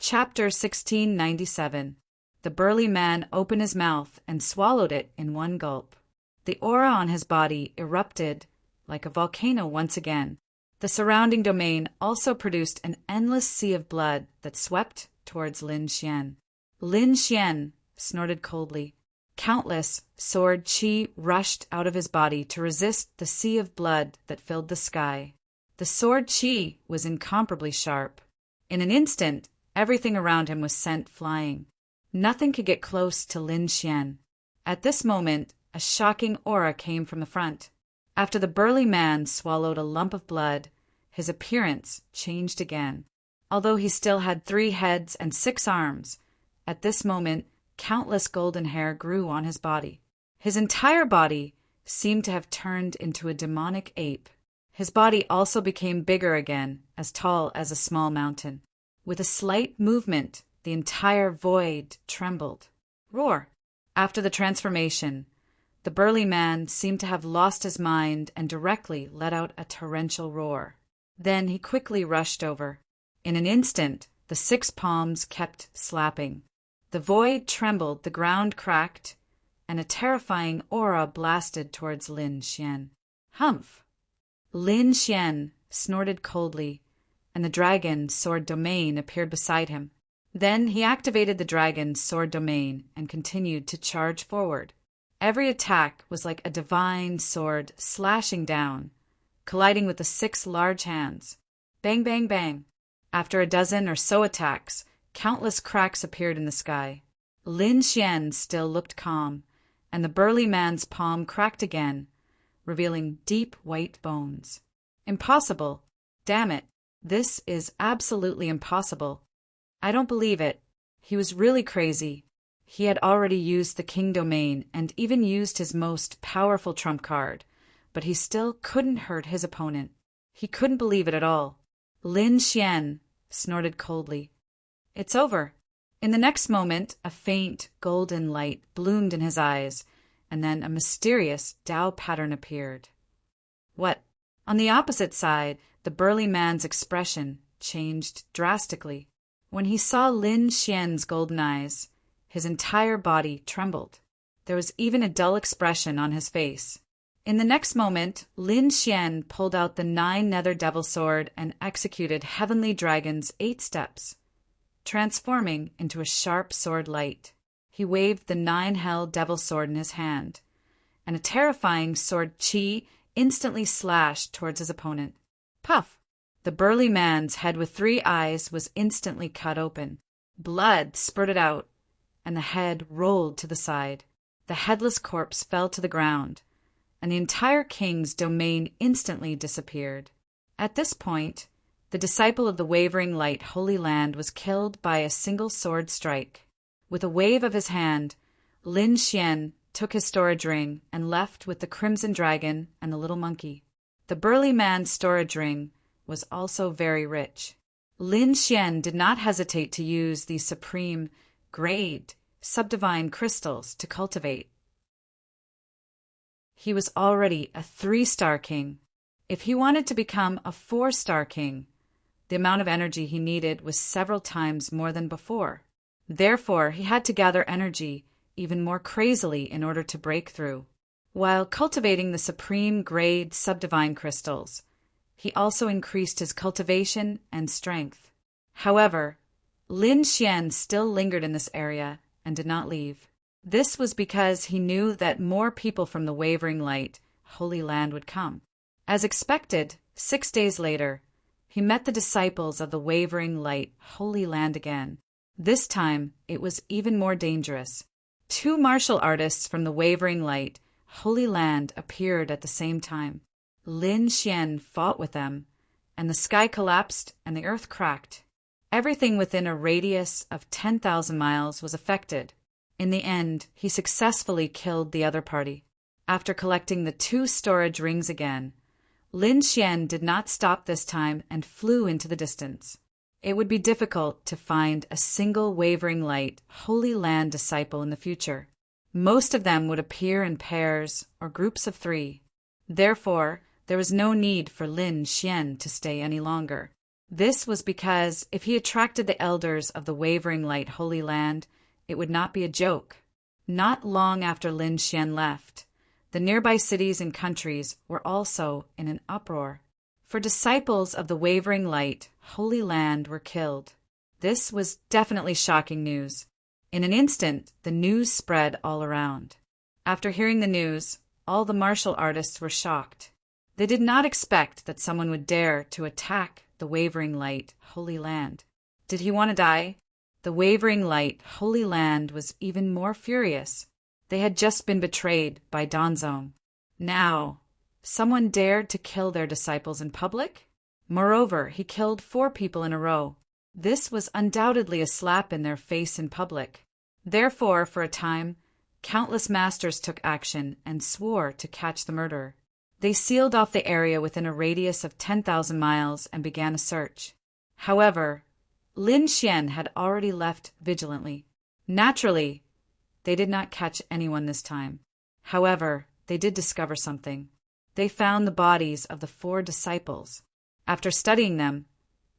Chapter 1697. The burly man opened his mouth and swallowed it in one gulp. The aura on his body erupted like a volcano once again. The surrounding domain also produced an endless sea of blood that swept towards Lin Xian. Lin Xian snorted coldly. Countless sword qi rushed out of his body to resist the sea of blood that filled the sky. The sword qi was incomparably sharp. In an instant, everything around him was sent flying. Nothing could get close to Lin Xian. At this moment, a shocking aura came from the front. After the burly man swallowed a lump of blood, his appearance changed again. Although he still had 3 heads and 6 arms, at this moment, countless golden hair grew on his body. His entire body seemed to have turned into a demonic ape. His body also became bigger again, as tall as a small mountain. With a slight movement, the entire void trembled. Roar! After the transformation, the burly man seemed to have lost his mind and directly let out a torrential roar. Then he quickly rushed over. In an instant, the 6 palms kept slapping. The void trembled, the ground cracked, and a terrifying aura blasted towards Lin Xian. Humph! Lin Xian snorted coldly, and the dragon's sword domain appeared beside him. Then he activated the dragon's sword domain and continued to charge forward. Every attack was like a divine sword slashing down, colliding with the 6 large hands. Bang, bang, bang. After a dozen or so attacks, countless cracks appeared in the sky. Lin Xian still looked calm, and the burly man's palm cracked again, revealing deep white bones. Impossible! Damn it! This is absolutely impossible. I don't believe it. He was really crazy. He had already used the king domain and even used his most powerful trump card, but he still couldn't hurt his opponent. He couldn't believe it at all. Lin Xian snorted coldly. It's over. In the next moment, a faint golden light bloomed in his eyes, and then a mysterious Dao pattern appeared. What? On the opposite side, the burly man's expression changed drastically. When he saw Lin Xian's golden eyes, his entire body trembled. There was even a dull expression on his face. In the next moment, Lin Xian pulled out the 9 nether devil sword and executed Heavenly Dragon's 8 steps, transforming into a sharp sword light. He waved the 9 hell devil sword in his hand, and a terrifying sword qi instantly slashed towards his opponent. Puff! The burly man's head with 3 eyes was instantly cut open. Blood spurted out, and the head rolled to the side. The headless corpse fell to the ground, and the entire king's domain instantly disappeared. At this point, the disciple of the wavering light Holy Land was killed by a single sword strike. With a wave of his hand, Lin Xian took his storage ring and left with the crimson dragon and the little monkey. The burly man's storage ring was also very rich. Lin Xian did not hesitate to use these supreme, grade, subdivine crystals to cultivate. He was already a 3-star king. If he wanted to become a 4-star king, the amount of energy he needed was several times more than before. Therefore, he had to gather energy even more crazily in order to break through. While cultivating the supreme grade subdivine crystals, he also increased his cultivation and strength. However, Lin Xian still lingered in this area and did not leave. This was because he knew that more people from the wavering light, Holy Land, would come. As expected, 6 days later, he met the disciples of the wavering light, Holy Land again. This time, it was even more dangerous. 2 martial artists from the wavering light, Holy Land, appeared at the same time. Lin Xian fought with them, and the sky collapsed and the earth cracked. Everything within a radius of 10,000 miles was affected. In the end, he successfully killed the other party. After collecting the 2 storage rings again, Lin Xian did not stop this time and flew into the distance. It would be difficult to find a single wavering light, Holy Land disciple in the future. Most of them would appear in pairs or groups of 3. Therefore, there was no need for Lin Xian to stay any longer. This was because if he attracted the elders of the Wavering Light Holy Land, it would not be a joke. Not long after Lin Xian left, the nearby cities and countries were also in an uproar. For disciples of the Wavering Light Holy Land were killed. This was definitely shocking news. In an instant, the news spread all around. After hearing the news, all the martial artists were shocked. They did not expect that someone would dare to attack the Wavering Light Holy Land. Did he want to die? The Wavering Light Holy Land was even more furious. They had just been betrayed by Danzong. Now, someone dared to kill their disciples in public? Moreover, he killed 4 people in a row. This was undoubtedly a slap in their face in public. Therefore, for a time, countless masters took action and swore to catch the murderer. They sealed off the area within a radius of 10,000 miles and began a search. However, Lin Xian had already left vigilantly. Naturally, they did not catch anyone this time. However, they did discover something. They found the bodies of the 4 disciples. After studying them,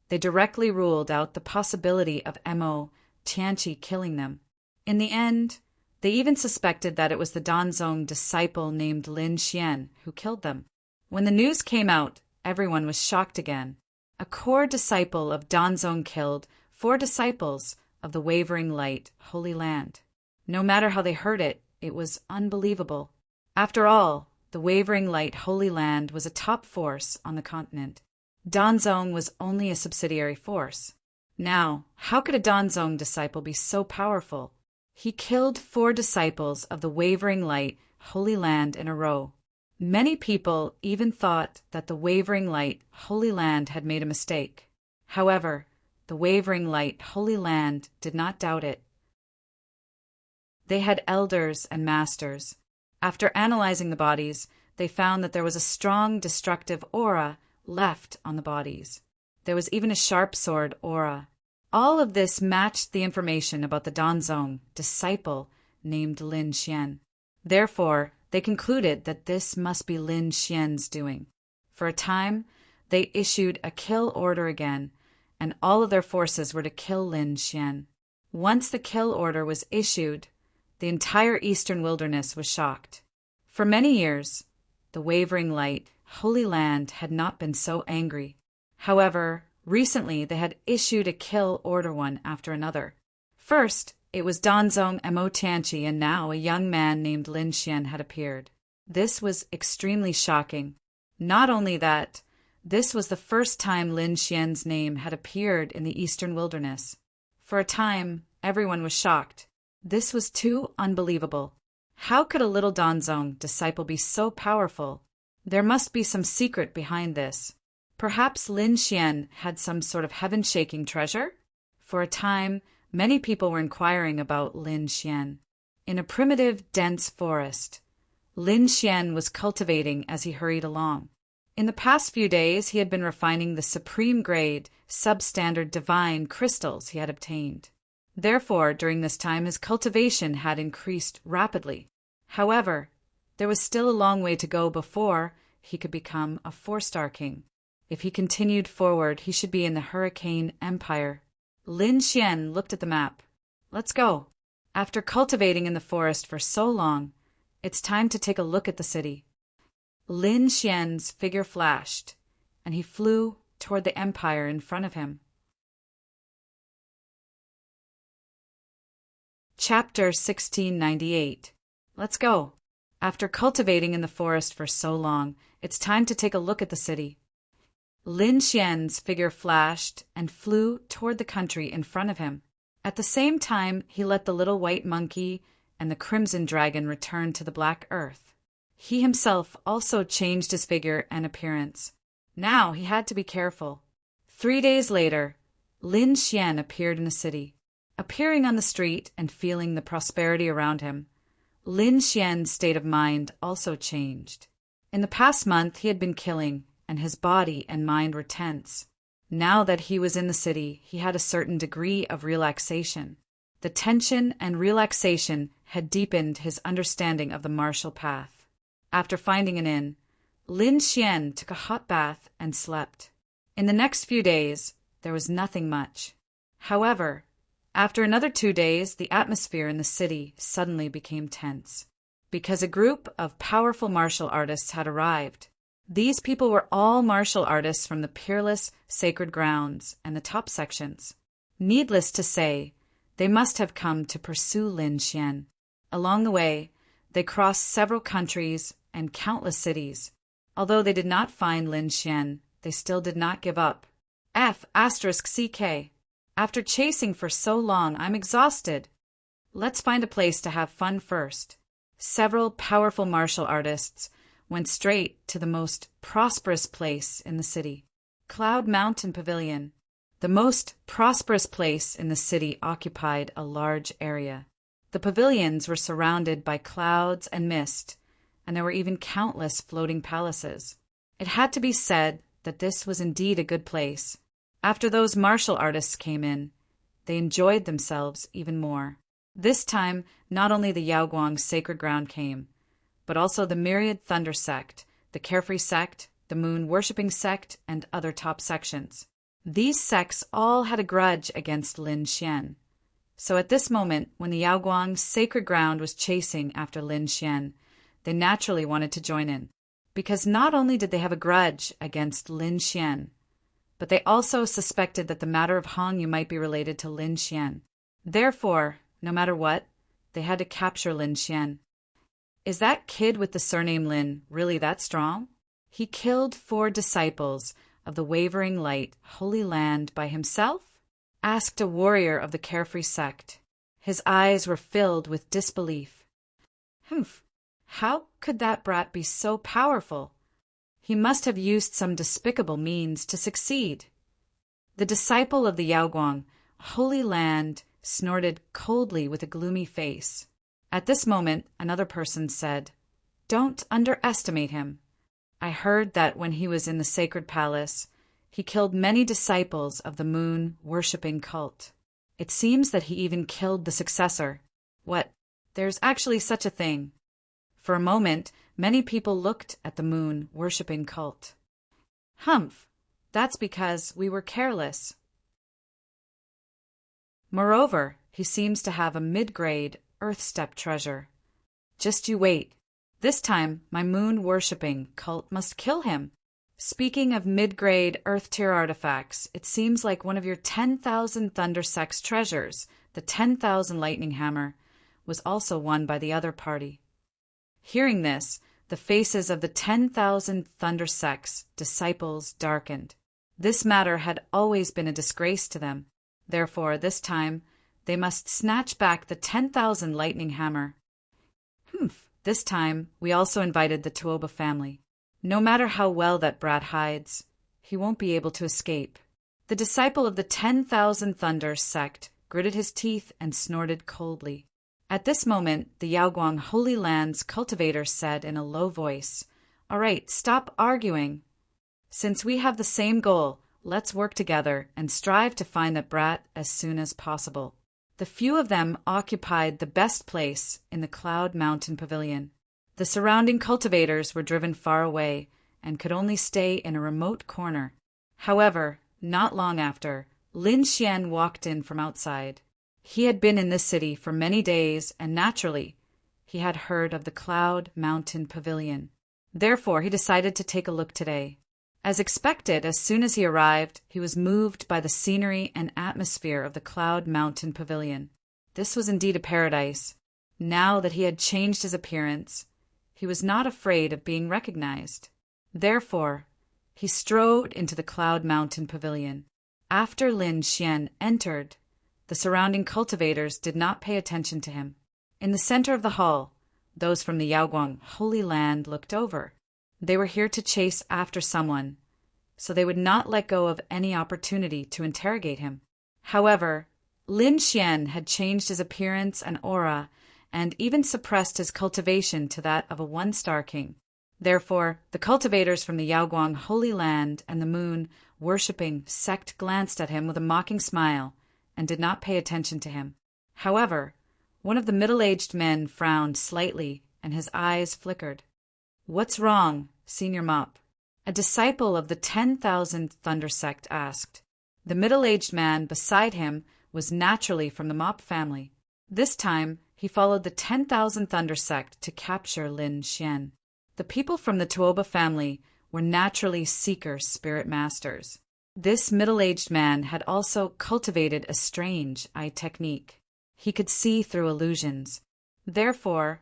they directly ruled out the possibility of Mo Tianqi killing them. In the end, they even suspected that it was the Danzong disciple named Lin Xian who killed them. When the news came out, everyone was shocked again. A core disciple of Danzong killed 4 disciples of the Wavering Light Holy Land. No matter how they heard it, it was unbelievable. After all, the Wavering Light Holy Land was a top force on the continent. Danzong was only a subsidiary force. Now, how could a Danzong disciple be so powerful? He killed 4 disciples of the Wavering Light Holy Land in a row. Many people even thought that the Wavering Light Holy Land had made a mistake. However, the Wavering Light Holy Land did not doubt it. They had elders and masters. After analyzing the bodies, they found that there was a strong destructive aura left on the bodies. There was even a sharp sword aura. All of this matched the information about the Danzong disciple named Lin Xian. Therefore, they concluded that this must be Lin Xian's doing. For a time, they issued a kill order again, and all of their forces were to kill Lin Xian. Once the kill order was issued, the entire eastern wilderness was shocked. For many years, the Wavering Light Holy Land had not been so angry. However, recently they had issued a kill order one after another. First, it was Danzong Mo Tianqi, and now a young man named Lin Xian had appeared. This was extremely shocking. Not only that, this was the first time Lin Xian's name had appeared in the eastern wilderness. For a time, everyone was shocked. This was too unbelievable. How could a little Danzong disciple be so powerful? There must be some secret behind this. Perhaps Lin Xian had some sort of heaven-shaking treasure? For a time, many people were inquiring about Lin Xian. In a primitive, dense forest, Lin Xian was cultivating as he hurried along. In the past few days, he had been refining the supreme-grade, substandard divine crystals he had obtained. Therefore, during this time, his cultivation had increased rapidly. However, there was still a long way to go before he could become a 4-star king. If he continued forward, he should be in the Hurricane Empire. Lin Xian looked at the map. Let's go. After cultivating in the forest for so long, it's time to take a look at the city. Lin Xian's figure flashed, and he flew toward the empire in front of him. Chapter 1698. Let's go. After cultivating in the forest for so long, it's time to take a look at the city. Lin Xian's figure flashed and flew toward the country in front of him. At the same time, he let the little white monkey and the crimson dragon return to the black earth. He himself also changed his figure and appearance. Now he had to be careful. 3 days later, Lin Xian appeared in the city. Appearing on the street and feeling the prosperity around him, Lin Xian's state of mind also changed. In the past month, he had been killing, and his body and mind were tense. Now that he was in the city, he had a certain degree of relaxation. The tension and relaxation had deepened his understanding of the martial path. After finding an inn, Lin Xian took a hot bath and slept. In the next few days, there was nothing much. However, after another 2 days, the atmosphere in the city suddenly became tense, because a group of powerful martial artists had arrived. These people were all martial artists from the peerless sacred grounds and the top sections. Needless to say, they must have come to pursue Lin Xian. Along the way, they crossed several countries and countless cities. Although they did not find Lin Xian, they still did not give up. F***CK. After chasing for so long, I'm exhausted. Let's find a place to have fun first. Several powerful martial artists went straight to the most prosperous place in the city, Cloud Mountain Pavilion. The most prosperous place in the city occupied a large area. The pavilions were surrounded by clouds and mist, and there were even countless floating palaces. It had to be said that this was indeed a good place. After those martial artists came in, they enjoyed themselves even more. This time, not only the Yaoguang sacred ground came, but also the myriad thunder sect, the carefree sect, the moon-worshipping sect, and other top sections. These sects all had a grudge against Lin Xian. So at this moment, when the Yaoguang sacred ground was chasing after Lin Xian, they naturally wanted to join in, because not only did they have a grudge against Lin Xian, but they also suspected that the matter of Hongyu might be related to Lin Xian. Therefore, no matter what, they had to capture Lin Xian. Is that kid with the surname Lin really that strong? He killed 4 disciples of the Wavering Light Holy Land by himself? Asked a warrior of the carefree sect. His eyes were filled with disbelief. Humph! How could that brat be so powerful? He must have used some despicable means to succeed. The disciple of the Yaoguang Holy Land snorted coldly with a gloomy face. At this moment, another person said, "Don't underestimate him. I heard that when he was in the sacred palace, he killed many disciples of the moon-worshipping cult. It seems that he even killed the successor. What? There's actually such a thing." For a moment, many people looked at the moon-worshipping cult. Humph! That's because we were careless. Moreover, he seems to have a mid-grade earth-step treasure. Just you wait. This time, my moon-worshipping cult must kill him. Speaking of mid-grade earth-tier artifacts, it seems like one of your 10,000 Thunder Sect's treasures, the 10,000 Lightning Hammer, was also won by the other party. Hearing this, the faces of the 10,000 Thunder Sect's disciples darkened. This matter had always been a disgrace to them. Therefore, this time, they must snatch back the 10,000 Lightning Hammer. This time, we also invited the Tuoba family. No matter how well that brat hides, he won't be able to escape. The disciple of the 10,000 Thunder sect gritted his teeth and snorted coldly. At this moment, the Yaoguang Holy Land's cultivator said in a low voice, "All right, stop arguing. Since we have the same goal, let's work together and strive to find that brat as soon as possible." The few of them occupied the best place in the Cloud Mountain Pavilion. The surrounding cultivators were driven far away and could only stay in a remote corner. However, not long after, Lin Xian walked in from outside. He had been in this city for many days, and naturally, he had heard of the Cloud Mountain Pavilion. Therefore, he decided to take a look today. As expected, as soon as he arrived, he was moved by the scenery and atmosphere of the Cloud Mountain Pavilion. This was indeed a paradise. Now that he had changed his appearance, he was not afraid of being recognized. Therefore, he strode into the Cloud Mountain Pavilion. After Lin Xian entered, the surrounding cultivators did not pay attention to him. In the center of the hall, those from the Yaoguang Holy Land looked over. They were here to chase after someone, so they would not let go of any opportunity to interrogate him. However, Lin Xian had changed his appearance and aura, and even suppressed his cultivation to that of a one-star king. Therefore, the cultivators from the Yaoguang Holy Land and the moon-worshipping sect glanced at him with a mocking smile and did not pay attention to him. However, one of the middle-aged men frowned slightly and his eyes flickered. "What's wrong, Senior Mop?" A disciple of the 10,000 Thunder sect asked. The middle-aged man beside him was naturally from the Mop family. This time, he followed the 10,000 Thunder sect to capture Lin Xian. The people from the Tuoba family were naturally seeker spirit masters. This middle-aged man had also cultivated a strange eye technique. He could see through illusions. Therefore,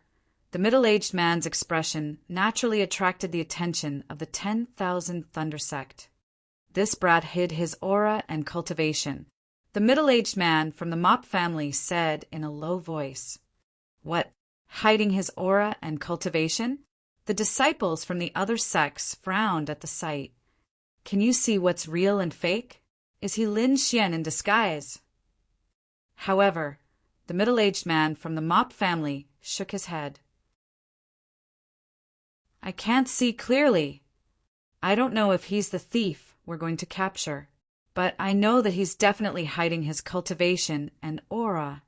the middle-aged man's expression naturally attracted the attention of the 10,000 Thunder sect. This brat hid his aura and cultivation. The middle-aged man from the Mop family said in a low voice, "What, hiding his aura and cultivation?" The disciples from the other sects frowned at the sight. "Can you see what's real and fake? Is he Lin Xian in disguise?" However, the middle-aged man from the Mop family shook his head. "I can't see clearly. I don't know if he's the thief we're going to capture, but I know that he's definitely hiding his cultivation and aura."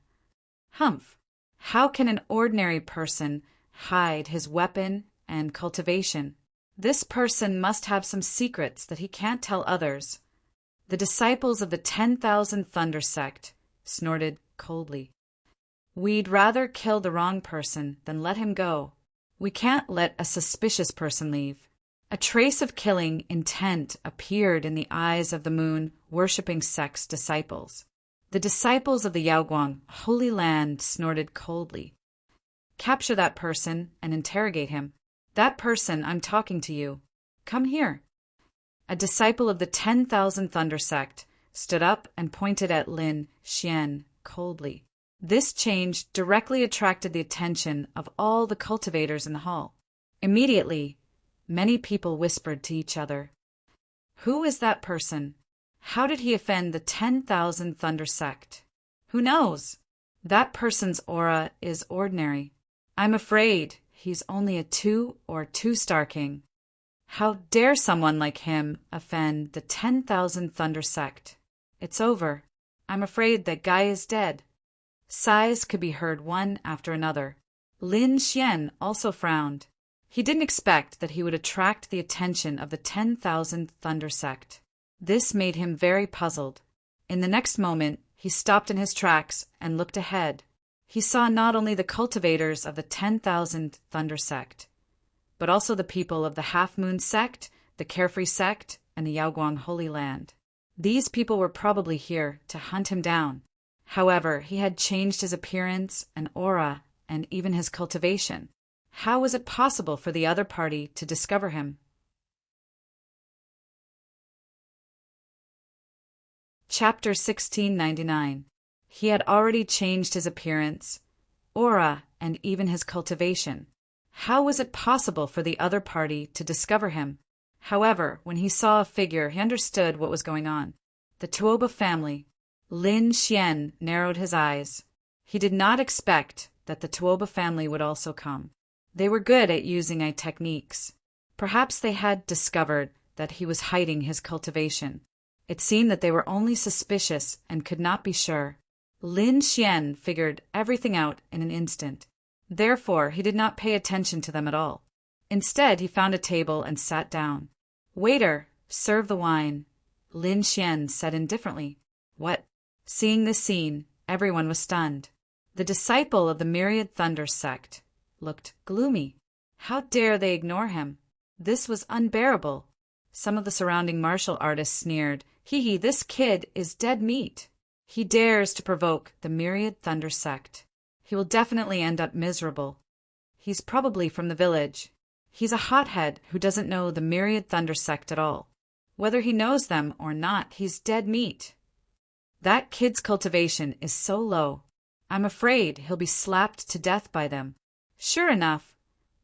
Humph! How can an ordinary person hide his weapon and cultivation? This person must have some secrets that he can't tell others. The disciples of the 10,000 Thunder sect snorted coldly. "We'd rather kill the wrong person than let him go. We can't let a suspicious person leave." A trace of killing intent appeared in the eyes of the moon-worshipping sect's disciples. The disciples of the Yaoguang Holy Land snorted coldly. "Capture that person and interrogate him. That person, I'm talking to you. Come here." A disciple of the 10,000 Thunder sect stood up and pointed at Lin Xian coldly. This change directly attracted the attention of all the cultivators in the hall. Immediately, many people whispered to each other, "Who is that person? How did he offend the 10,000 Thunder sect? Who knows? That person's aura is ordinary. I'm afraid he's only a 2 or 2-star king. How dare someone like him offend the 10,000 Thunder sect? It's over. I'm afraid that guy is dead." Sighs could be heard one after another. Lin Xian also frowned. He didn't expect that he would attract the attention of the 10,000 Thunder sect. This made him very puzzled. In the next moment, he stopped in his tracks and looked ahead. He saw not only the cultivators of the 10,000 Thunder sect, but also the people of the Half Moon sect, the Carefree sect, and the Yaoguang Holy Land. These people were probably here to hunt him down. However, he had changed his appearance and aura and even his cultivation. How was it possible for the other party to discover him? Chapter 1699. He had already changed his appearance, aura, and even his cultivation. How was it possible for the other party to discover him? However, when he saw a figure, he understood what was going on. The Tuoba family. Lin Xian narrowed his eyes. He did not expect that the Tuoba family would also come. They were good at using eye techniques. Perhaps they had discovered that he was hiding his cultivation. It seemed that they were only suspicious and could not be sure. Lin Xian figured everything out in an instant. Therefore, he did not pay attention to them at all. Instead, he found a table and sat down. "Waiter, serve the wine," Lin Xian said indifferently. "What?" Seeing this scene, everyone was stunned. The disciple of the Myriad Thunder sect looked gloomy. How dare they ignore him? This was unbearable. Some of the surrounding martial artists sneered, "Hee, this kid is dead meat. He dares to provoke the Myriad Thunder sect. He will definitely end up miserable. He's probably from the village. He's a hothead who doesn't know the Myriad Thunder sect at all. Whether he knows them or not, he's dead meat. That kid's cultivation is so low. I'm afraid he'll be slapped to death by them." Sure enough,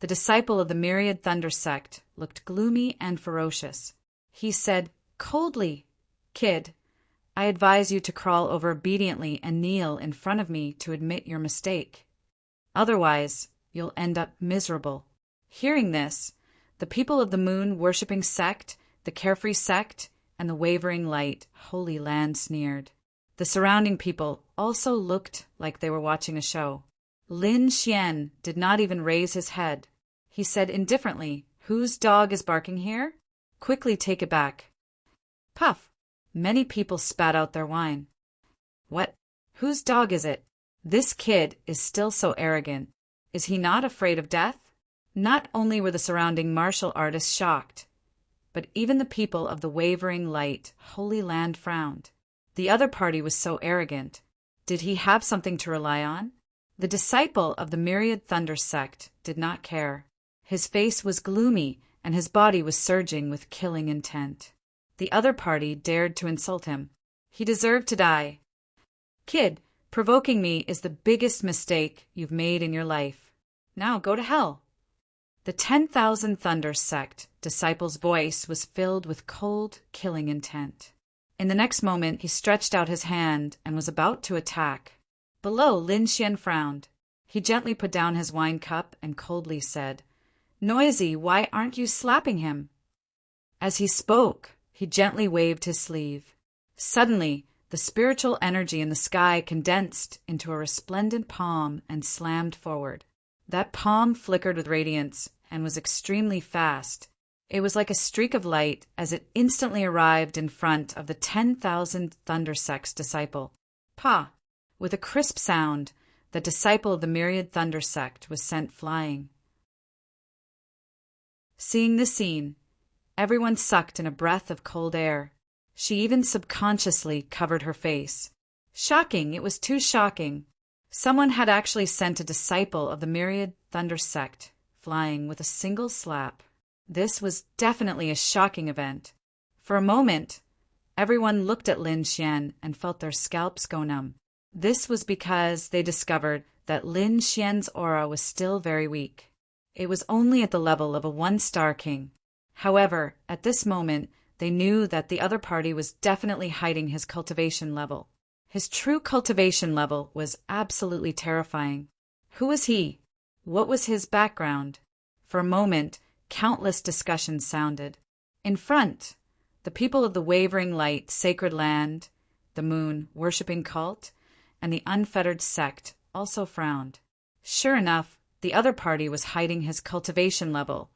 the disciple of the Myriad Thunder sect looked gloomy and ferocious. He said coldly, "Kid, I advise you to crawl over obediently and kneel in front of me to admit your mistake. Otherwise, you'll end up miserable." Hearing this, the people of the moon-worshipping sect, the Carefree sect, and the Wavering Light Holy Land sneered. The surrounding people also looked like they were watching a show. Lin Xian did not even raise his head. He said indifferently, "Whose dog is barking here? Quickly take it back." Puff! Many people spat out their wine. What? Whose dog is it? This kid is still so arrogant. Is he not afraid of death? Not only were the surrounding martial artists shocked, but even the people of the wavering light, holy land frowned. The other party was so arrogant. Did he have something to rely on? The disciple of the myriad thunder sect did not care. His face was gloomy, and his body was surging with killing intent. The other party dared to insult him. He deserved to die. Kid, provoking me is the biggest mistake you've made in your life. Now go to hell. The 10,000 Thunder Sect disciple's voice was filled with cold, killing intent. In the next moment, he stretched out his hand and was about to attack. Below, Lin Xian frowned. He gently put down his wine cup and coldly said, "Noisy, why aren't you slapping him?" As he spoke, he gently waved his sleeve. Suddenly, the spiritual energy in the sky condensed into a resplendent palm and slammed forward. That palm flickered with radiance and was extremely fast. It was like a streak of light as it instantly arrived in front of the 10,000 Thunder Sect's disciple. Pa! With a crisp sound, the disciple of the myriad Thunder Sect was sent flying. Seeing this scene, everyone sucked in a breath of cold air. She even subconsciously covered her face. Shocking! It was too shocking. Someone had actually sent a disciple of the myriad Thunder Sect flying with a single slap. This was definitely a shocking event. For a moment, everyone looked at Lin Xian and felt their scalps go numb. This was because they discovered that Lin Xian's aura was still very weak. It was only at the level of a 1-star king. However, at this moment, they knew that the other party was definitely hiding his cultivation level. His true cultivation level was absolutely terrifying. Who was he? What was his background? For a moment, countless discussions sounded. In front, the people of the wavering light, sacred land, the moon, worshipping cult, and the unfettered sect also frowned. Sure enough, the other party was hiding his cultivation level,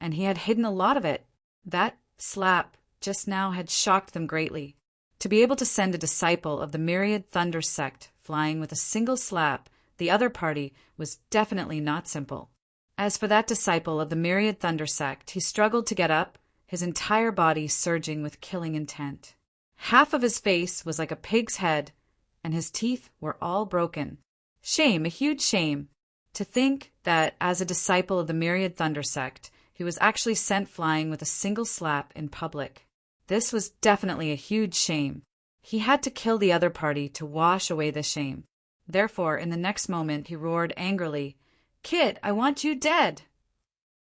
and he had hidden a lot of it. That slap just now had shocked them greatly. To be able to send a disciple of the myriad Thunder Sect flying with a single slap, the other party was definitely not simple. As for that disciple of the myriad Thunder Sect, he struggled to get up, his entire body surging with killing intent. Half of his face was like a pig's head, and his teeth were all broken. Shame, a huge shame, to think that as a disciple of the myriad Thunder Sect, he was actually sent flying with a single slap in public. This was definitely a huge shame. He had to kill the other party to wash away the shame. Therefore, in the next moment, he roared angrily, "Kid, I want you dead!"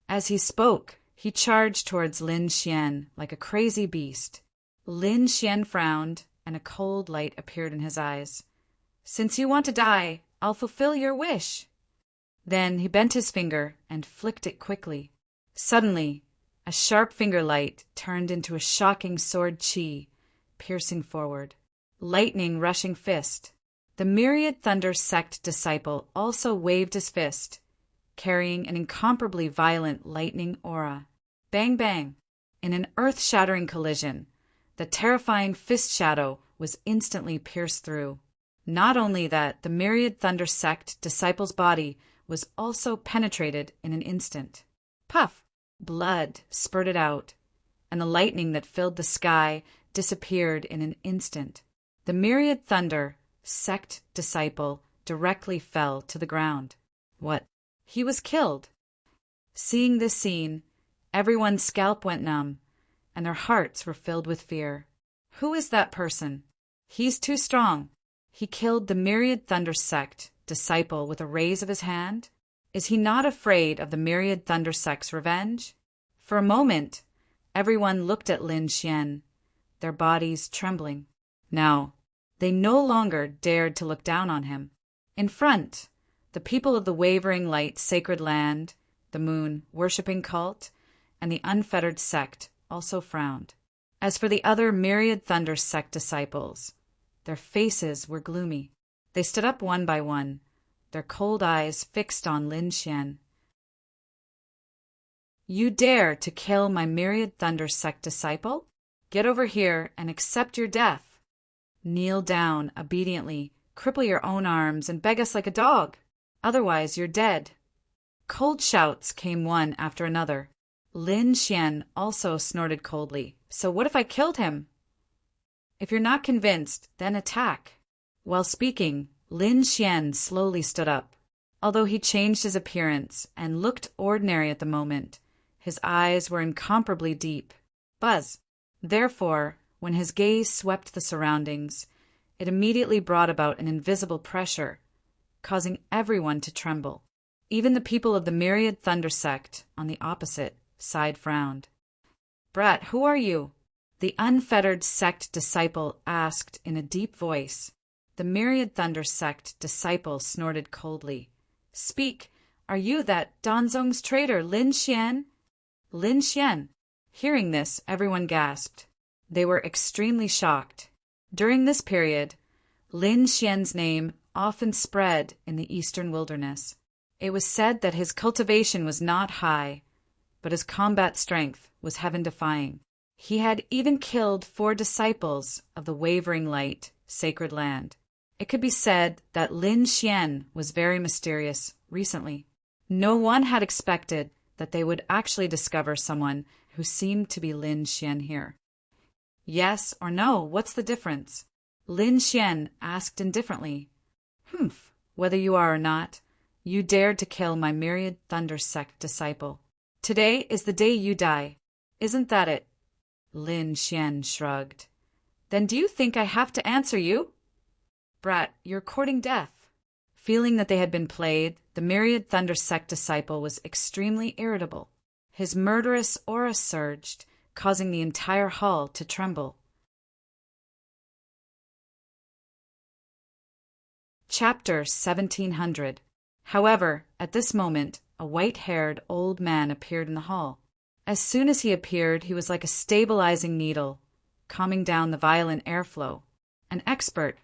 As he spoke, he charged towards Lin Xian like a crazy beast. Lin Xian frowned, and a cold light appeared in his eyes. "Since you want to die, I'll fulfill your wish." Then he bent his finger and flicked it quickly. Suddenly, a sharp finger light turned into a shocking sword chi, piercing forward. Lightning rushing fist. The myriad Thunder Sect disciple also waved his fist, carrying an incomparably violent lightning aura. Bang bang! In an earth-shattering collision, the terrifying fist shadow was instantly pierced through. Not only that, the myriad Thunder Sect disciple's body was also penetrated in an instant. Puff! Blood spurted out, and the lightning that filled the sky disappeared in an instant. The myriad Thunder Sect disciple directly fell to the ground. What? He was killed. Seeing this scene, everyone's scalp went numb, and their hearts were filled with fear. Who is that person? He's too strong. He killed the myriad Thunder Sect disciple with a raise of his hand? Is he not afraid of the myriad Thunder Sect's revenge? For a moment, everyone looked at Lin Xian, their bodies trembling. Now, they no longer dared to look down on him. In front, the people of the wavering light sacred land, the moon worshipping cult, and the unfettered sect also frowned. As for the other myriad Thunder Sect disciples, their faces were gloomy. They stood up one by one, their cold eyes fixed on Lin Xian. "You dare to kill my myriad Thunder Sect disciple?" Get over here and accept your death. Kneel down obediently, cripple your own arms, and beg us like a dog. Otherwise, you're dead. Cold shouts came one after another. Lin Xian also snorted coldly. So what if I killed him? If you're not convinced, then attack. While speaking, Lin Xian slowly stood up. Although he changed his appearance and looked ordinary at the moment, his eyes were incomparably deep. Buzz. Therefore, when his gaze swept the surroundings, it immediately brought about an invisible pressure, causing everyone to tremble. Even the people of the Myriad Thunder sect on the opposite side frowned. Brat, who are you? The unfettered sect disciple asked in a deep voice. The Myriad Thunder sect disciple snorted coldly. Speak, are you that Danzong's traitor, Lin Xian? Lin Xian. Hearing this, everyone gasped. They were extremely shocked. During this period, Lin Xian's name often spread in the eastern wilderness. It was said that his cultivation was not high, but his combat strength was heaven-defying. He had even killed 4 disciples of the Wavering Light, Sacred Land. It could be said that Lin Xian was very mysterious recently. No one had expected that they would actually discover someone who seemed to be Lin Xian here. Yes or no, what's the difference? Lin Xian asked indifferently. Humph, whether you are or not, you dared to kill my Myriad Thunder sect disciple. Today is the day you die. Isn't that it? Lin Xian shrugged. Then do you think I have to answer you? Brat, you're courting death. Feeling that they had been played, the Myriad Thunder sect disciple was extremely irritable. His murderous aura surged, causing the entire hall to tremble. Chapter 1700. However, at this moment, a white-haired old man appeared in the hall. As soon as he appeared, he was like a stabilizing needle, calming down the violent airflow. An expert.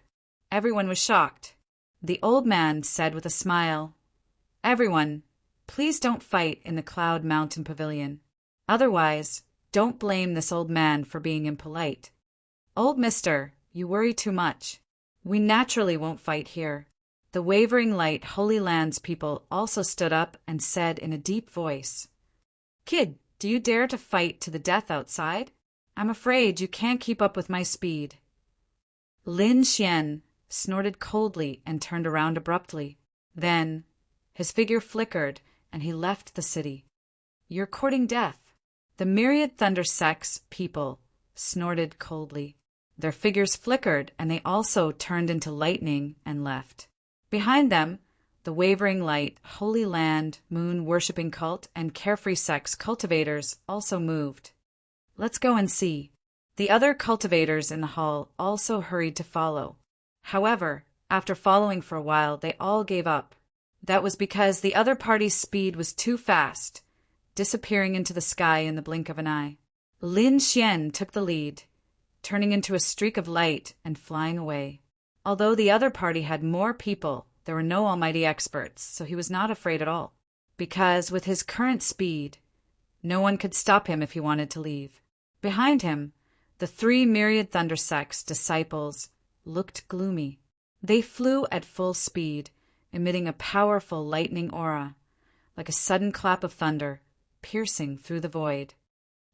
Everyone was shocked. The old man said with a smile, Everyone, please don't fight in the Cloud Mountain Pavilion. Otherwise, don't blame this old man for being impolite. Old mister, you worry too much. We naturally won't fight here. The Wavering Light Holy Lands people also stood up and said in a deep voice, Kid, do you dare to fight to the death outside? I'm afraid you can't keep up with my speed. Lin Xian snorted coldly and turned around abruptly. Then, his figure flickered and he left the city. You're courting death. The Myriad Thunder sect's people snorted coldly. Their figures flickered and they also turned into lightning and left. Behind them, the Wavering Light, Holy Land, Moon-worshipping cult, and Carefree sect's cultivators also moved. Let's go and see. The other cultivators in the hall also hurried to follow. However, after following for a while, they all gave up. That was because the other party's speed was too fast, disappearing into the sky in the blink of an eye. Lin Xian took the lead, turning into a streak of light and flying away. Although the other party had more people, there were no almighty experts, so he was not afraid at all. Because with his current speed, no one could stop him if he wanted to leave. Behind him, the 3 Myriad Thunder sect's disciples looked gloomy. They flew at full speed, emitting a powerful lightning aura, like a sudden clap of thunder, piercing through the void.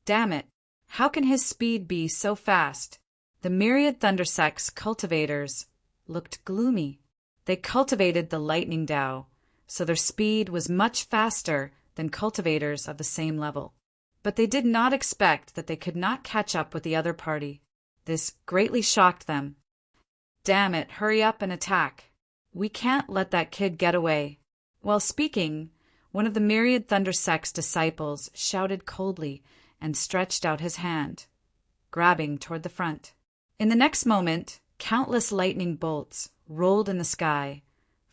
Damn it! How can his speed be so fast? The Myriad Thunder sect's cultivators looked gloomy. They cultivated the lightning Tao, so their speed was much faster than cultivators of the same level. But they did not expect that they could not catch up with the other party. This greatly shocked them. Damn it, hurry up and attack. We can't let that kid get away. While speaking, one of the Myriad Thunder sect's disciples shouted coldly and stretched out his hand, grabbing toward the front. In the next moment, countless lightning bolts rolled in the sky,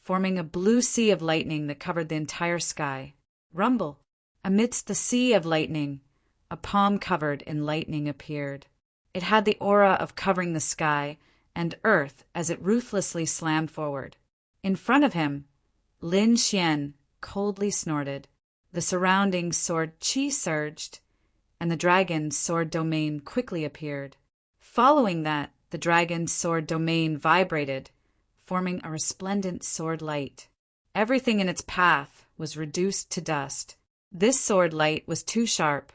forming a blue sea of lightning that covered the entire sky. Rumble! Amidst the sea of lightning, a palm covered in lightning appeared. It had the aura of covering the sky and earth as it ruthlessly slammed forward. In front of him, Lin Xian coldly snorted. The surrounding sword chi surged, and the dragon's sword domain quickly appeared. Following that, the dragon's sword domain vibrated, forming a resplendent sword light. Everything in its path was reduced to dust. This sword light was too sharp.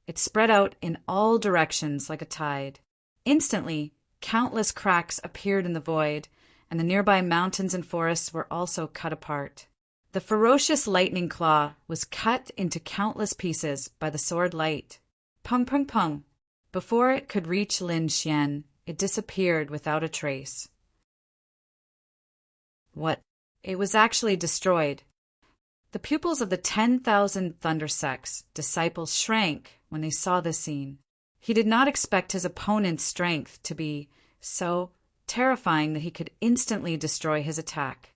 It spread out in all directions like a tide. Instantly, countless cracks appeared in the void, and the nearby mountains and forests were also cut apart. The ferocious lightning claw was cut into countless pieces by the sword light. Pung pung pung. Before it could reach Lin Xian, it disappeared without a trace. What? It was actually destroyed. The pupils of the 10,000 Thunder Sect's disciples shrank when they saw this scene. He did not expect his opponent's strength to be so terrifying that he could instantly destroy his attack.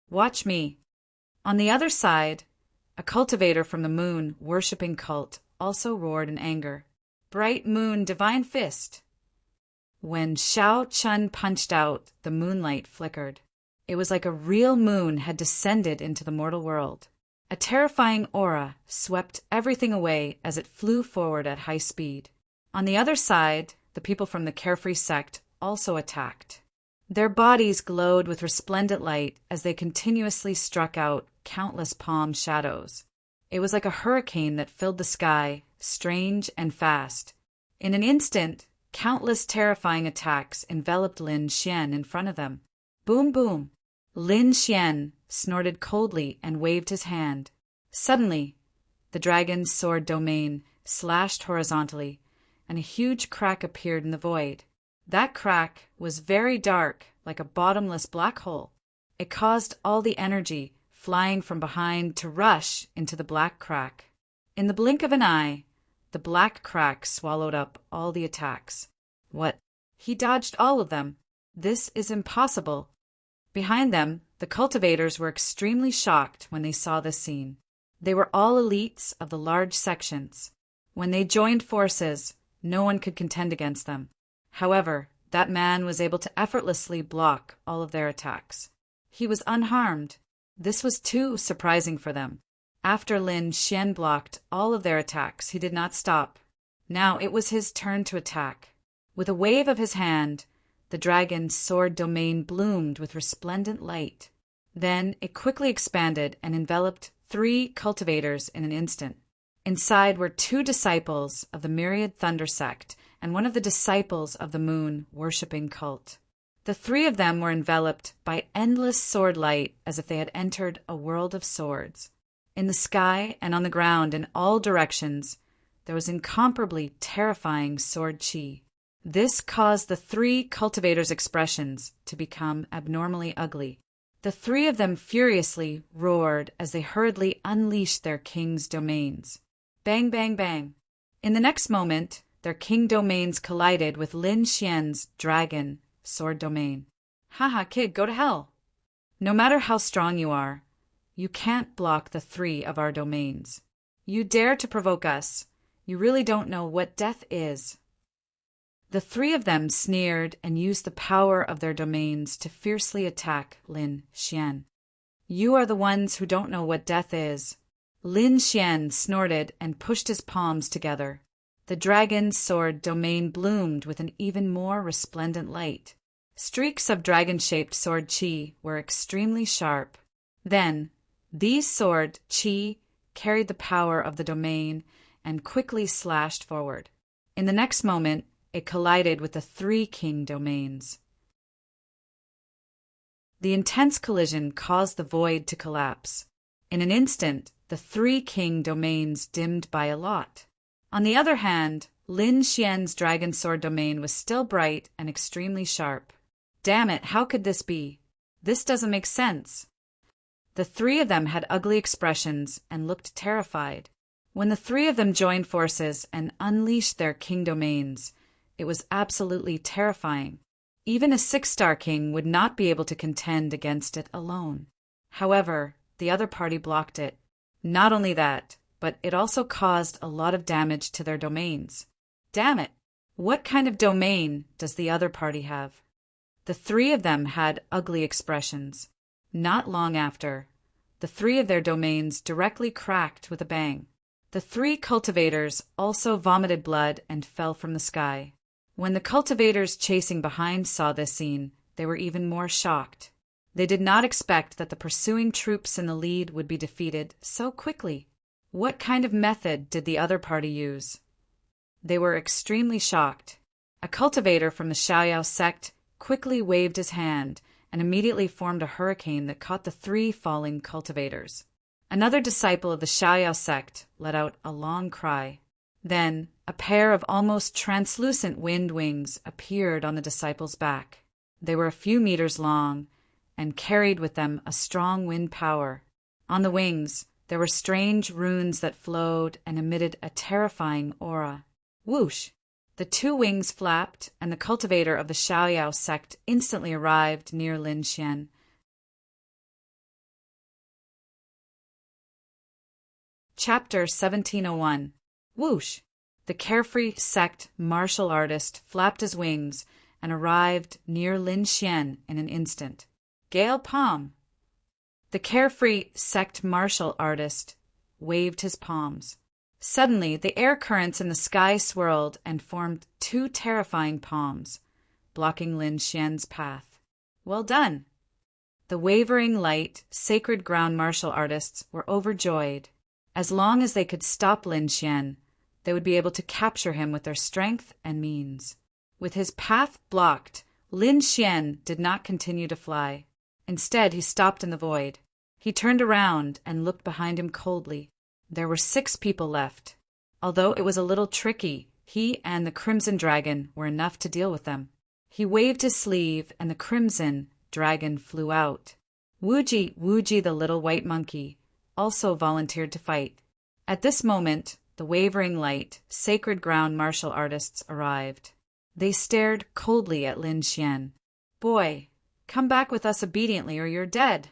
Watch me. On the other side, a cultivator from the moon worshipping cult also roared in anger. Bright moon, divine fist. When Xiao Chun punched out, the moonlight flickered. It was like a real moon had descended into the mortal world. A terrifying aura swept everything away as it flew forward at high speed. On the other side, the people from the Carefree sect also attacked. Their bodies glowed with resplendent light as they continuously struck out countless palm shadows. It was like a hurricane that filled the sky, strange and fast. In an instant, countless terrifying attacks enveloped Lin Xian in front of them. Boom, boom. Lin Xian snorted coldly and waved his hand. Suddenly, the dragon's sword domain slashed horizontally, and a huge crack appeared in the void. That crack was very dark, like a bottomless black hole. It caused all the energy flying from behind to rush into the black crack. In the blink of an eye, the black crack swallowed up all the attacks. What? He dodged all of them. This is impossible. Behind them, the cultivators were extremely shocked when they saw this scene. They were all elites of the large sections. When they joined forces, no one could contend against them. However, that man was able to effortlessly block all of their attacks. He was unharmed. This was too surprising for them. After Lin Xian blocked all of their attacks, he did not stop. Now it was his turn to attack. With a wave of his hand, the dragon's sword domain bloomed with resplendent light. Then it quickly expanded and enveloped 3 cultivators in an instant. Inside were 2 disciples of the Myriad Thunder Sect and one of the disciples of the moon worshipping cult. The 3 of them were enveloped by endless sword light as if they had entered a world of swords. In the sky and on the ground in all directions, there was incomparably terrifying sword chi. This caused the 3 cultivators' expressions to become abnormally ugly. The 3 of them furiously roared as they hurriedly unleashed their king's domains. Bang, bang, bang. In the next moment, their king domains collided with Lin Xian's dragon sword domain. Haha, kid, go to hell. No matter how strong you are, you can't block the 3 of our domains. You dare to provoke us. You really don't know what death is. The 3 of them sneered and used the power of their domains to fiercely attack Lin Xian. You are the ones who don't know what death is. Lin Xian snorted and pushed his palms together. The dragon's sword domain bloomed with an even more resplendent light. Streaks of dragon-shaped sword chi were extremely sharp. Then, these sword chi carried the power of the domain and quickly slashed forward. In the next moment, it collided with the 3 king domains. The intense collision caused the void to collapse. In an instant, the 3 king domains dimmed by a lot. On the other hand, Lin Xian's dragon sword domain was still bright and extremely sharp. Damn it, how could this be? This doesn't make sense. The 3 of them had ugly expressions and looked terrified. When the 3 of them joined forces and unleashed their king domains, it was absolutely terrifying. Even a 6-star king would not be able to contend against it alone. However, the other party blocked it. Not only that, but it also caused a lot of damage to their domains. Damn it! What kind of domain does the other party have? The 3 of them had ugly expressions. Not long after, the 3 of their domains directly cracked with a bang. The 3 cultivators also vomited blood and fell from the sky. When the cultivators chasing behind saw this scene, they were even more shocked. They did not expect that the pursuing troops in the lead would be defeated so quickly. What kind of method did the other party use? They were extremely shocked. A cultivator from the Xiaoyao sect quickly waved his hand and immediately formed a hurricane that caught the 3 falling cultivators. Another disciple of the Xiaoyao sect let out a long cry. Then, a pair of almost translucent wind wings appeared on the disciple's back. They were a few meters long and carried with them a strong wind power. On the wings, there were strange runes that flowed and emitted a terrifying aura. Whoosh! The 2 wings flapped, and the cultivator of the Xiaoyao sect instantly arrived near Lin Xian. Chapter 1701. Whoosh! The carefree sect martial artist flapped his wings and arrived near Lin Xian in an instant. Gale palm! The carefree sect martial artist waved his palms. Suddenly, the air currents in the sky swirled and formed 2 terrifying palms, blocking Lin Xian's path. Well done! The wavering light, sacred ground martial artists were overjoyed. As long as they could stop Lin Xian, they would be able to capture him with their strength and means. With his path blocked, Lin Xian did not continue to fly. Instead, he stopped in the void. He turned around and looked behind him coldly. There were 6 people left. Although it was a little tricky, he and the Crimson Dragon were enough to deal with them. He waved his sleeve, and the Crimson Dragon flew out. Wuji the little white monkey also volunteered to fight. At this moment, the wavering light, sacred ground martial artists arrived. They stared coldly at Lin Xian. Boy, come back with us obediently or you're dead.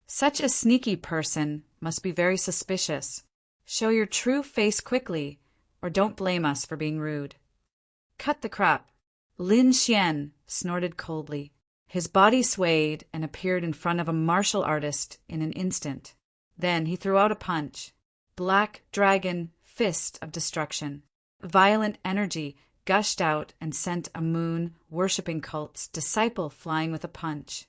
Such a sneaky person must be very suspicious. Show your true face quickly, or don't blame us for being rude. Cut the crap. Lin Xian snorted coldly. His body swayed and appeared in front of a martial artist in an instant. Then he threw out a punch. Black dragon fist of destruction. Violent energy gushed out and sent a moon-worshipping cult's disciple flying with a punch.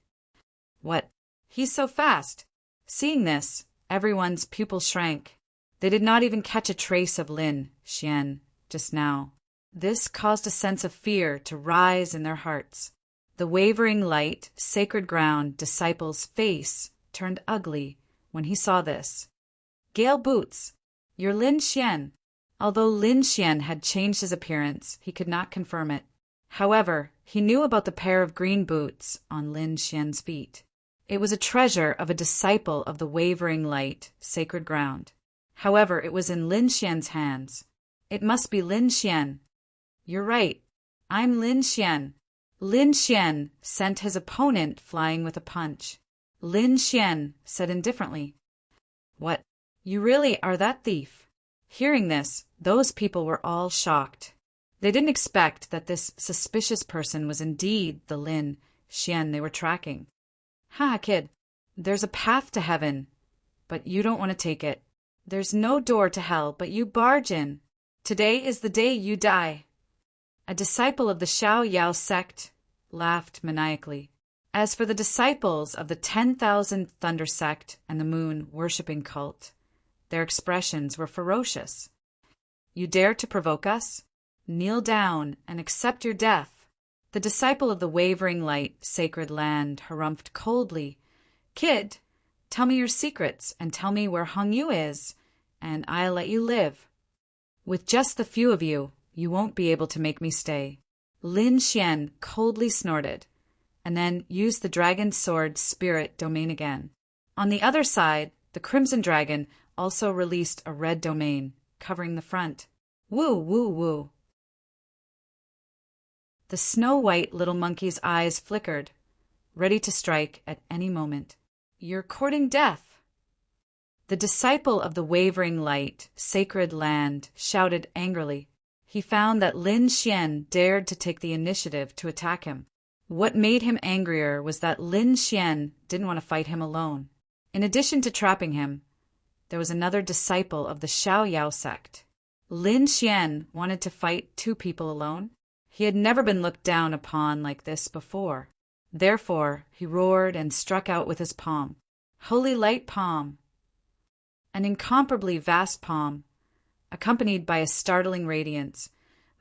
What? He's so fast! Seeing this, everyone's pupils shrank. They did not even catch a trace of Lin Xian just now. This caused a sense of fear to rise in their hearts. The wavering light, sacred ground disciple's face turned ugly when he saw this. Gale boots! You're Lin Xian! Although Lin Xian had changed his appearance, he could not confirm it. However, he knew about the pair of green boots on Lin Xian's feet. It was a treasure of a disciple of the wavering light, sacred ground. However, it was in Lin Xian's hands. It must be Lin Xian. You're right. I'm Lin Xian. Lin Xian sent his opponent flying with a punch. Lin Xian said indifferently, What? You really are that thief? Hearing this, those people were all shocked. They didn't expect that this suspicious person was indeed the Lin Xian they were tracking. Ha, kid, there's a path to heaven, but you don't want to take it. There's no door to hell, but you barge in. Today is the day you die. A disciple of the Xiaoyao sect laughed maniacally. As for the disciples of the 10,000 Thunder sect and the moon-worshipping cult, their expressions were ferocious. You dare to provoke us? Kneel down and accept your death. The disciple of the wavering light, sacred land, harumphed coldly. Kid, tell me your secrets and tell me where Hung Yu is, and I'll let you live. With just the few of you, you won't be able to make me stay. Lin Xian coldly snorted, and then used the dragon's sword spirit domain again. On the other side, the Crimson Dragon also released a red domain, covering the front. Woo, woo, woo. The snow-white little monkey's eyes flickered, ready to strike at any moment. You're courting death. The disciple of the wavering light, sacred land, shouted angrily. He found that Lin Xian dared to take the initiative to attack him. What made him angrier was that Lin Xian didn't want to fight him alone. In addition to trapping him, there was another disciple of the Xiao sect. Lin Xian wanted to fight two people alone. He had never been looked down upon like this before. Therefore, he roared and struck out with his palm. Holy light palm! An incomparably vast palm, accompanied by a startling radiance,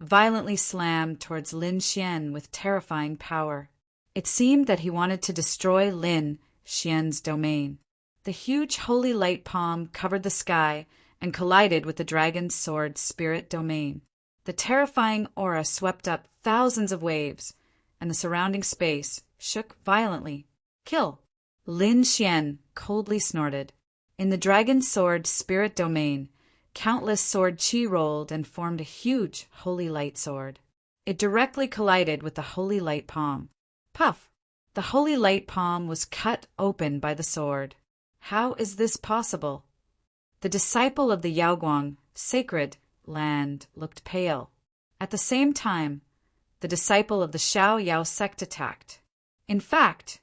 violently slammed towards Lin Xian with terrifying power. It seemed that he wanted to destroy Lin Xian's domain. The huge holy light palm covered the sky and collided with the dragon's sword spirit domain. The terrifying aura swept up thousands of waves, and the surrounding space shook violently. Kill! Lin Xian coldly snorted. In the dragon's sword spirit domain, countless sword chi rolled and formed a huge holy light sword. It directly collided with the holy light palm. Puff! The holy light palm was cut open by the sword. How is this possible? The disciple of the Yaoguang, sacred land, looked pale. At the same time, the disciple of the Xiao sect attacked. In fact,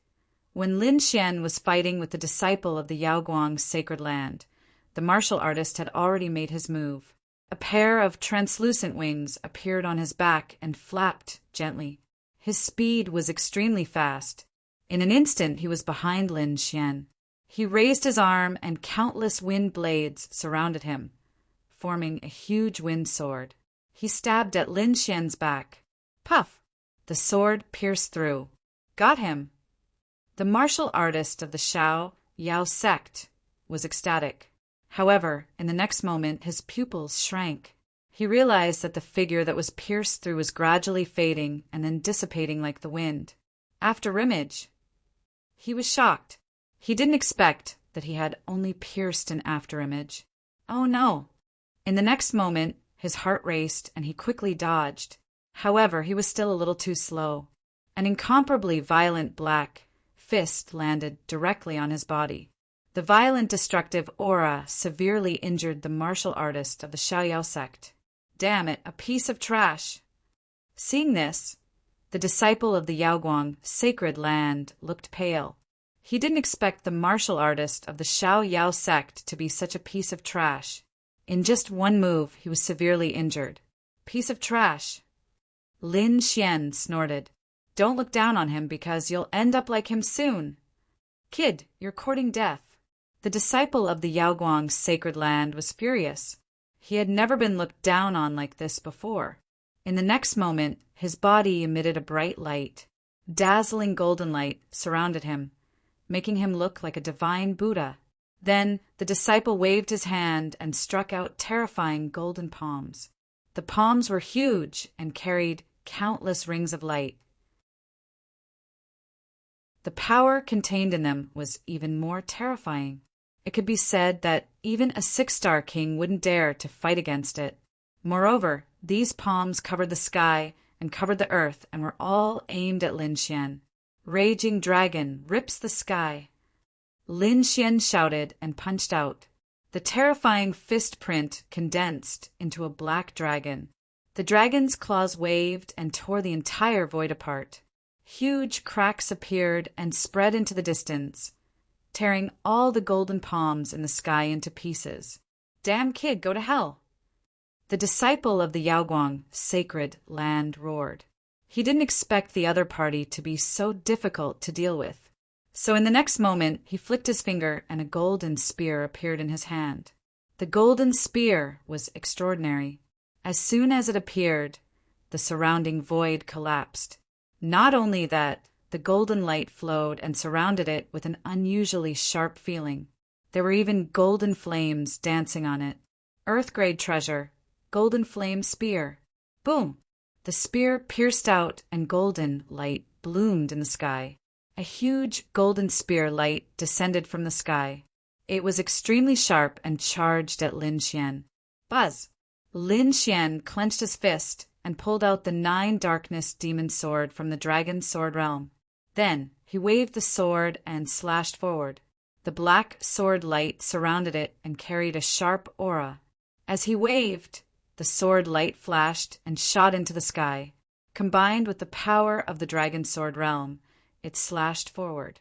when Lin Xian was fighting with the disciple of the Yaoguang sacred land, the martial artist had already made his move. A pair of translucent wings appeared on his back and flapped gently. His speed was extremely fast. In an instant he was behind Lin Xian. He raised his arm and countless wind blades surrounded him, forming a huge wind sword. He stabbed at Lin Xian's back. Puff! The sword pierced through. Got him! The martial artist of the Xiao sect was ecstatic. However, in the next moment his pupils shrank. He realized that the figure that was pierced through was gradually fading and then dissipating like the wind. Afterimage! He was shocked. He didn't expect that he had only pierced an afterimage. Oh no! In the next moment, his heart raced and he quickly dodged. However, he was still a little too slow. An incomparably violent black fist landed directly on his body. The violent destructive aura severely injured the martial artist of the Xiao sect. Damn it, a piece of trash! Seeing this, the disciple of the Yaoguang sacred land looked pale. He didn't expect the martial artist of the Xiao sect to be such a piece of trash. In just one move, he was severely injured. Piece of trash! Lin Xian snorted. Don't look down on him because you'll end up like him soon. Kid, you're courting death. The disciple of the Yaoguang sacred land was furious. He had never been looked down on like this before. In the next moment, his body emitted a bright light. Dazzling golden light surrounded him, making him look like a divine Buddha. Then the disciple waved his hand and struck out terrifying golden palms. The palms were huge and carried countless rings of light. The power contained in them was even more terrifying. It could be said that even a 6-star king wouldn't dare to fight against it. Moreover, these palms covered the sky and covered the earth and were all aimed at Lin Xian. Raging dragon rips the sky. Lin Xian shouted and punched out. The terrifying fist print condensed into a black dragon. The dragon's claws waved and tore the entire void apart. Huge cracks appeared and spread into the distance, tearing all the golden palms in the sky into pieces. Damn kid, go to hell! The disciple of the Yaoguang sacred land roared. He didn't expect the other party to be so difficult to deal with. So in the next moment, he flicked his finger and a golden spear appeared in his hand. The golden spear was extraordinary. As soon as it appeared, the surrounding void collapsed. Not only that, the golden light flowed and surrounded it with an unusually sharp feeling. There were even golden flames dancing on it. Earth-grade treasure, golden flame spear. Boom! The spear pierced out and golden light bloomed in the sky. A huge golden spear light descended from the sky. It was extremely sharp and charged at Lin Xian. Buzz! Lin Xian clenched his fist and pulled out the 9 darkness demon sword from the dragon sword realm. Then he waved the sword and slashed forward. The black sword light surrounded it and carried a sharp aura. As he waved, the sword light flashed and shot into the sky. Combined with the power of the dragon sword realm, it slashed forward.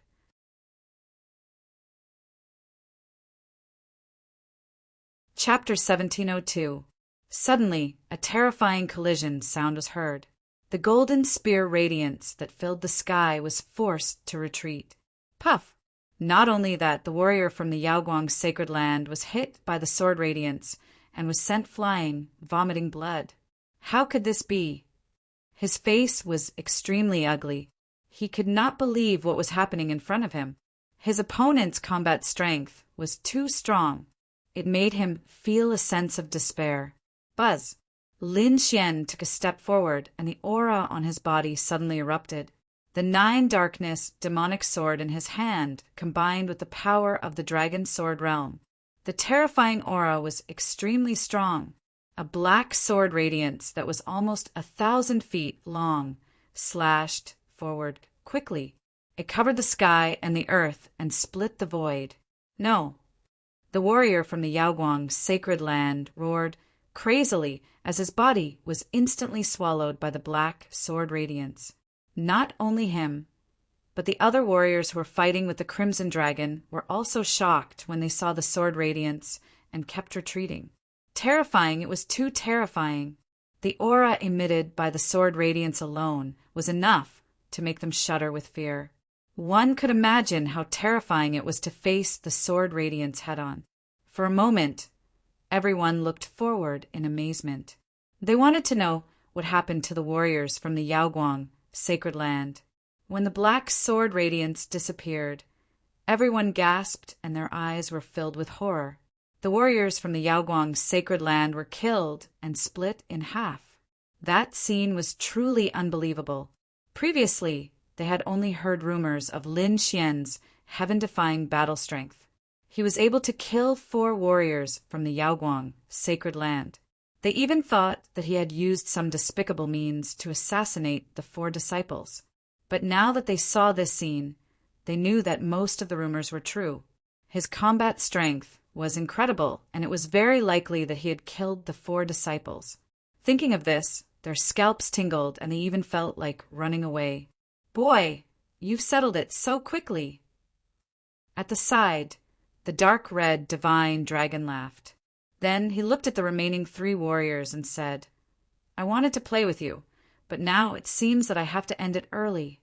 Chapter 1702. Suddenly, a terrifying collision sound was heard. The golden spear radiance that filled the sky was forced to retreat. Puff! Not only that, the warrior from the Yaoguang sacred land was hit by the sword radiance and was sent flying, vomiting blood. How could this be? His face was extremely ugly. He could not believe what was happening in front of him. His opponent's combat strength was too strong. It made him feel a sense of despair. Buzz! Lin Xian took a step forward, and the aura on his body suddenly erupted. The nine darkness demonic sword in his hand combined with the power of the dragon sword realm. The terrifying aura was extremely strong. A black sword radiance that was almost 1,000 feet long slashed forward quickly. It covered the sky and the earth and split the void. No. The warrior from the Yaoguang sacred land roared crazily as his body was instantly swallowed by the black sword radiance. Not only him, but the other warriors who were fighting with the Crimson Dragon were also shocked when they saw the sword radiance and kept retreating. Terrifying, it was too terrifying. The aura emitted by the sword radiance alone was enough to make them shudder with fear. One could imagine how terrifying it was to face the sword radiance head-on. For a moment, everyone looked forward in amazement. They wanted to know what happened to the warriors from the Yaoguang sacred land. When the black sword radiance disappeared, everyone gasped and their eyes were filled with horror. The warriors from the Yaoguang sacred land were killed and split in half. That scene was truly unbelievable. Previously, they had only heard rumors of Lin Xian's heaven-defying battle strength. He was able to kill 4 warriors from the Yaoguang sacred land. They even thought that he had used some despicable means to assassinate the 4 disciples. But now that they saw this scene, they knew that most of the rumors were true. His combat strength was incredible, and it was very likely that he had killed the 4 disciples. Thinking of this, their scalps tingled and they even felt like running away. Boy, you've settled it so quickly. At the side, the dark red divine dragon laughed. Then he looked at the remaining 3 warriors and said, I wanted to play with you, but now it seems that I have to end it early.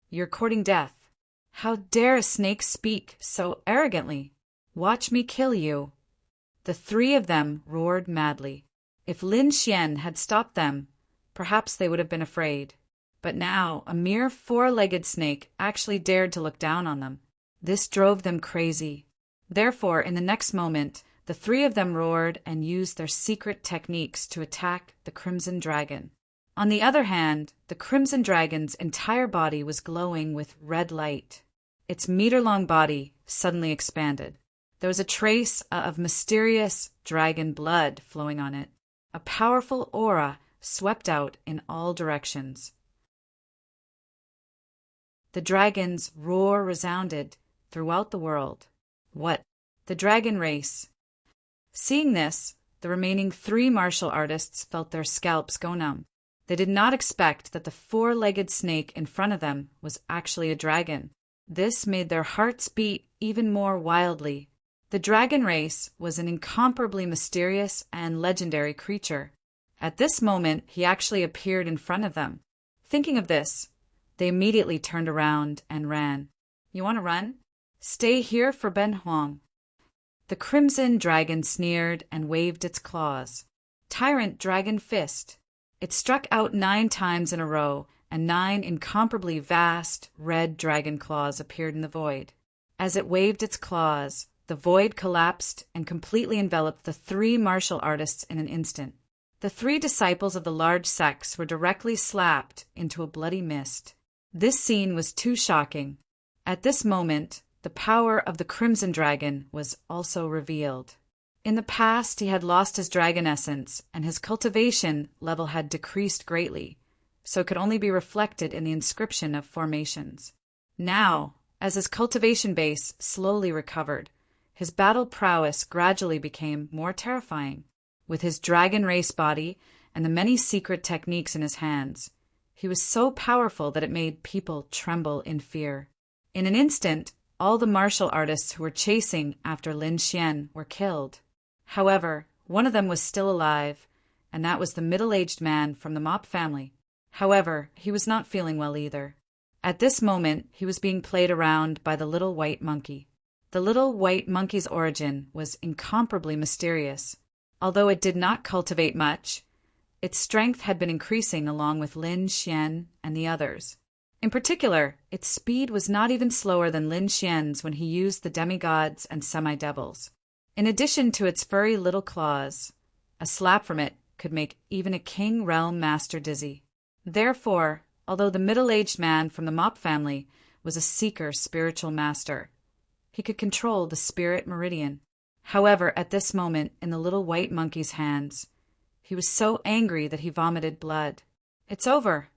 You're courting death. How dare a snake speak so arrogantly? Watch me kill you. The 3 of them roared madly. If Lin Xian had stopped them, perhaps they would have been afraid. But now a mere 4-legged snake actually dared to look down on them. This drove them crazy. Therefore, in the next moment, the 3 of them roared and used their secret techniques to attack the Crimson Dragon. On the other hand, the Crimson Dragon's entire body was glowing with red light. Its meter-long body suddenly expanded. There was a trace of mysterious dragon blood flowing on it. A powerful aura swept out in all directions. The dragon's roar resounded throughout the world. What? The dragon race. Seeing this, the remaining 3 martial artists felt their scalps go numb. They did not expect that the 4-legged snake in front of them was actually a dragon. This made their hearts beat even more wildly. The dragon race was an incomparably mysterious and legendary creature. At this moment, he actually appeared in front of them. Thinking of this, they immediately turned around and ran. You want to run? Stay here for Ben Huang. The Crimson Dragon sneered and waved its claws. Tyrant Dragon Fist. It struck out 9 times in a row, and 9 incomparably vast red dragon claws appeared in the void. As it waved its claws, the void collapsed and completely enveloped the 3 martial artists in an instant. The 3 disciples of the large sex were directly slapped into a bloody mist. This scene was too shocking. At this moment, the power of the Crimson Dragon was also revealed. In the past, he had lost his dragon essence, and his cultivation level had decreased greatly, so it could only be reflected in the inscription of formations. Now, as his cultivation base slowly recovered, his battle prowess gradually became more terrifying. With his dragon race body and the many secret techniques in his hands, he was so powerful that it made people tremble in fear. In an instant, all the martial artists who were chasing after Lin Xian were killed. However, one of them was still alive, and that was the middle-aged man from the Mop family. However, he was not feeling well either. At this moment, he was being played around by the little white monkey. The little white monkey's origin was incomparably mysterious. Although it did not cultivate much, its strength had been increasing along with Lin Xian and the others. In particular, its speed was not even slower than Lin Xian's when he used the demigods and semi-devils. In addition to its furry little claws, a slap from it could make even a king realm master dizzy. Therefore, although the middle-aged man from the Mop family was a seeker spiritual master, he could control the spirit meridian. However, at this moment, in the little white monkey's hands, he was so angry that he vomited blood. "It's over."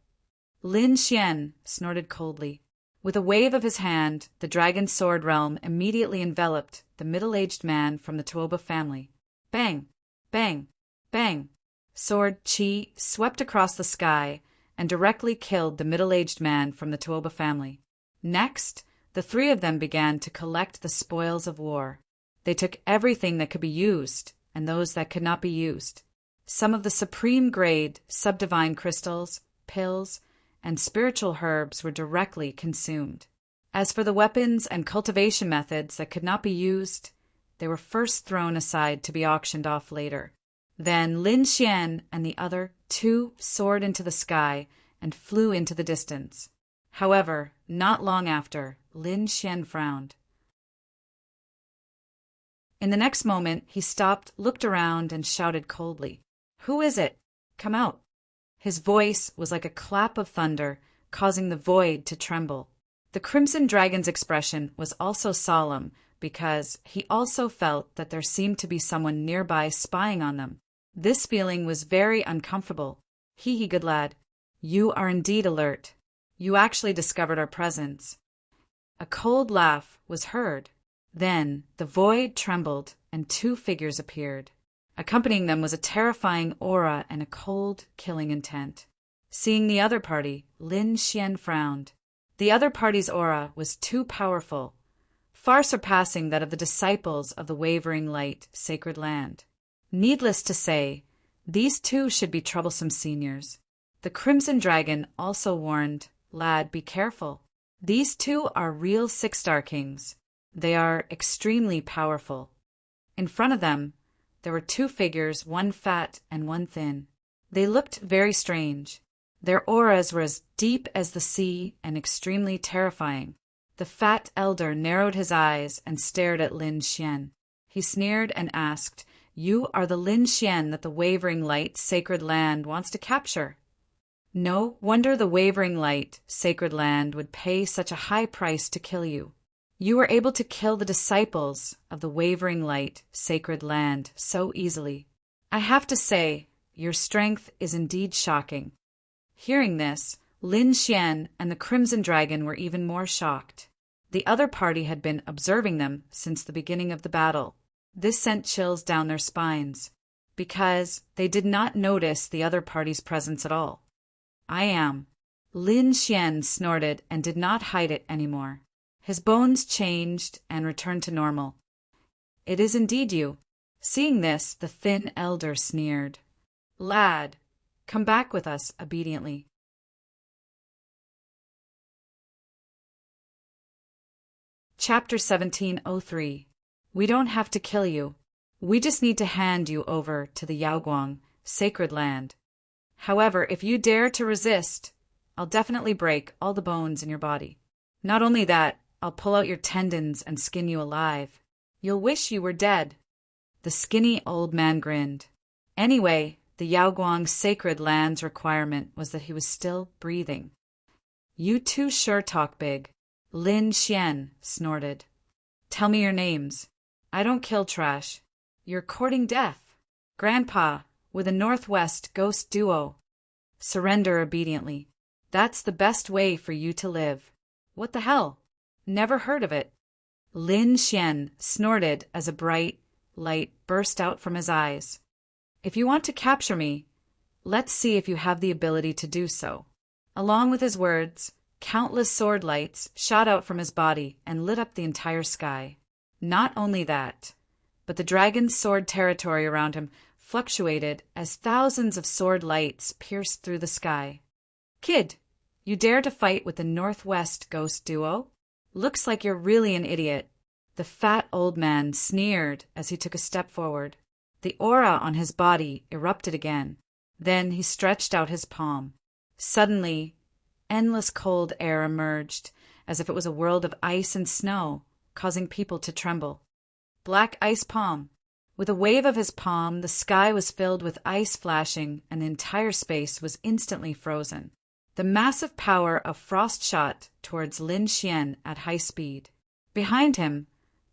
Lin Xian snorted coldly. With a wave of his hand, the dragon sword realm immediately enveloped the middle-aged man from the Tuoba family. Bang! Bang! Bang! Sword Qi swept across the sky and directly killed the middle-aged man from the Tuoba family. Next, the three of them began to collect the spoils of war. They took everything that could be used and those that could not be used. Some of the supreme-grade subdivine crystals, pills, and spiritual herbs were directly consumed. As for the weapons and cultivation methods that could not be used, they were first thrown aside to be auctioned off later. Then Lin Xian and the other two soared into the sky and flew into the distance. However, not long after, Lin Xian frowned. In the next moment, he stopped, looked around, and shouted coldly, "Who is it? Come out." His voice was like a clap of thunder, causing the void to tremble. The Crimson Dragon's expression was also solemn because he also felt that there seemed to be someone nearby spying on them. This feeling was very uncomfortable. Hee, good lad. You are indeed alert. You actually discovered our presence." A cold laugh was heard. Then the void trembled and two figures appeared. Accompanying them was a terrifying aura and a cold, killing intent. Seeing the other party, Lin Xian frowned. The other party's aura was too powerful, far surpassing that of the disciples of the Wavering Light Sacred Land. Needless to say, these two should be troublesome seniors. The Crimson Dragon also warned, "Lad, be careful. These two are real six-star kings. They are extremely powerful." In front of them, there were two figures, one fat and one thin. They looked very strange. Their auras were as deep as the sea and extremely terrifying. The fat elder narrowed his eyes and stared at Lin Xian. He sneered and asked, "You are the Lin Xian that the Wavering Light Sacred Land wants to capture?" No wonder the Wavering Light Sacred Land would pay such a high price to kill you. You were able to kill the disciples of the Wavering Light Sacred Land so easily. I have to say, your strength is indeed shocking. Hearing this, Lin Xian and the Crimson Dragon were even more shocked. The other party had been observing them since the beginning of the battle. This sent chills down their spines, because they did not notice the other party's presence at all. "I am." Lin Xian snorted and did not hide it anymore. His bones changed and returned to normal. "It is indeed you." Seeing this, the thin elder sneered. "Lad, come back with us obediently." Chapter 1703. We don't have to kill you. We just need to hand you over to the Yaoguang Sacred Land. However, if you dare to resist, I'll definitely break all the bones in your body. Not only that, I'll pull out your tendons and skin you alive. You'll wish you were dead." The skinny old man grinned. Anyway, the Yaoguang Sacred Land's requirement was that he was still breathing. "You two sure talk big." Lin Xian snorted. "Tell me your names. I don't kill trash. You're courting death. Grandpa, with a Northwest ghost duo. Surrender obediently. That's the best way for you to live." "What the hell? Never heard of it." Lin Xian snorted as a bright light burst out from his eyes. "If you want to capture me, let's see if you have the ability to do so." Along with his words, countless sword lights shot out from his body and lit up the entire sky. Not only that, but the dragon's sword territory around him fluctuated as thousands of sword lights pierced through the sky. "Kid, you dare to fight with the Northwest Ghost Duo? Looks like you're really an idiot." The fat old man sneered as he took a step forward. The aura on his body erupted again. Then he stretched out his palm. Suddenly, endless cold air emerged, as if it was a world of ice and snow, causing people to tremble. Black Ice Palm. With a wave of his palm, the sky was filled with ice flashing, and the entire space was instantly frozen. The massive power of Frost shot towards Lin Xian at high speed. Behind him,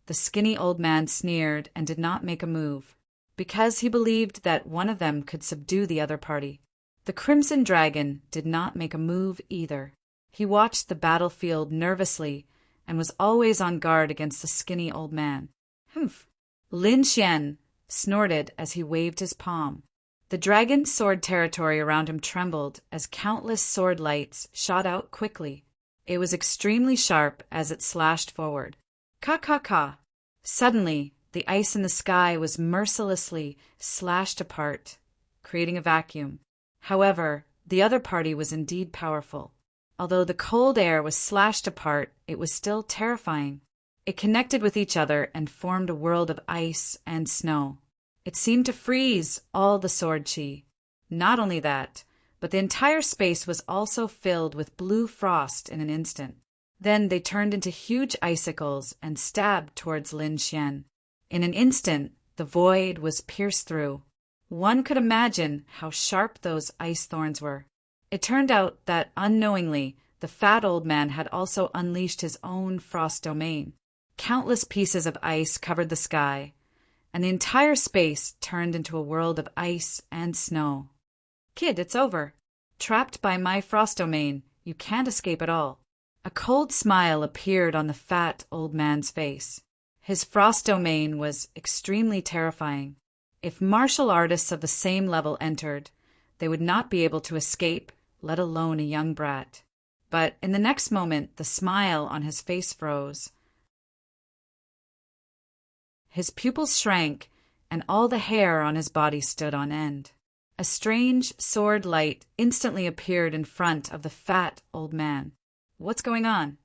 the skinny old man sneered and did not make a move, because he believed that one of them could subdue the other party. The Crimson Dragon did not make a move either. He watched the battlefield nervously and was always on guard against the skinny old man. "Humph!" Lin Xian snorted as he waved his palm. The dragon's sword territory around him trembled as countless sword lights shot out quickly. It was extremely sharp as it slashed forward. Ka! Suddenly, the ice in the sky was mercilessly slashed apart, creating a vacuum. However, the other party was indeed powerful. Although the cold air was slashed apart, it was still terrifying. It connected with each other and formed a world of ice and snow. It seemed to freeze all the sword chi. Not only that, but the entire space was also filled with blue frost in an instant. Then they turned into huge icicles and stabbed towards Lin Xian. In an instant, the void was pierced through. One could imagine how sharp those ice thorns were. It turned out that, unknowingly, the fat old man had also unleashed his own frost domain. Countless pieces of ice covered the sky, and the entire space turned into a world of ice and snow. "Kid, it's over. Trapped by my frost domain, you can't escape at all." A cold smile appeared on the fat old man's face. His frost domain was extremely terrifying. If martial artists of the same level entered, they would not be able to escape, let alone a young brat. But in the next moment, the smile on his face froze. His pupils shrank, and all the hair on his body stood on end. A strange sword light instantly appeared in front of the fat old man. "What's going on?"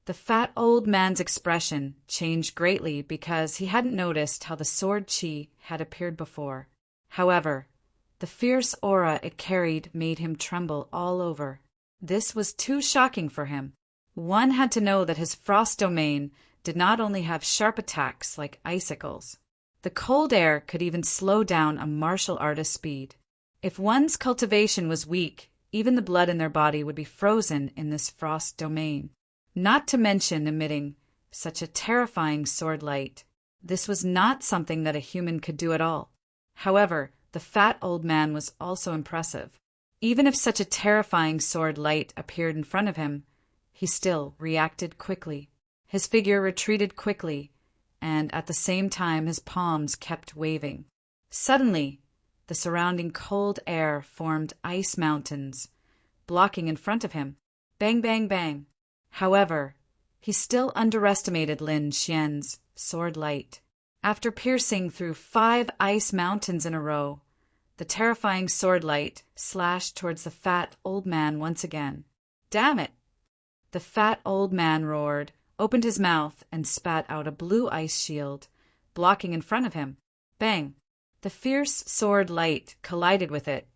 The fat old man's expression changed greatly because he hadn't noticed how the sword chi had appeared before. However, the fierce aura it carried made him tremble all over. This was too shocking for him. One had to know that his frost domain did not only have sharp attacks like icicles. The cold air could even slow down a martial artist's speed. If one's cultivation was weak, even the blood in their body would be frozen in this frost domain. Not to mention emitting such a terrifying sword light. This was not something that a human could do at all. However, the fat old man was also impressive. Even if such a terrifying sword light appeared in front of him, he still reacted quickly. His figure retreated quickly, and at the same time his palms kept waving. Suddenly, the surrounding cold air formed ice mountains, blocking in front of him. Bang, bang, bang. However, he still underestimated Lin Xian's sword light. After piercing through 5 ice mountains in a row, the terrifying sword light slashed towards the fat old man once again. "Damn it!" The fat old man roared, opened his mouth, and spat out a blue ice shield, blocking in front of him. Bang! The fierce sword light collided with it,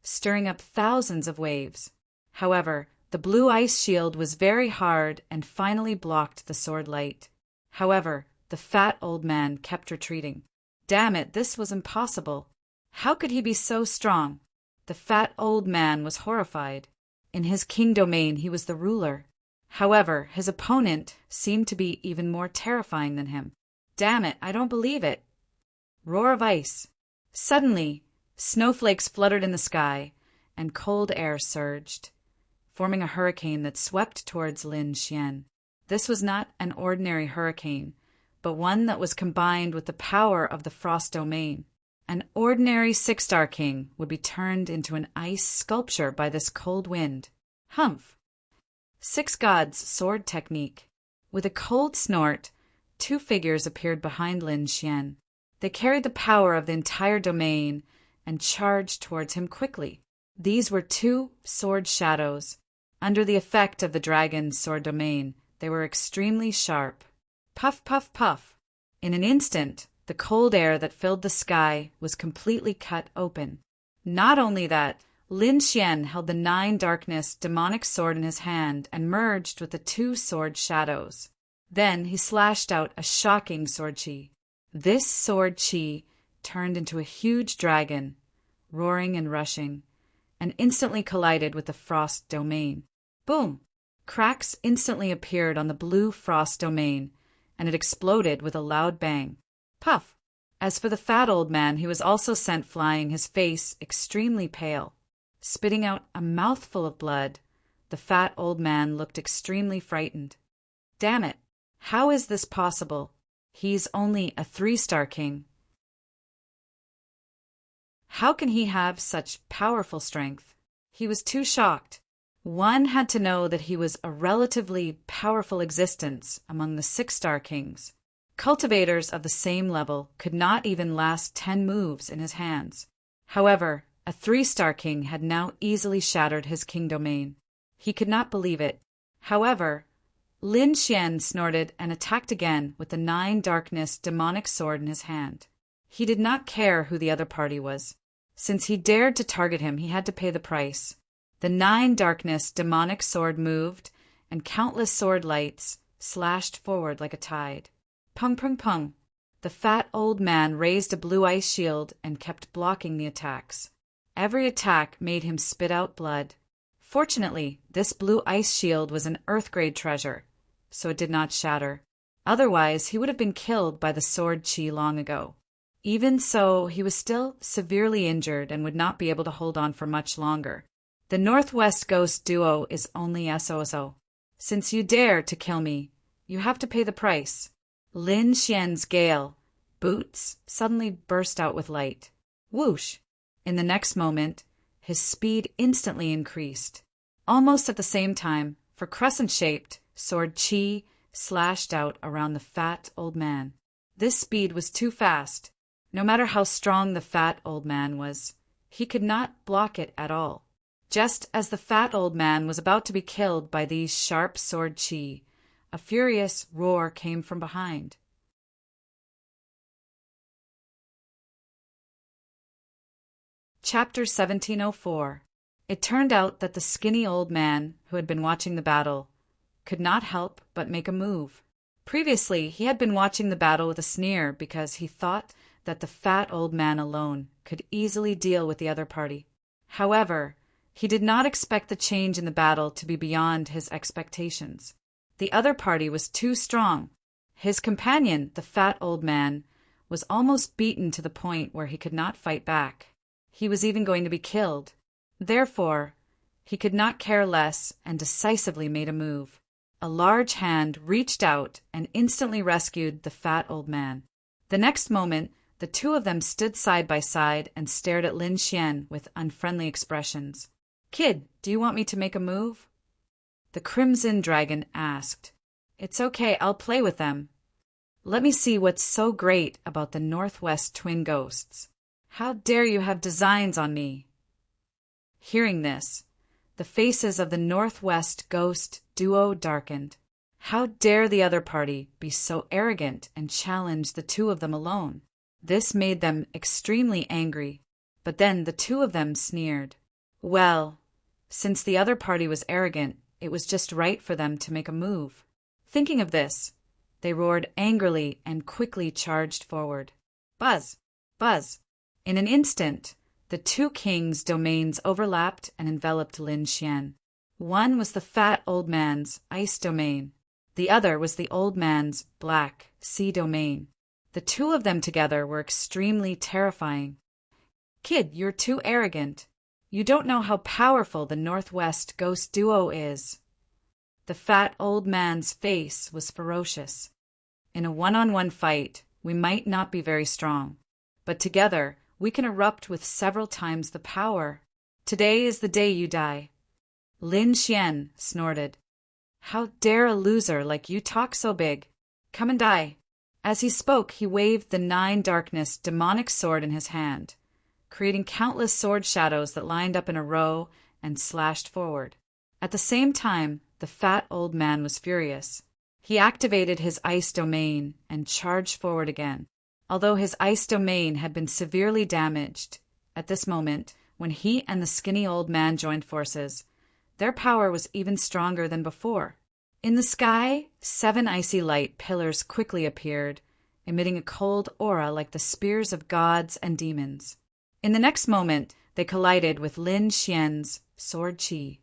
stirring up thousands of waves. However, the blue ice shield was very hard and finally blocked the sword light. However, the fat old man kept retreating. Damn it, this was impossible. How could he be so strong? The fat old man was horrified. In his king domain, he was the ruler. However, his opponent seemed to be even more terrifying than him. Damn it, I don't believe it. Roar of ice. Suddenly, snowflakes fluttered in the sky, and cold air surged, forming a hurricane that swept towards Lin Xian. This was not an ordinary hurricane, but one that was combined with the power of the frost domain. An ordinary 6-star king would be turned into an ice sculpture by this cold wind. Humph! 6 gods' sword technique. With a cold snort, 2 figures appeared behind Lin Xian. They carried the power of the entire domain and charged towards him quickly. These were two sword shadows. Under the effect of the dragon's sword domain, they were extremely sharp. Puff, puff, puff. In an instant, the cold air that filled the sky was completely cut open. Not only that, Lin Xian held the 9 darkness demonic sword in his hand and merged with the 2 sword shadows. Then he slashed out a shocking sword chi. This sword chi turned into a huge dragon, roaring and rushing, and instantly collided with the frost domain. Boom! Cracks instantly appeared on the blue frost domain, and it exploded with a loud bang. Puff! As for the fat old man, he was also sent flying, his face extremely pale. Spitting out a mouthful of blood, the fat old man looked extremely frightened. Damn it! How is this possible? He's only a 3-star king. How can he have such powerful strength? He was too shocked. One had to know that he was a relatively powerful existence among the 6-star kings. Cultivators of the same level could not even last 10 moves in his hands. However, a 3-star king had now easily shattered his king domain. He could not believe it. However, Lin Xian snorted and attacked again with the 9 darkness demonic sword in his hand. He did not care who the other party was. Since he dared to target him, he had to pay the price. The 9 darkness demonic sword moved, and countless sword lights slashed forward like a tide. Pung, pung, pung. The fat old man raised a blue ice shield and kept blocking the attacks. Every attack made him spit out blood. Fortunately, this blue ice shield was an earth-grade treasure, so it did not shatter. Otherwise, he would have been killed by the sword chi long ago. Even so, he was still severely injured and would not be able to hold on for much longer. The Northwest Ghost duo is only SOSO. Since you dare to kill me, you have to pay the price. Lin Xian's gale boots suddenly burst out with light. Whoosh! In the next moment, his speed instantly increased. Almost at the same time, for crescent-shaped sword chi slashed out around the fat old man. This speed was too fast. No matter how strong the fat old man was, he could not block it at all. Just as the fat old man was about to be killed by these sharp sword chi, a furious roar came from behind. Chapter 1704. It turned out that the skinny old man, who had been watching the battle, could not help but make a move. Previously, he had been watching the battle with a sneer because he thought that the fat old man alone could easily deal with the other party. However, he did not expect the change in the battle to be beyond his expectations. The other party was too strong. His companion, the fat old man, was almost beaten to the point where he could not fight back. He was even going to be killed. Therefore, he could not care less and decisively made a move. A large hand reached out and instantly rescued the fat old man. The next moment, the two of them stood side by side and stared at Lin Xian with unfriendly expressions. "Kid, do you want me to make a move?" The Crimson Dragon asked. "It's okay, I'll play with them. Let me see what's so great about the Northwest Twin Ghosts. How dare you have designs on me?" Hearing this, the faces of the Northwest Ghost duo darkened. How dare the other party be so arrogant and challenge the two of them alone? This made them extremely angry, but then the two of them sneered. Well, since the other party was arrogant, it was just right for them to make a move. Thinking of this, they roared angrily and quickly charged forward. Buzz! Buzz! In an instant, the two kings' domains overlapped and enveloped Lin Xian. One was the fat old man's ice domain. The other was the old man's black sea domain. The two of them together were extremely terrifying. "Kid, you're too arrogant. You don't know how powerful the Northwest Ghost duo is." The fat old man's face was ferocious. "In a one-on-one fight, we might not be very strong, but together we can erupt with several times the power. Today is the day you die." Lin Xian snorted. "How dare a loser like you talk so big? Come and die." As he spoke, he waved the nine darkness demonic sword in his hand, creating countless sword shadows that lined up in a row and slashed forward. At the same time, the fat old man was furious. He activated his ice domain and charged forward again. Although his ice domain had been severely damaged, at this moment, when he and the skinny old man joined forces, their power was even stronger than before. In the sky, 7 icy light pillars quickly appeared, emitting a cold aura like the spears of gods and demons. In the next moment, they collided with Lin Xian's sword qi.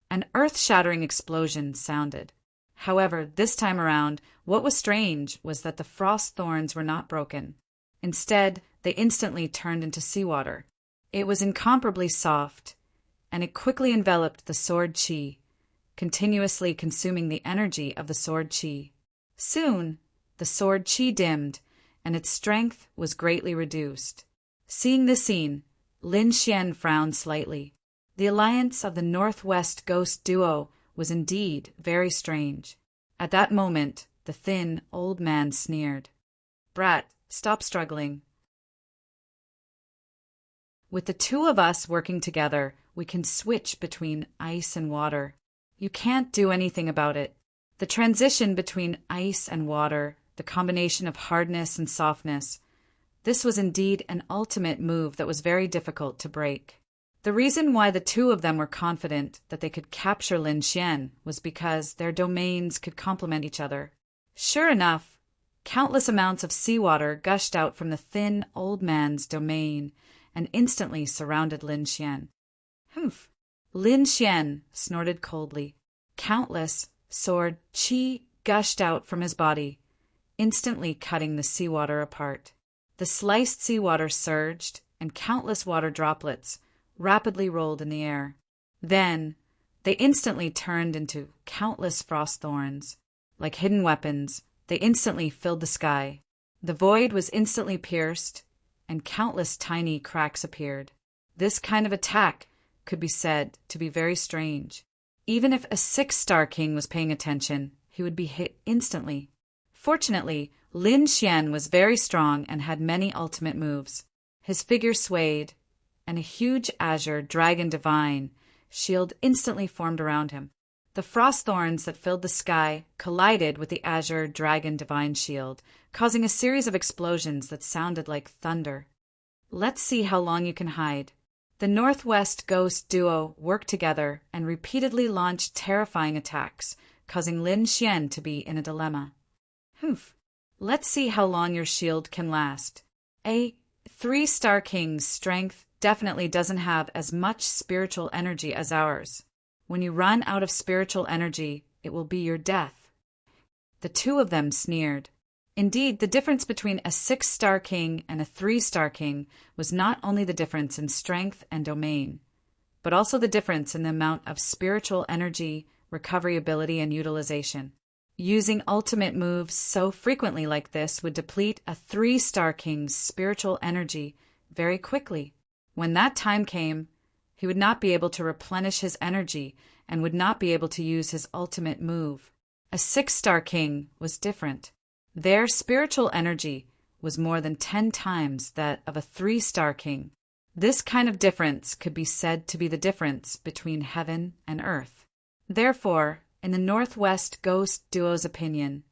An earth-shattering explosion sounded. However, this time around, what was strange was that the frost thorns were not broken. Instead, they instantly turned into seawater. It was incomparably soft, and it quickly enveloped the sword qi, continuously consuming the energy of the sword qi. Soon, the sword qi dimmed, and its strength was greatly reduced. Seeing this scene, Lin Xian frowned slightly. The alliance of the Northwest Ghost duo was indeed very strange. At that moment, the thin, old man sneered. "Brat, stop struggling. With the two of us working together, we can switch between ice and water. You can't do anything about it. The transition between ice and water, the combination of hardness and softness, this was indeed an ultimate move that was very difficult to break." The reason why the two of them were confident that they could capture Lin Xian was because their domains could complement each other. Sure enough, countless amounts of seawater gushed out from the thin old man's domain and instantly surrounded Lin Xian. "Humph!" Lin Xian snorted coldly. Countless sword qi gushed out from his body, instantly cutting the seawater apart. The sliced seawater surged, and countless water droplets rapidly rolled in the air. Then, they instantly turned into countless frost thorns. Like hidden weapons, they instantly filled the sky. The void was instantly pierced, and countless tiny cracks appeared. This kind of attack could be said to be very strange. Even if a 6-star king was paying attention, he would be hit instantly. Fortunately, Lin Xian was very strong and had many ultimate moves. His figure swayed, and a huge azure dragon divine shield instantly formed around him. The frost thorns that filled the sky collided with the azure dragon divine shield, causing a series of explosions that sounded like thunder. Let's see how long you can hide. The Northwest Ghost duo worked together and repeatedly launched terrifying attacks, causing Lin Xian to be in a dilemma. "Humph. Let's see how long your shield can last. A 3-star king's strength definitely doesn't have as much spiritual energy as ours. When you run out of spiritual energy, it will be your death." The two of them sneered. Indeed, the difference between a 6-star king and a 3-star king was not only the difference in strength and domain, but also the difference in the amount of spiritual energy, recovery ability, and utilization. Using ultimate moves so frequently like this would deplete a 3-star king's spiritual energy very quickly. When that time came, he would not be able to replenish his energy and would not be able to use his ultimate move. A 6-star king was different. Their spiritual energy was more than 10 times that of a 3-star king. This kind of difference could be said to be the difference between heaven and earth. Therefore, in the Northwest Ghost duo's opinion,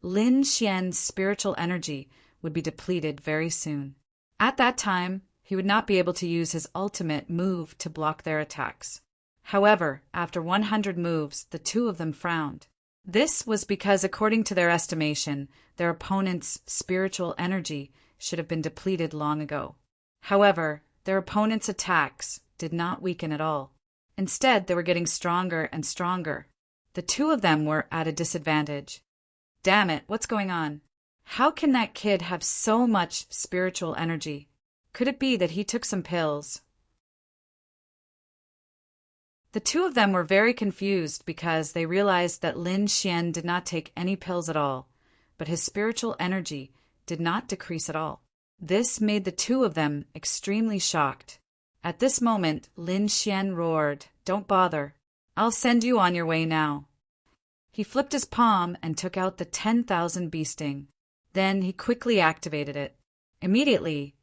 Lin Xian's spiritual energy would be depleted very soon. At that time, he would not be able to use his ultimate move to block their attacks. However, after 100 moves, the two of them frowned. This was because, according to their estimation, their opponent's spiritual energy should have been depleted long ago. However, their opponent's attacks did not weaken at all. Instead, they were getting stronger and stronger. The two of them were at a disadvantage. Damn it, what's going on? How can that kid have so much spiritual energy? Could it be that he took some pills? The two of them were very confused because they realized that Lin Xian did not take any pills at all, but his spiritual energy did not decrease at all. This made the two of them extremely shocked. At this moment, Lin Xian roared, "Don't bother. I'll send you on your way now." He flipped his palm and took out the 10,000 bee sting. Then he quickly activated it. Immediately,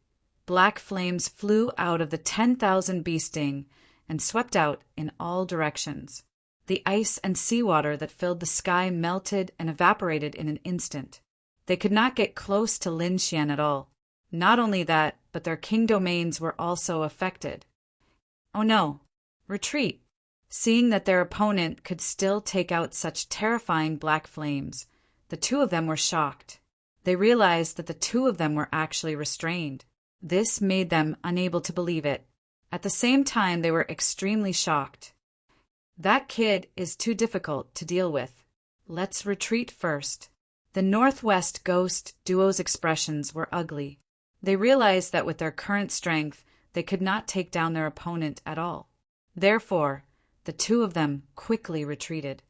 black flames flew out of the 10,000 bee sting and swept out in all directions. The ice and seawater that filled the sky melted and evaporated in an instant. They could not get close to Lin Xian at all. Not only that, but their king domains were also affected. Oh no! Retreat! Seeing that their opponent could still take out such terrifying black flames, the two of them were shocked. They realized that the two of them were actually restrained. This made them unable to believe it. At the same time, they were extremely shocked. That kid is too difficult to deal with. Let's retreat first. The Northwest Ghost duo's expressions were ugly. They realized that with their current strength, they could not take down their opponent at all. Therefore, the two of them quickly retreated.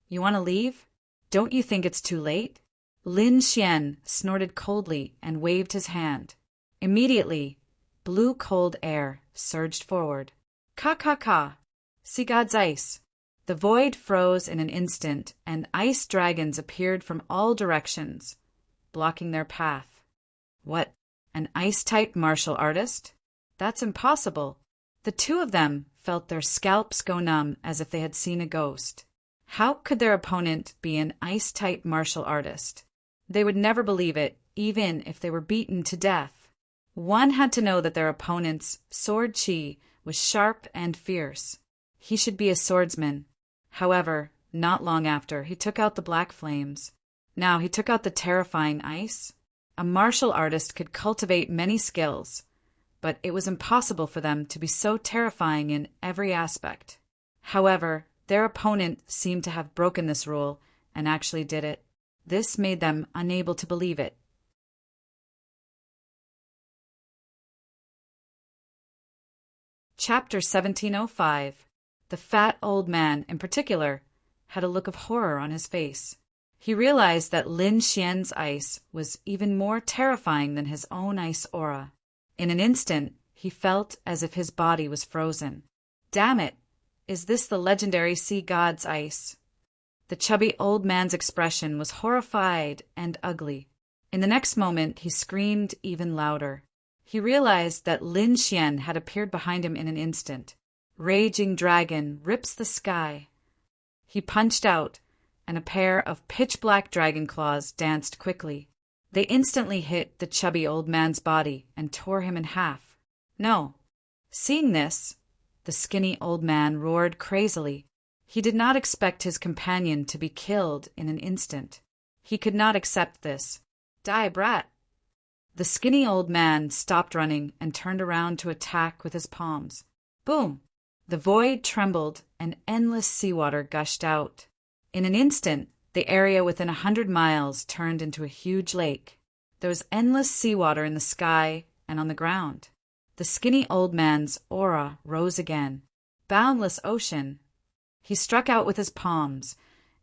You want to leave? Don't you think it's too late? Lin Xian snorted coldly and waved his hand. Immediately, blue cold air surged forward. Ka! See God's ice! The void froze in an instant, and ice dragons appeared from all directions, blocking their path. What? An ice-type martial artist? That's impossible. The two of them felt their scalps go numb as if they had seen a ghost. How could their opponent be an ice-type martial artist? They would never believe it, even if they were beaten to death. One had to know that their opponent's sword chi was sharp and fierce. He should be a swordsman. However, not long after, he took out the black flames. Now he took out the terrifying ice. A martial artist could cultivate many skills, but it was impossible for them to be so terrifying in every aspect. However, their opponent seemed to have broken this rule and actually did it. This made them unable to believe it. Chapter 1705. The fat old man, in particular, had a look of horror on his face. He realized that Lin Xian's ice was even more terrifying than his own ice aura. In an instant, he felt as if his body was frozen. Damn it! Is this the legendary sea god's ice? The chubby old man's expression was horrified and ugly. In the next moment, he screamed even louder. He realized that Lin Xian had appeared behind him in an instant. Raging dragon rips the sky. He punched out, and a pair of pitch-black dragon claws danced quickly. They instantly hit the chubby old man's body and tore him in half. No. Seeing this, the skinny old man roared crazily. He did not expect his companion to be killed in an instant. He could not accept this. Die, brat! The skinny old man stopped running and turned around to attack with his palms. Boom! The void trembled and endless seawater gushed out. In an instant, the area within 100 miles turned into a huge lake. There was endless seawater in the sky and on the ground. The skinny old man's aura rose again. Boundless ocean. He struck out with his palms,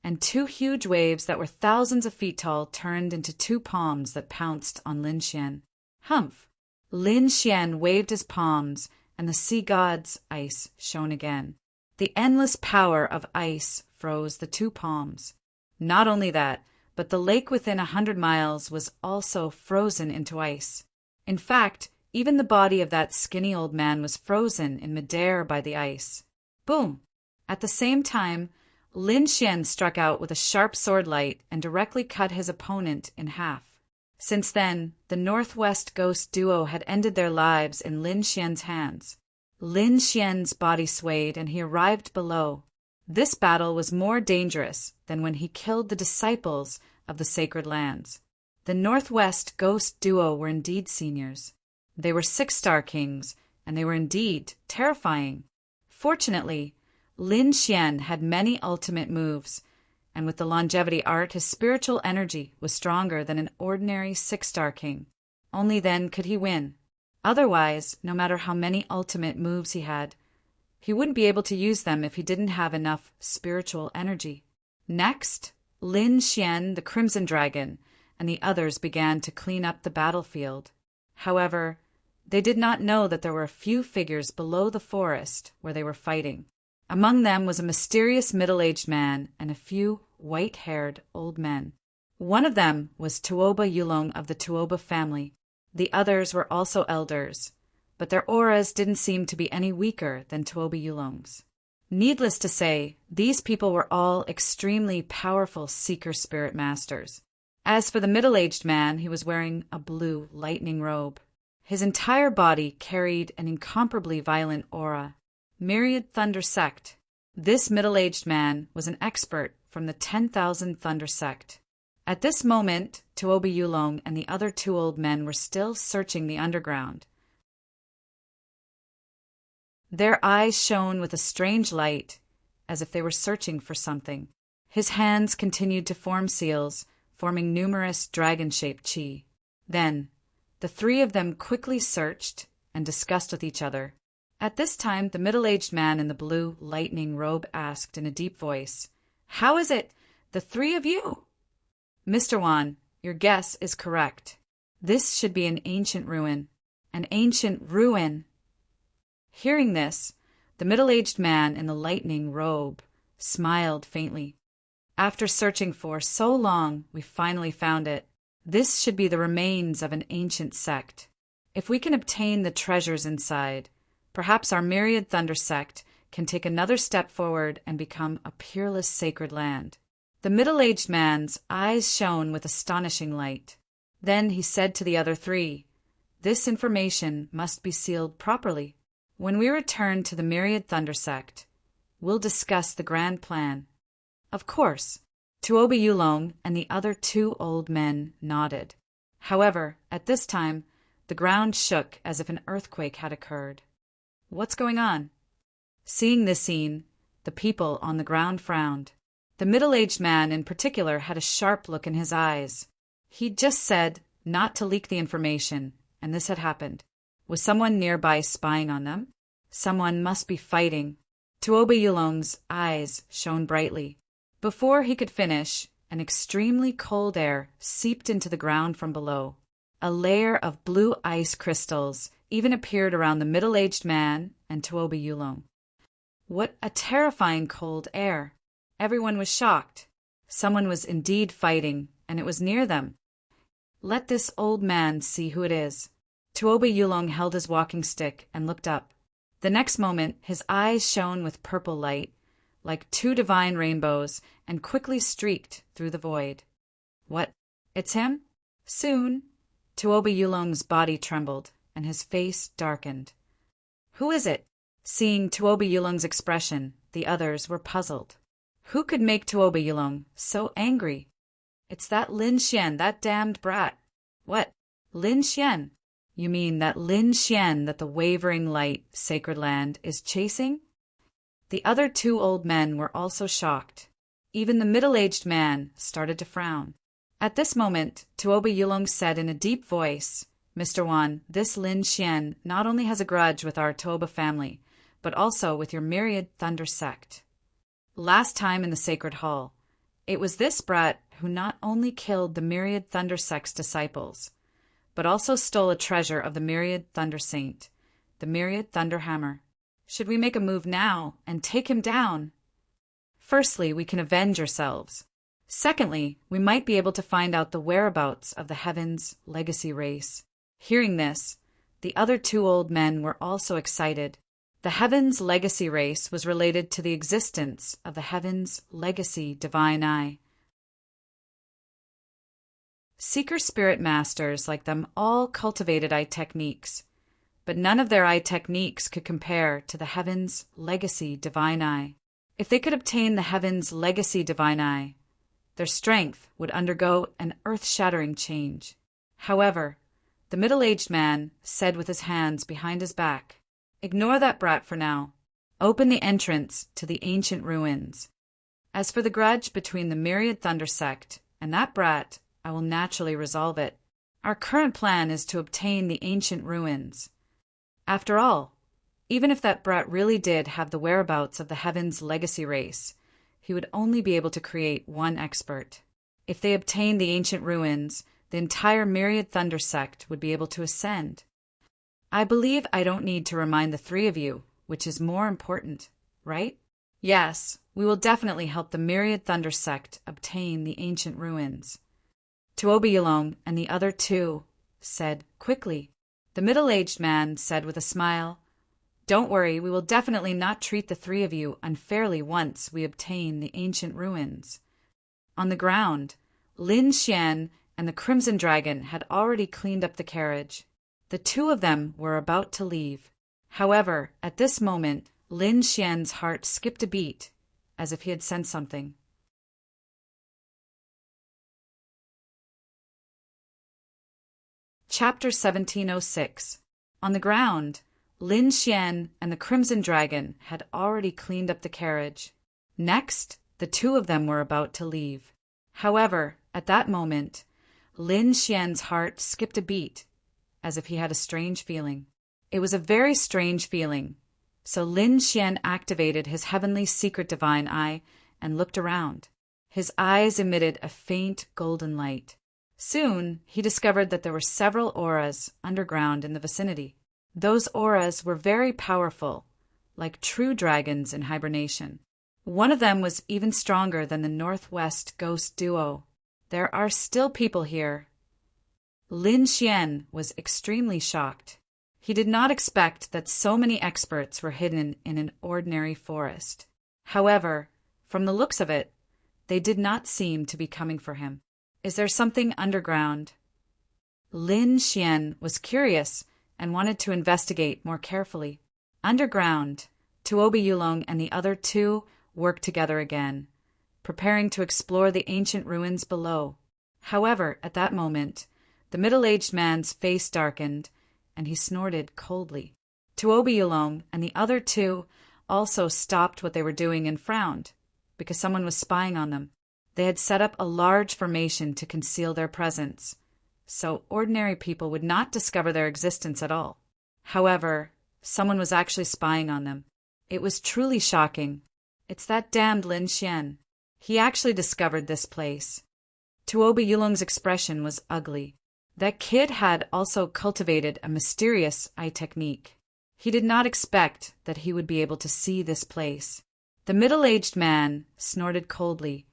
and two huge waves that were thousands of feet tall turned into two palms that pounced on Lin Xian. Humph! Lin Xian waved his palms, and the sea god's ice shone again. The endless power of ice froze the two palms. Not only that, but the lake within 100 miles was also frozen into ice. In fact, even the body of that skinny old man was frozen in midair by the ice. Boom! At the same time, Lin Xian struck out with a sharp sword light and directly cut his opponent in half. Since then, the Northwest Ghost duo had ended their lives in Lin Xian's hands. Lin Xian's body swayed and he arrived below. This battle was more dangerous than when he killed the disciples of the sacred lands. The Northwest Ghost duo were indeed seniors. They were 6-star kings, and they were indeed terrifying. Fortunately, Lin Xian had many ultimate moves, and with the longevity art, his spiritual energy was stronger than an ordinary 6-star king. Only then could he win. Otherwise, no matter how many ultimate moves he had, he wouldn't be able to use them if he didn't have enough spiritual energy. Next, Lin Xian, the Crimson Dragon, and the others began to clean up the battlefield. However, they did not know that there were a few figures below the forest where they were fighting. Among them was a mysterious middle-aged man and a few white-haired old men. One of them was Tuoba Yulong of the Tuoba family. The others were also elders, but their auras didn't seem to be any weaker than Tuoba Yulong's. Needless to say, these people were all extremely powerful seeker spirit masters. As for the middle-aged man, he was wearing a blue lightning robe. His entire body carried an incomparably violent aura. Myriad Thunder Sect. This middle-aged man was an expert from the 10,000 Thunder Sect. At this moment, Tuoba Yulong and the other two old men were still searching the underground. Their eyes shone with a strange light, as if they were searching for something. His hands continued to form seals, forming numerous dragon-shaped chi. Then, the three of them quickly searched and discussed with each other. At this time, the middle-aged man in the blue lightning robe asked in a deep voice, "How is it, the three of you?" "Mr. Wan, your guess is correct. This should be an ancient ruin. An ancient ruin." Hearing this, the middle-aged man in the lightning robe smiled faintly. "After searching for so long, we finally found it. This should be the remains of an ancient sect. If we can obtain the treasures inside, perhaps our Myriad Thunder Sect can take another step forward and become a peerless sacred land." The middle-aged man's eyes shone with astonishing light. Then he said to the other three, "This information must be sealed properly. When we return to the Myriad Thunder Sect, we'll discuss the grand plan." Of course, Tuoba Yulong and the other two old men nodded. However, at this time, the ground shook as if an earthquake had occurred. What's going on? Seeing this scene, the people on the ground frowned. The middle-aged man in particular had a sharp look in his eyes. He'd just said not to leak the information, and this had happened. Was someone nearby spying on them? Someone must be fighting. Tuoba Yulong's eyes shone brightly. Before he could finish, an extremely cold air seeped into the ground from below. A layer of blue ice crystals even appeared around the middle-aged man and Tuoba Yulong. What a terrifying cold air! Everyone was shocked. Someone was indeed fighting, and it was near them. Let this old man see who it is. Tuoba Yulong held his walking stick and looked up. The next moment, his eyes shone with purple light, like two divine rainbows, and quickly streaked through the void. What? It's him? Soon. Tuoba Yulong's body trembled, and his face darkened. Who is it? Seeing Tuoba Yulong's expression, the others were puzzled. Who could make Tuoba Yulong so angry? It's that Lin Xian, that damned brat. What? Lin Xian? You mean that Lin Xian that the wavering light, sacred land, is chasing? The other two old men were also shocked. Even the middle-aged man started to frown. At this moment, Tuoba Yulong said in a deep voice, "Mr. Wan, this Lin Xian not only has a grudge with our Tuoba family, but also with your Myriad Thunder Sect. Last time in the Sacred Hall, it was this brat who not only killed the Myriad Thunder Sect's disciples, but also stole a treasure of the Myriad Thunder Saint, the Myriad Thunder Hammer. Should we make a move now and take him down? Firstly, we can avenge ourselves. Secondly, we might be able to find out the whereabouts of the Heaven's legacy race." Hearing this, the other two old men were also excited. The Heaven's legacy race was related to the existence of the Heaven's legacy divine eye. Seeker spirit masters like them all cultivated eye techniques, but none of their eye techniques could compare to the Heaven's legacy divine eye. If they could obtain the Heaven's legacy divine eye, their strength would undergo an earth-shattering change. However, the middle-aged man said with his hands behind his back, "Ignore that brat for now. Open the entrance to the ancient ruins. As for the grudge between the Myriad Thunder Sect and that brat, I will naturally resolve it. Our current plan is to obtain the ancient ruins. After all, even if that brat really did have the whereabouts of the Heaven's legacy race, he would only be able to create one expert. If they obtained the ancient ruins, the entire Myriad Thunder Sect would be able to ascend. I believe I don't need to remind the three of you, which is more important, right? Yes, we will definitely help the Myriad Thunder Sect obtain the ancient ruins. To Obi-Yulong and the other two said quickly. The middle-aged man said with a smile, "Don't worry, we will definitely not treat the three of you unfairly once we obtain the ancient ruins." On the ground, Lin Xian and the Crimson Dragon had already cleaned up the carriage. The two of them were about to leave. However, at this moment, Lin Xian's heart skipped a beat, as if he had sensed something. Chapter 1706. On the ground, Lin Xian and the Crimson Dragon had already cleaned up the carriage. Next, the two of them were about to leave. However, at that moment, Lin Xian's heart skipped a beat, as if he had a strange feeling. It was a very strange feeling, so Lin Xian activated his heavenly secret divine eye and looked around. His eyes emitted a faint golden light. Soon, he discovered that there were several auras underground in the vicinity. Those auras were very powerful, like true dragons in hibernation. One of them was even stronger than the Northwest Ghost Duo. There are still people here. Lin Xian was extremely shocked. He did not expect that so many experts were hidden in an ordinary forest. However, from the looks of it, they did not seem to be coming for him. Is there something underground? Lin Xian was curious and wanted to investigate more carefully. Underground, Tuobi-Yulong and the other two worked together again, preparing to explore the ancient ruins below. However, at that moment, the middle-aged man's face darkened, and he snorted coldly. Tuobi-Yulong and the other two also stopped what they were doing and frowned, because someone was spying on them. They had set up a large formation to conceal their presence, so ordinary people would not discover their existence at all. However, someone was actually spying on them. It was truly shocking. It's that damned Lin Xian. He actually discovered this place. Tuobi-Yulong's expression was ugly. That kid had also cultivated a mysterious eye technique. He did not expect that he would be able to see this place. The middle-aged man snorted coldly,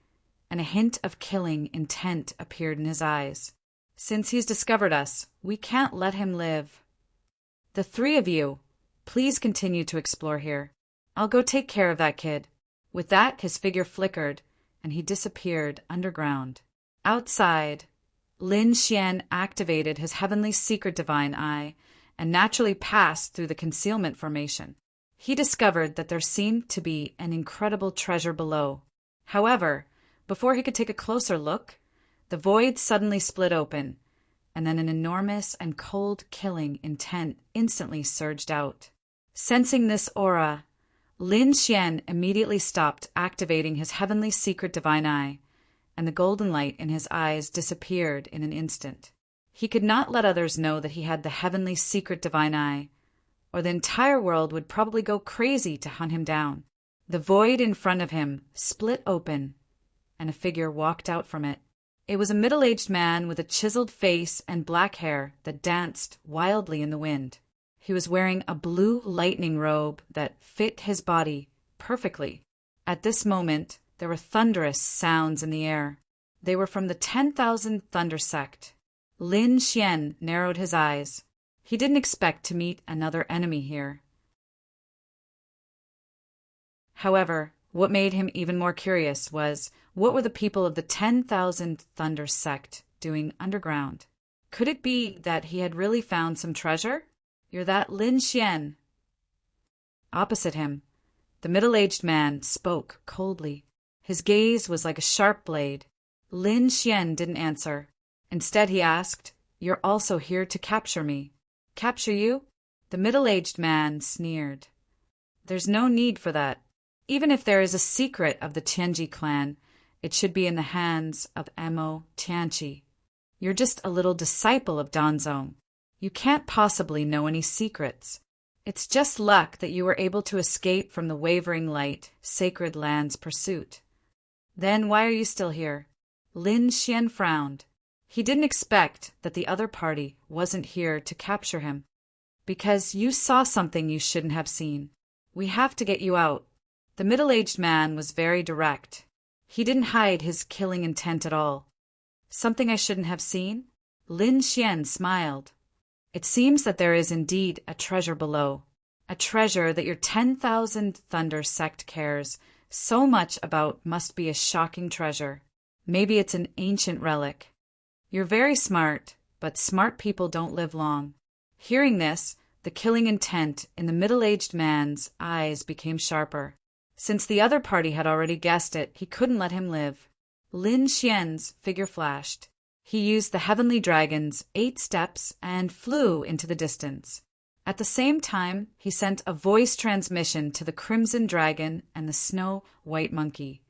and a hint of killing intent appeared in his eyes. Since he's discovered us, we can't let him live. The three of you, please continue to explore here. I'll go take care of that kid. With that, his figure flickered, and he disappeared underground. Outside, Lin Xian activated his heavenly secret divine eye and naturally passed through the concealment formation. He discovered that there seemed to be an incredible treasure below. However, before he could take a closer look, the void suddenly split open, and then an enormous and cold killing intent instantly surged out. Sensing this aura, Lin Xian immediately stopped activating his heavenly secret divine eye, and the golden light in his eyes disappeared in an instant. He could not let others know that he had the heavenly secret divine eye, or the entire world would probably go crazy to hunt him down. The void in front of him split open, and a figure walked out from it. It was a middle-aged man with a chiseled face and black hair that danced wildly in the wind. He was wearing a blue lightning robe that fit his body perfectly. At this moment, there were thunderous sounds in the air. They were from the 10,000 Thunder Sect. Lin Xian narrowed his eyes. He didn't expect to meet another enemy here. However, what made him even more curious was, what were the people of the 10,000 Thunder Sect doing underground? Could it be that he had really found some treasure? You're that Lin Xian. Opposite him, the middle-aged man spoke coldly. His gaze was like a sharp blade. Lin Xian didn't answer. Instead, he asked, "You're also here to capture me." "Capture you?" The middle-aged man sneered. "There's no need for that. Even if there is a secret of the Tianji clan, it should be in the hands of Emo Tianchi. You're just a little disciple of Danzong. You can't possibly know any secrets. It's just luck that you were able to escape from the wavering light, sacred land's pursuit. Then why are you still here?" Lin Xian frowned. He didn't expect that the other party wasn't here to capture him. "Because you saw something you shouldn't have seen. We have to get you out." The middle-aged man was very direct. He didn't hide his killing intent at all. Something I shouldn't have seen? Lin Xian smiled. It seems that there is indeed a treasure below. A treasure that your 10,000 Thunder sect cares so much about must be a shocking treasure. Maybe it's an ancient relic. You're very smart, but smart people don't live long. Hearing this, the killing intent in the middle-aged man's eyes became sharper. Since the other party had already guessed it, he couldn't let him live. Lin Xian's figure flashed. He used the heavenly dragon's 8 steps and flew into the distance. At the same time, he sent a voice transmission to the Crimson Dragon and the Snow White Monkey,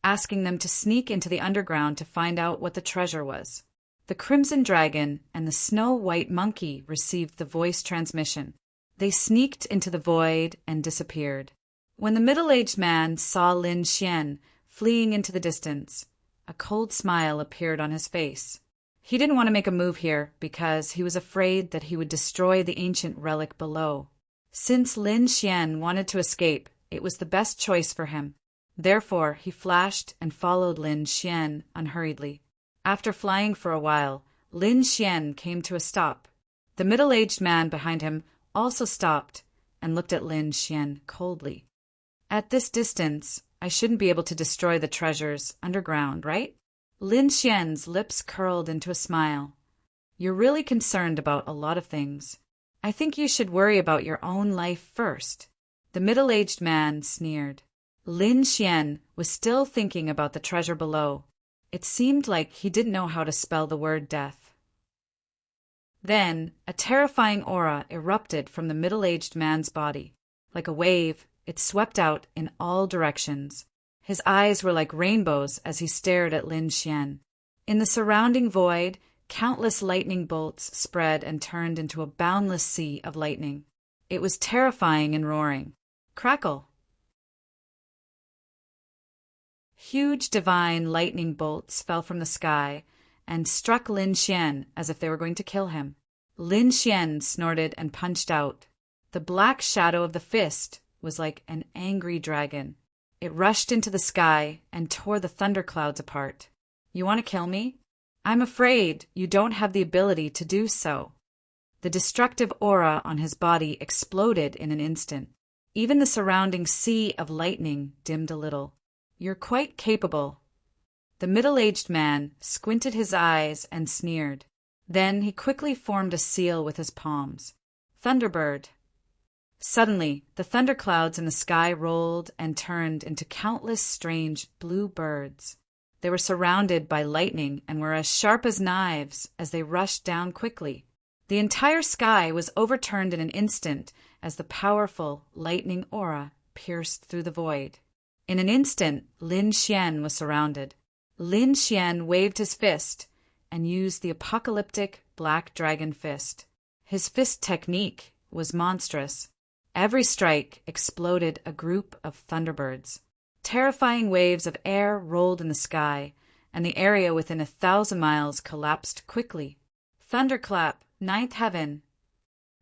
asking them to sneak into the underground to find out what the treasure was. The Crimson Dragon and the Snow White Monkey received the voice transmission. They sneaked into the void and disappeared. When the middle-aged man saw Lin Xian fleeing into the distance, a cold smile appeared on his face. He didn't want to make a move here because he was afraid that he would destroy the ancient relic below. Since Lin Xian wanted to escape, it was the best choice for him. Therefore, he flashed and followed Lin Xian unhurriedly. After flying for a while, Lin Xian came to a stop. The middle-aged man behind him also stopped and looked at Lin Xian coldly. At this distance, I shouldn't be able to destroy the treasures underground, right? Lin Xian's lips curled into a smile. You're really concerned about a lot of things. I think you should worry about your own life first. The middle-aged man sneered. Lin Xian was still thinking about the treasure below. It seemed like he didn't know how to spell the word death. Then, a terrifying aura erupted from the middle-aged man's body. Like a wave, it swept out in all directions. His eyes were like rainbows as he stared at Lin Xian. In the surrounding void, countless lightning bolts spread and turned into a boundless sea of lightning. It was terrifying and roaring. Crackle! Huge divine lightning bolts fell from the sky and struck Lin Xian as if they were going to kill him. Lin Xian snorted and punched out. The black shadow of the fist was like an angry dragon. It rushed into the sky and tore the thunderclouds apart. You want to kill me? I'm afraid you don't have the ability to do so. The destructive aura on his body exploded in an instant. Even the surrounding sea of lightning dimmed a little. You're quite capable. The middle-aged man squinted his eyes and sneered. Then he quickly formed a seal with his palms. Thunderbird. Suddenly, the thunderclouds in the sky rolled and turned into countless strange blue birds. They were surrounded by lightning and were as sharp as knives as they rushed down quickly. The entire sky was overturned in an instant as the powerful lightning aura pierced through the void. In an instant, Lin Xian was surrounded. Lin Xian waved his fist and used the apocalyptic black dragon fist. His fist technique was monstrous. Every strike exploded a group of thunderbirds. Terrifying waves of air rolled in the sky, and the area within 1,000 miles collapsed quickly. Thunderclap, ninth heaven.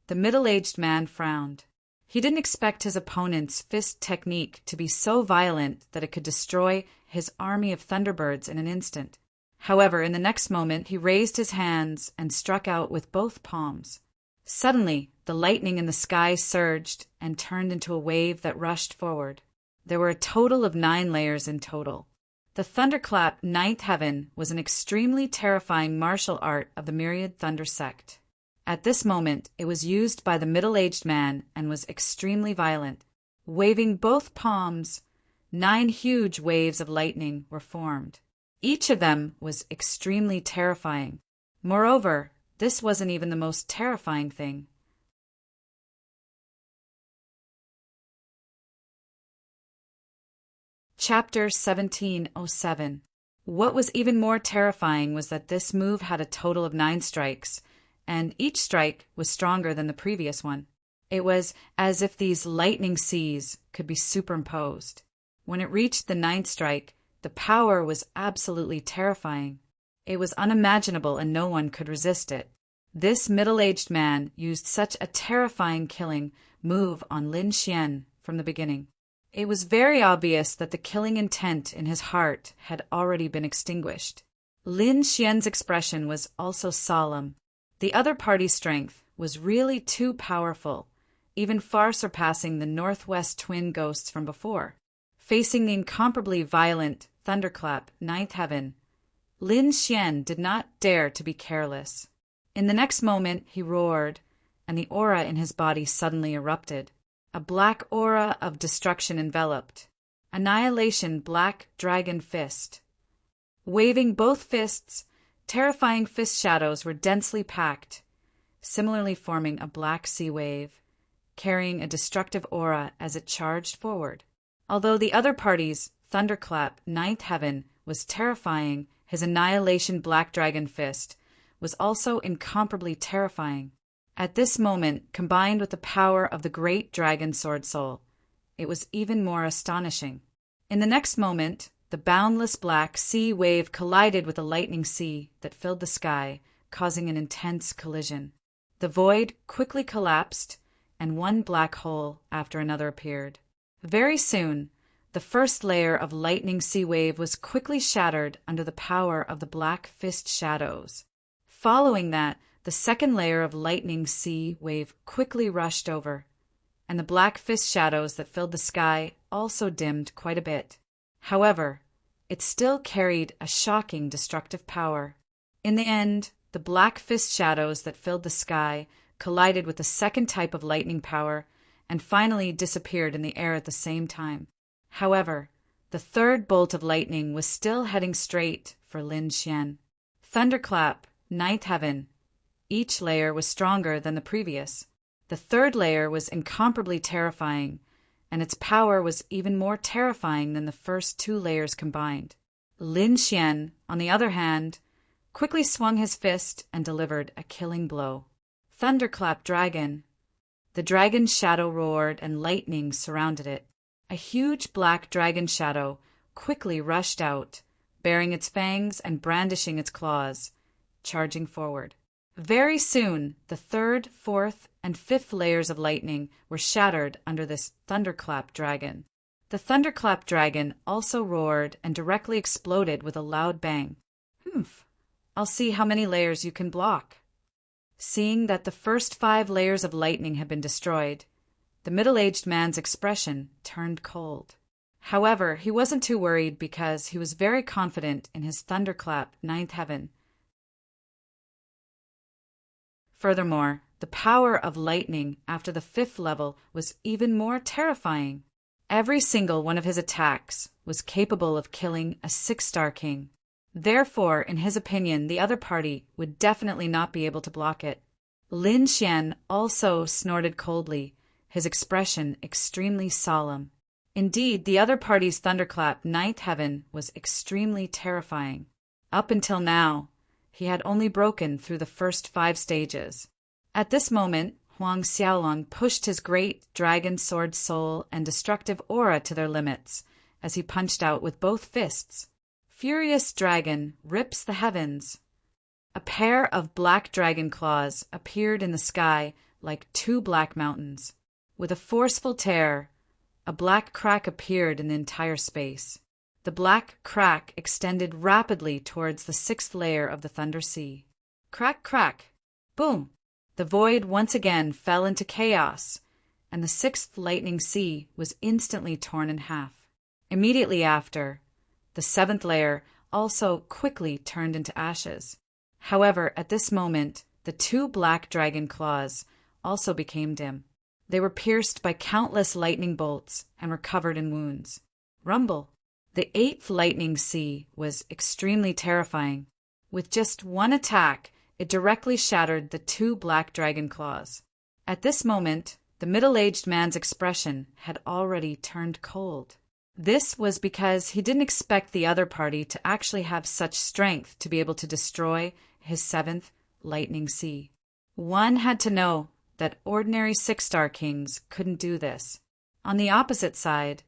The middle-aged man frowned. He didn't expect his opponent's fist technique to be so violent that it could destroy his army of thunderbirds in an instant. However, in the next moment, he raised his hands and struck out with both palms. Suddenly, the lightning in the sky surged and turned into a wave that rushed forward. There were a total of 9 layers in total. The thunderclap ninth heaven was an extremely terrifying martial art of the Myriad Thunder sect. At this moment, it was used by the middle-aged man and was extremely violent. Waving both palms, 9 huge waves of lightning were formed. Each of them was extremely terrifying. Moreover, this wasn't even the most terrifying thing. Chapter 1707. What was even more terrifying was that this move had a total of 9 strikes, and each strike was stronger than the previous one. It was as if these lightning seas could be superimposed. When it reached the 9th strike, the power was absolutely terrifying. It was unimaginable and no one could resist it. This middle-aged man used such a terrifying killing move on Lin Xian from the beginning. It was very obvious that the killing intent in his heart had already been extinguished. Lin Xian's expression was also solemn. The other party's strength was really too powerful, even far surpassing the Northwest twin ghosts from before. Facing the incomparably violent thunderclap, ninth heaven, Lin Xian did not dare to be careless. In the next moment he roared, and the aura in his body suddenly erupted. A black aura of destruction enveloped. Annihilation Black Dragon Fist. Waving both fists, terrifying fist shadows were densely packed, similarly forming a black sea wave, carrying a destructive aura as it charged forward. Although the other party's thunderclap, ninth heaven, was terrifying, his annihilation Black Dragon Fist was also incomparably terrifying. At this moment, combined with the power of the great dragon sword soul, it was even more astonishing. In the next moment, the boundless black sea wave collided with a lightning sea that filled the sky, causing an intense collision. The void quickly collapsed, and one black hole after another appeared. Very soon, the first layer of lightning sea wave was quickly shattered under the power of the black fist shadows. Following that, the second layer of lightning sea wave quickly rushed over, and the black fist shadows that filled the sky also dimmed quite a bit. However, it still carried a shocking destructive power. In the end, the black fist shadows that filled the sky collided with the second type of lightning power and finally disappeared in the air at the same time. However, the third bolt of lightning was still heading straight for Lin Xian. Thunderclap, ninth heaven. Each layer was stronger than the previous. The third layer was incomparably terrifying, and its power was even more terrifying than the first two layers combined. Lin Xian, on the other hand, quickly swung his fist and delivered a killing blow. Thunderclap Dragon. The dragon's shadow roared and lightning surrounded it. A huge black dragon shadow quickly rushed out, baring its fangs and brandishing its claws, charging forward. Very soon, the third, fourth, and fifth layers of lightning were shattered under this thunderclap dragon. The thunderclap dragon also roared and directly exploded with a loud bang. I'll see how many layers you can block. Seeing that the first 5 layers of lightning had been destroyed, the middle-aged man's expression turned cold. However, he wasn't too worried because he was very confident in his thunderclap, ninth heaven. Furthermore, the power of lightning after the 5th level was even more terrifying. Every single one of his attacks was capable of killing a 6-star king. Therefore, in his opinion, the other party would definitely not be able to block it. Lin Xian also snorted coldly, his expression extremely solemn. Indeed, the other party's thunderclap, ninth heaven, was extremely terrifying. Up until now, he had only broken through the first 5 stages. At this moment, Huang Xiaolong pushed his great dragon sword soul and destructive aura to their limits as he punched out with both fists. Furious dragon rips the heavens. A pair of black dragon claws appeared in the sky like 2 black mountains. With a forceful tear, a black crack appeared in the entire space. The black crack extended rapidly towards the 6th layer of the Thunder Sea. Crack, crack, boom! The void once again fell into chaos, and the 6th lightning sea was instantly torn in half. Immediately after, the 7th layer also quickly turned into ashes. However, at this moment, the 2 black dragon claws also became dim. They were pierced by countless lightning bolts and were covered in wounds. Rumble! The 8th lightning sea was extremely terrifying. With just one attack, it directly shattered the 2 black dragon claws. At this moment, the middle-aged man's expression had already turned cold. This was because he didn't expect the other party to actually have such strength to be able to destroy his 7th lightning sea. One had to know that ordinary 6-star kings couldn't do this. On the opposite side,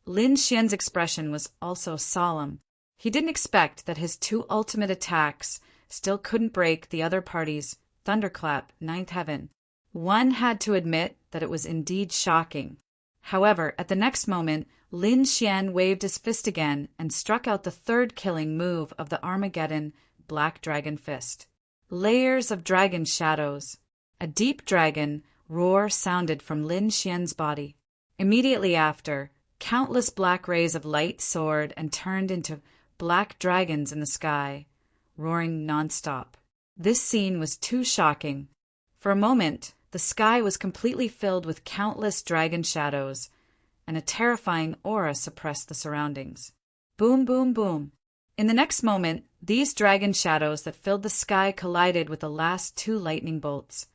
Lin Xian's expression was also solemn. He didn't expect that his 2 ultimate attacks still couldn't break the other party's thunderclap, ninth heaven. One had to admit that it was indeed shocking. However, at the next moment, Lin Xian waved his fist again and struck out the 3rd killing move of the Armageddon black dragon fist. Layers of dragon shadows. A deep dragon roar sounded from Lin Xian's body. Immediately after, countless black rays of light soared and turned into black dragons in the sky, roaring nonstop. This scene was too shocking. For a moment, the sky was completely filled with countless dragon shadows, and a terrifying aura suppressed the surroundings. Boom, boom, boom. In the next moment, these dragon shadows that filled the sky collided with the last two lightning bolts,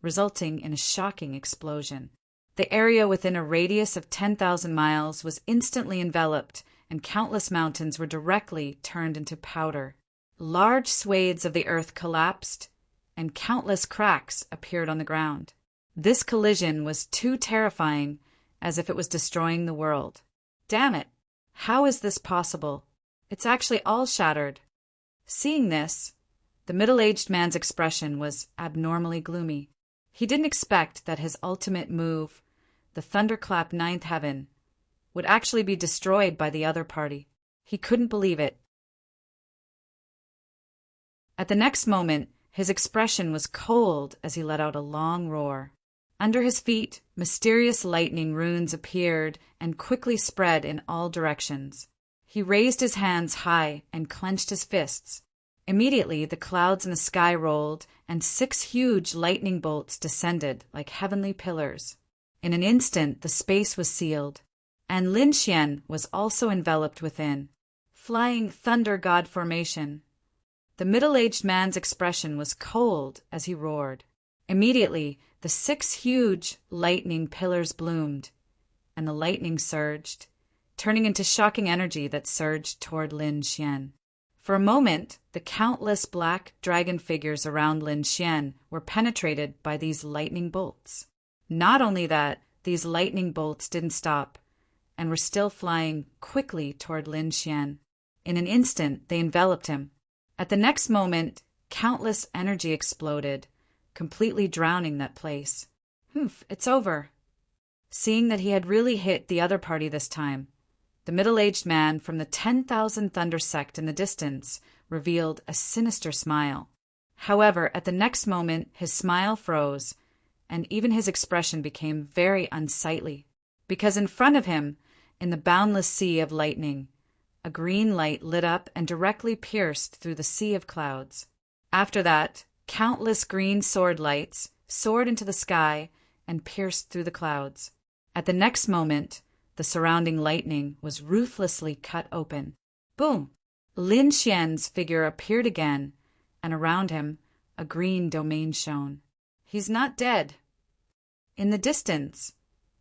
resulting in a shocking explosion. The area within a radius of 10,000 miles was instantly enveloped, and countless mountains were directly turned into powder. Large swathes of the earth collapsed, and countless cracks appeared on the ground. This collision was too terrifying, as if it was destroying the world. Damn it! How is this possible? It's actually all shattered. Seeing this, the middle-aged man's expression was abnormally gloomy. He didn't expect that his ultimate move, the thunderclap ninth heaven, would actually be destroyed by the other party. He couldn't believe it. At the next moment, his expression was cold as he let out a long roar. Under his feet, mysterious lightning runes appeared and quickly spread in all directions. He raised his hands high and clenched his fists. Immediately, the clouds in the sky rolled, and 6 huge lightning bolts descended like heavenly pillars. In an instant, the space was sealed, and Lin Xian was also enveloped within. Flying thunder god formation. The middle-aged man's expression was cold as he roared. Immediately, the 6 huge lightning pillars bloomed, and the lightning surged, turning into shocking energy that surged toward Lin Xian. For a moment, the countless black dragon figures around Lin Xian were penetrated by these lightning bolts. Not only that, these lightning bolts didn't stop, and were still flying quickly toward Lin Xian. In an instant, they enveloped him. At the next moment, countless energy exploded, completely drowning that place. It's over. Seeing that he had really hit the other party this time, the middle-aged man from the 10,000 Thunder sect in the distance revealed a sinister smile. However, at the next moment, his smile froze, and even his expression became very unsightly, because in front of him, in the boundless sea of lightning, a green light lit up and directly pierced through the sea of clouds. After that, countless green sword lights soared into the sky and pierced through the clouds. At the next moment, the surrounding lightning was ruthlessly cut open. Boom! Lin Xian's figure appeared again, and around him, a green domain shone. He's not dead. In the distance,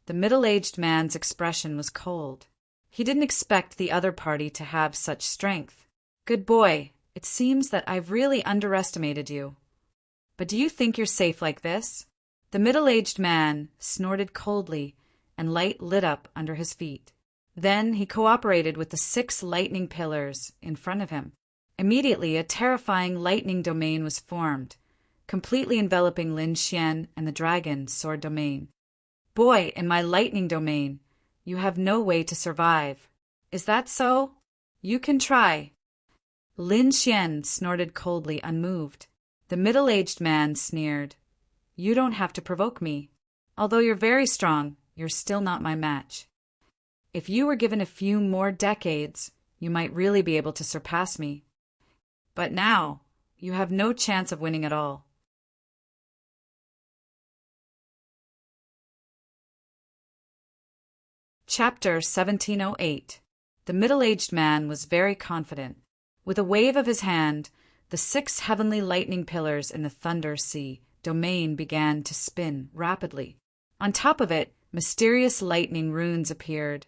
the middle-aged man's expression was cold. He didn't expect the other party to have such strength. Good boy, it seems that I've really underestimated you. But do you think you're safe like this? The middle-aged man snorted coldly, and light lit up under his feet. Then he cooperated with the 6 lightning pillars in front of him. Immediately, a terrifying lightning domain was formed, completely enveloping Lin Xian and the dragon sword domain. Boy, in my lightning domain, you have no way to survive. Is that so? You can try. Lin Xian snorted coldly, unmoved. The middle-aged man sneered. You don't have to provoke me. Although you're very strong, you're still not my match. If you were given a few more decades, you might really be able to surpass me. But now, you have no chance of winning at all. Chapter 1708. The middle-aged man was very confident. With a wave of his hand, the 6 heavenly lightning pillars in the Thunder Sea domain began to spin rapidly. On top of it, mysterious lightning runes appeared,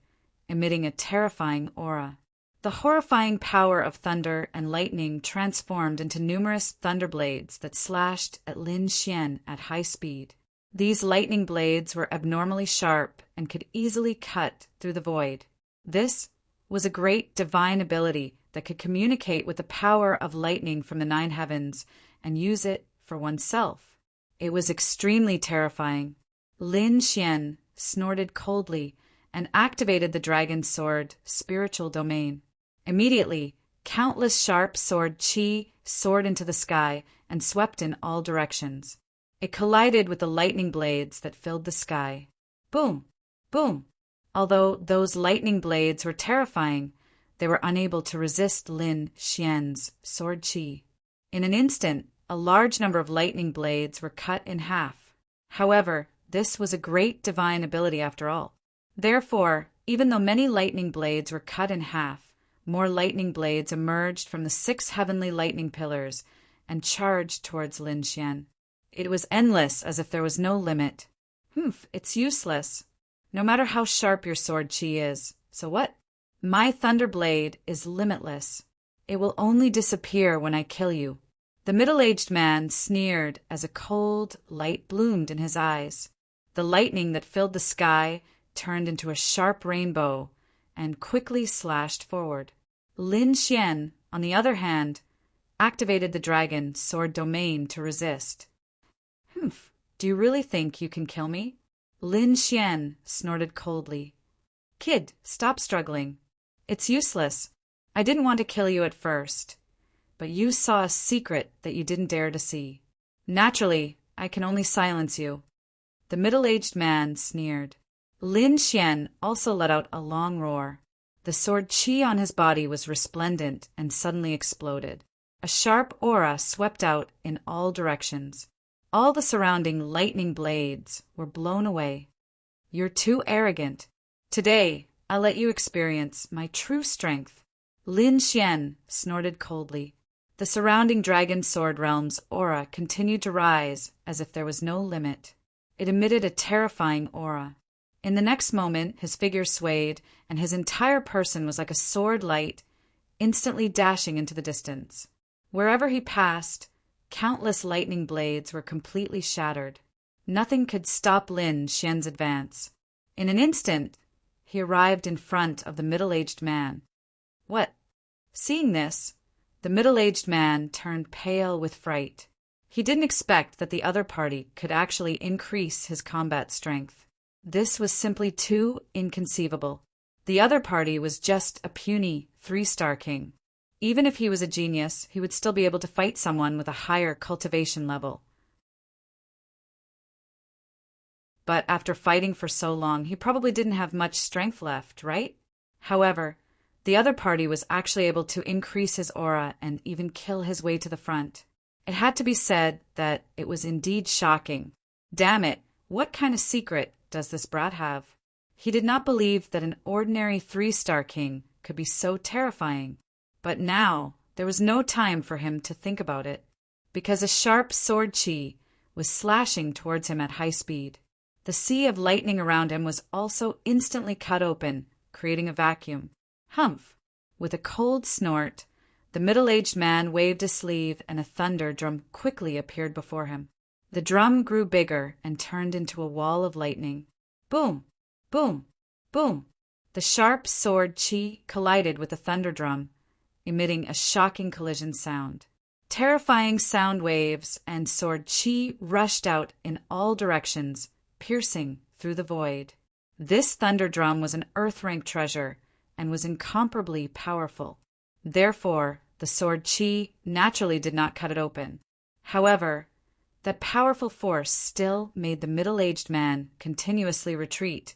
emitting a terrifying aura. The horrifying power of thunder and lightning transformed into numerous thunder blades that slashed at Lin Xian at high speed. These lightning blades were abnormally sharp and could easily cut through the void. This was a great divine ability that could communicate with the power of lightning from the 9 heavens and use it for oneself. It was extremely terrifying. Lin Xian snorted coldly and activated the dragon sword spiritual domain. Immediately, Countless sharp sword chi soared into the sky and swept in all directions. It collided with the lightning blades that filled the sky. Boom! Boom! Although those lightning blades were terrifying, they were unable to resist Lin Xian's sword chi. In an instant, a large number of lightning blades were cut in half. However, this was a great divine ability after all. Therefore, even though many lightning blades were cut in half, more lightning blades emerged from the 6 heavenly lightning pillars and charged towards Lin Xian. It was endless, as if there was no limit. It's useless. No matter how sharp your sword chi is. So what? My thunder blade is limitless. It will only disappear when I kill you. The middle-aged man sneered as a cold light bloomed in his eyes. The lightning that filled the sky turned into a sharp rainbow and quickly slashed forward. Lin Xian, on the other hand, activated the dragon sword domain to resist. Do you really think you can kill me? Lin Xian snorted coldly. Kid, stop struggling. It's useless. I didn't want to kill you at first, but you saw a secret that you didn't dare to see. Naturally, I can only silence you. The middle-aged man sneered. Lin Xian also let out a long roar. The sword chi on his body was resplendent and suddenly exploded. A sharp aura swept out in all directions. All the surrounding lightning blades were blown away. You're too arrogant. Today, I'll let you experience my true strength. Lin Xian snorted coldly. The surrounding dragon sword realm's aura continued to rise as if there was no limit. It emitted a terrifying aura. In the next moment, his figure swayed, and his entire person was like a sword light, instantly dashing into the distance. Wherever he passed, countless lightning blades were completely shattered. Nothing could stop Lin Xian's advance. In an instant, he arrived in front of the middle-aged man. What? Seeing this, the middle-aged man turned pale with fright. He didn't expect that the other party could actually increase his combat strength. This was simply too inconceivable. The other party was just a puny 3-star king. Even if he was a genius, he would still be able to fight someone with a higher cultivation level. But after fighting for so long, he probably didn't have much strength left, right? However, the other party was actually able to increase his aura and even kill his way to the front. It had to be said that it was indeed shocking. Damn it, what kind of secret does this brat have? He did not believe that an ordinary 3-star king could be so terrifying. But now, there was no time for him to think about it, because a sharp sword chi was slashing towards him at high speed. The sea of lightning around him was also instantly cut open, creating a vacuum. Humph! With a cold snort, the middle-aged man waved a sleeve and a thunder drum quickly appeared before him. The drum grew bigger and turned into a wall of lightning. Boom! Boom! Boom! The sharp sword chi collided with the thunder drum, emitting a shocking collision sound. Terrifying sound waves and sword chi rushed out in all directions, piercing through the void. This thunder drum was an earth-rank treasure and was incomparably powerful. Therefore, the sword chi naturally did not cut it open. However, that powerful force still made the middle-aged man continuously retreat,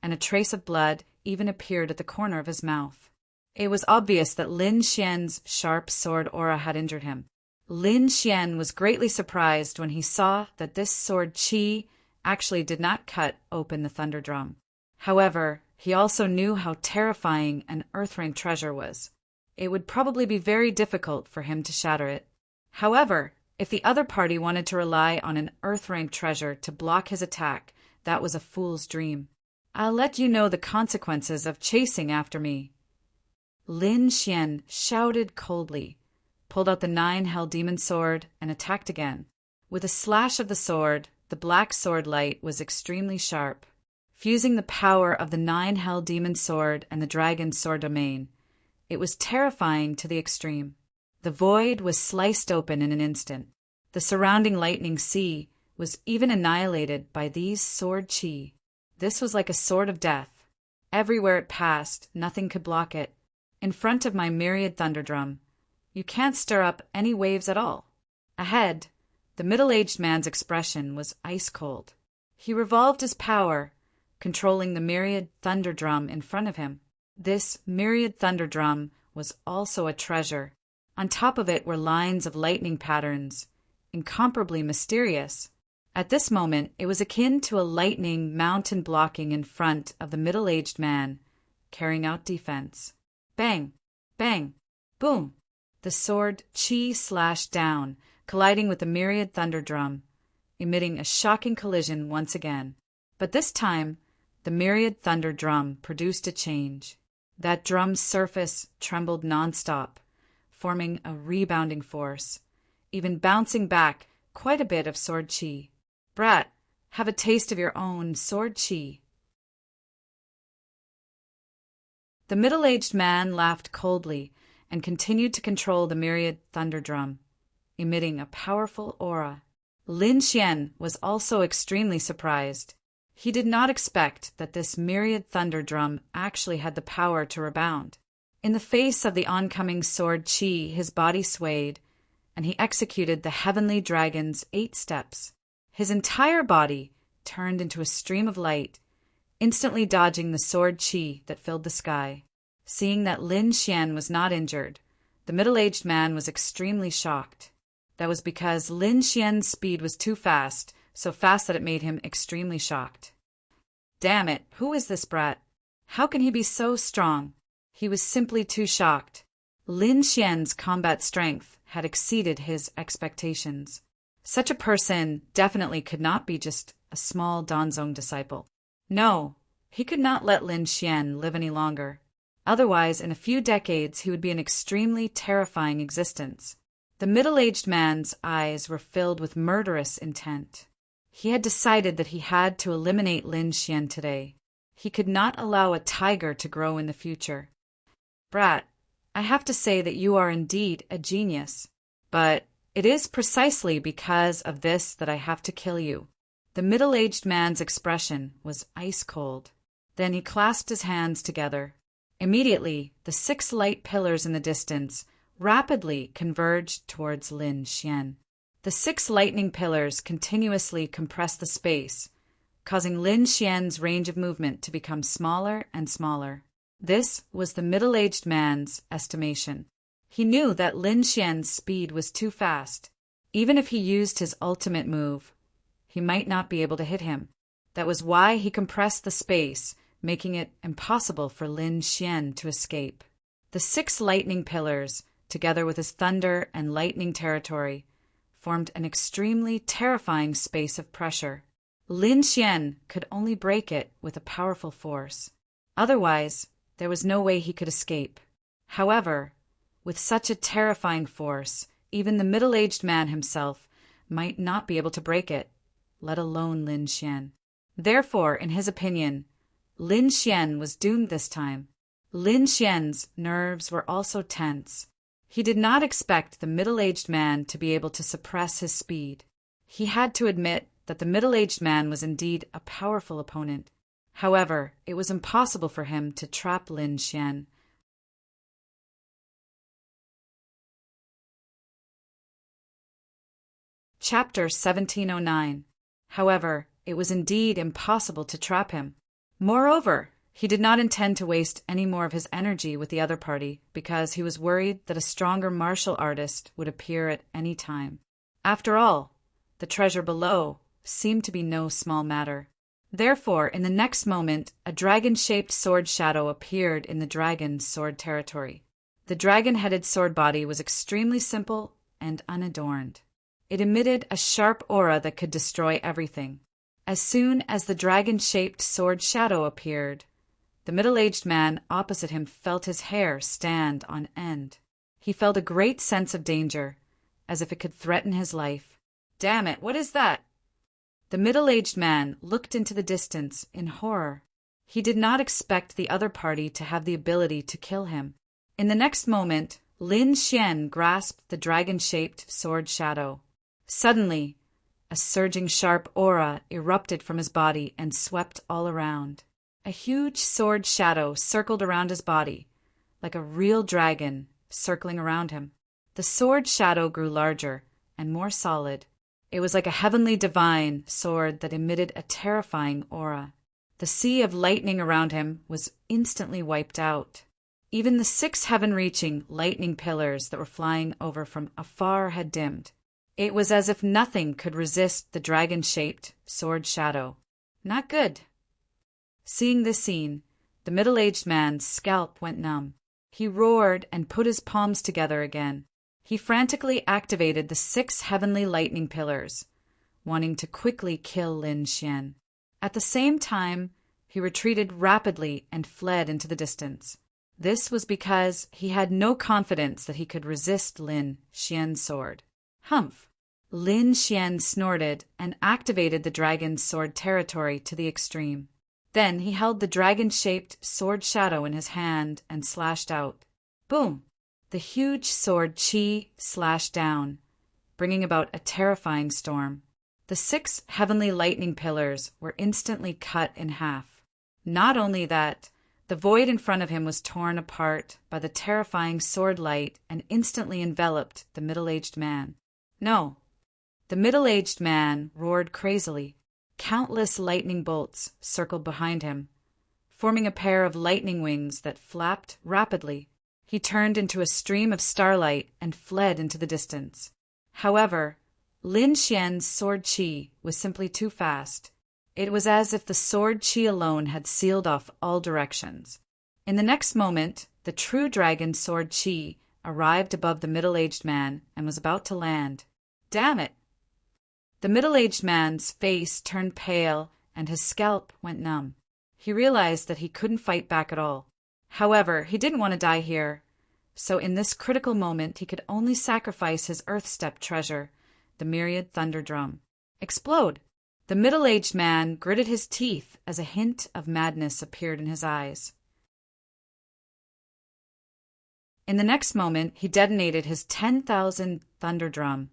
and a trace of blood even appeared at the corner of his mouth. It was obvious that Lin Xian's sharp sword aura had injured him. Lin Xian was greatly surprised when he saw that this sword chi actually did not cut open the thunder drum. However, he also knew how terrifying an earth-rank treasure was. It would probably be very difficult for him to shatter it. However, if the other party wanted to rely on an earth-rank treasure to block his attack, that was a fool's dream. I'll let you know the consequences of chasing after me. Lin Xian shouted coldly, pulled out the 9-hell demon sword, and attacked again. With a slash of the sword, the black sword light was extremely sharp. Fusing the power of the 9-hell demon sword and the dragon sword domain, it was terrifying to the extreme. The void was sliced open in an instant. The surrounding lightning sea was even annihilated by these sword chi. This was like a sword of death. Everywhere it passed, nothing could block it. in front of my myriad thunderdrum. You can't stir up any waves at all. Ahead, the middle-aged man's expression was ice-cold. He revolved his power, controlling the myriad thunderdrum in front of him. This myriad thunderdrum was also a treasure. On top of it were lines of lightning patterns, incomparably mysterious. At this moment, it was akin to a lightning mountain blocking in front of the middle-aged man, carrying out defense. Bang! Bang! Boom! The sword chi slashed down, colliding with the myriad thunderdrum, emitting a shocking collision once again. But this time, the myriad thunderdrum produced a change. That drum's surface trembled nonstop, forming a rebounding force, even bouncing back quite a bit of sword chi. Brat, have a taste of your own sword chi. The middle-aged man laughed coldly and continued to control the myriad thunderdrum, emitting a powerful aura. Lin Xian was also extremely surprised. He did not expect that this myriad thunderdrum actually had the power to rebound. In the face of the oncoming sword chi, his body swayed, and he executed the heavenly dragon's 8 steps. His entire body turned into a stream of light, instantly dodging the sword chi that filled the sky. Seeing that Lin Xian was not injured, the middle-aged man was extremely shocked. That was because Lin Xian's speed was too fast, so fast that it made him extremely shocked. Damn it, who is this brat? How can he be so strong? He was simply too shocked. Lin Xian's combat strength had exceeded his expectations. Such a person definitely could not be just a small Danzong disciple. No, he could not let Lin Xian live any longer. Otherwise, in a few decades, he would be an extremely terrifying existence. The middle-aged man's eyes were filled with murderous intent. He had decided that he had to eliminate Lin Xian today. He could not allow a tiger to grow in the future. Brat, I have to say that you are indeed a genius, but it is precisely because of this that I have to kill you. The middle-aged man's expression was ice-cold. Then he clasped his hands together. Immediately, the 6 light pillars in the distance rapidly converged towards Lin Xian. The 6 lightning pillars continuously compressed the space, causing Lin Xian's range of movement to become smaller and smaller. This was the middle-aged man's estimation. He knew that Lin Xian's speed was too fast. Even if he used his ultimate move, he might not be able to hit him. That was why he compressed the space, making it impossible for Lin Xian to escape. The 6 lightning pillars, together with his thunder and lightning territory, formed an extremely terrifying space of pressure. Lin Xian could only break it with a powerful force. Otherwise, there was no way he could escape. However, with such a terrifying force, even the middle-aged man himself might not be able to break it, let alone Lin Xian. Therefore, in his opinion, Lin Xian was doomed this time. Lin Xian's nerves were also tense. He did not expect the middle-aged man to be able to suppress his speed. He had to admit that the middle-aged man was indeed a powerful opponent. However, it was impossible for him to trap Lin Xian. Chapter 1709. However, it was indeed impossible to trap him. Moreover, he did not intend to waste any more of his energy with the other party because he was worried that a stronger martial artist would appear at any time. After all, the treasure below seemed to be no small matter. Therefore, in the next moment, a dragon-shaped sword shadow appeared in the dragon's sword territory. The dragon-headed sword body was extremely simple and unadorned. It emitted a sharp aura that could destroy everything. As soon as the dragon-shaped sword shadow appeared, the middle-aged man opposite him felt his hair stand on end. He felt a great sense of danger, as if it could threaten his life. Damn it, what is that? The middle-aged man looked into the distance in horror. He did not expect the other party to have the ability to kill him. In the next moment, Lin Xian grasped the dragon-shaped sword shadow. Suddenly, a surging sharp aura erupted from his body and swept all around. A huge sword shadow circled around his body, like a real dragon, circling around him. The sword shadow grew larger and more solid. It was like a heavenly divine sword that emitted a terrifying aura. The sea of lightning around him was instantly wiped out. Even the 6 heaven-reaching lightning pillars that were flying over from afar had dimmed. It was as if nothing could resist the dragon-shaped sword shadow. Not good. Seeing this scene, the middle-aged man's scalp went numb. He roared and put his palms together again. He frantically activated the 6 heavenly lightning pillars, wanting to quickly kill Lin Xian. At the same time, he retreated rapidly and fled into the distance. This was because he had no confidence that he could resist Lin Xian's sword. Humph! Lin Xian snorted and activated the dragon's sword territory to the extreme. Then he held the dragon-shaped sword shadow in his hand and slashed out. Boom! The huge sword Qi slashed down, bringing about a terrifying storm. The 6 heavenly lightning pillars were instantly cut in half. Not only that, the void in front of him was torn apart by the terrifying sword light and instantly enveloped the middle-aged man. No. The middle-aged man roared crazily. Countless lightning bolts circled behind him, forming a pair of lightning wings that flapped rapidly. He turned into a stream of starlight and fled into the distance. However, Lin Xian's sword Qi was simply too fast. It was as if the sword Qi alone had sealed off all directions. In the next moment, the true dragon sword Qi arrived above the middle-aged man and was about to land. Damn it! The middle-aged man's face turned pale and his scalp went numb. He realized that he couldn't fight back at all. However, he didn't want to die here, so in this critical moment he could only sacrifice his Earth-step treasure, the myriad thunder drum. Explode! The middle-aged man gritted his teeth as a hint of madness appeared in his eyes. In the next moment, he detonated his 10,000 thunder drum,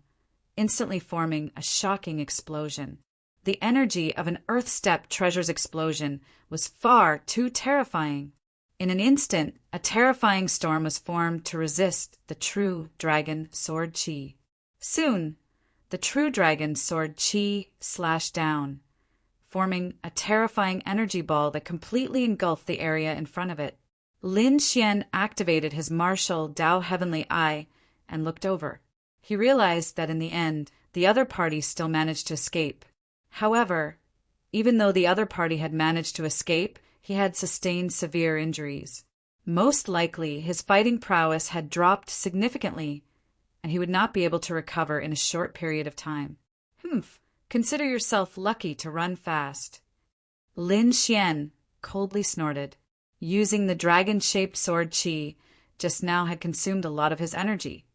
instantly forming a shocking explosion. The energy of an Earth-step treasure's explosion was far too terrifying. In an instant, a terrifying storm was formed to resist the true dragon sword Qi. Soon, the true dragon sword Qi slashed down, forming a terrifying energy ball that completely engulfed the area in front of it. Lin Xian activated his martial Dao Heavenly Eye and looked over. He realized that in the end, the other party still managed to escape. However, even though the other party had managed to escape, he had sustained severe injuries. Most likely, his fighting prowess had dropped significantly, and he would not be able to recover in a short period of time. Consider yourself lucky to run fast. Lin Xian coldly snorted. Using the dragon-shaped sword Qi just now had consumed a lot of his energy,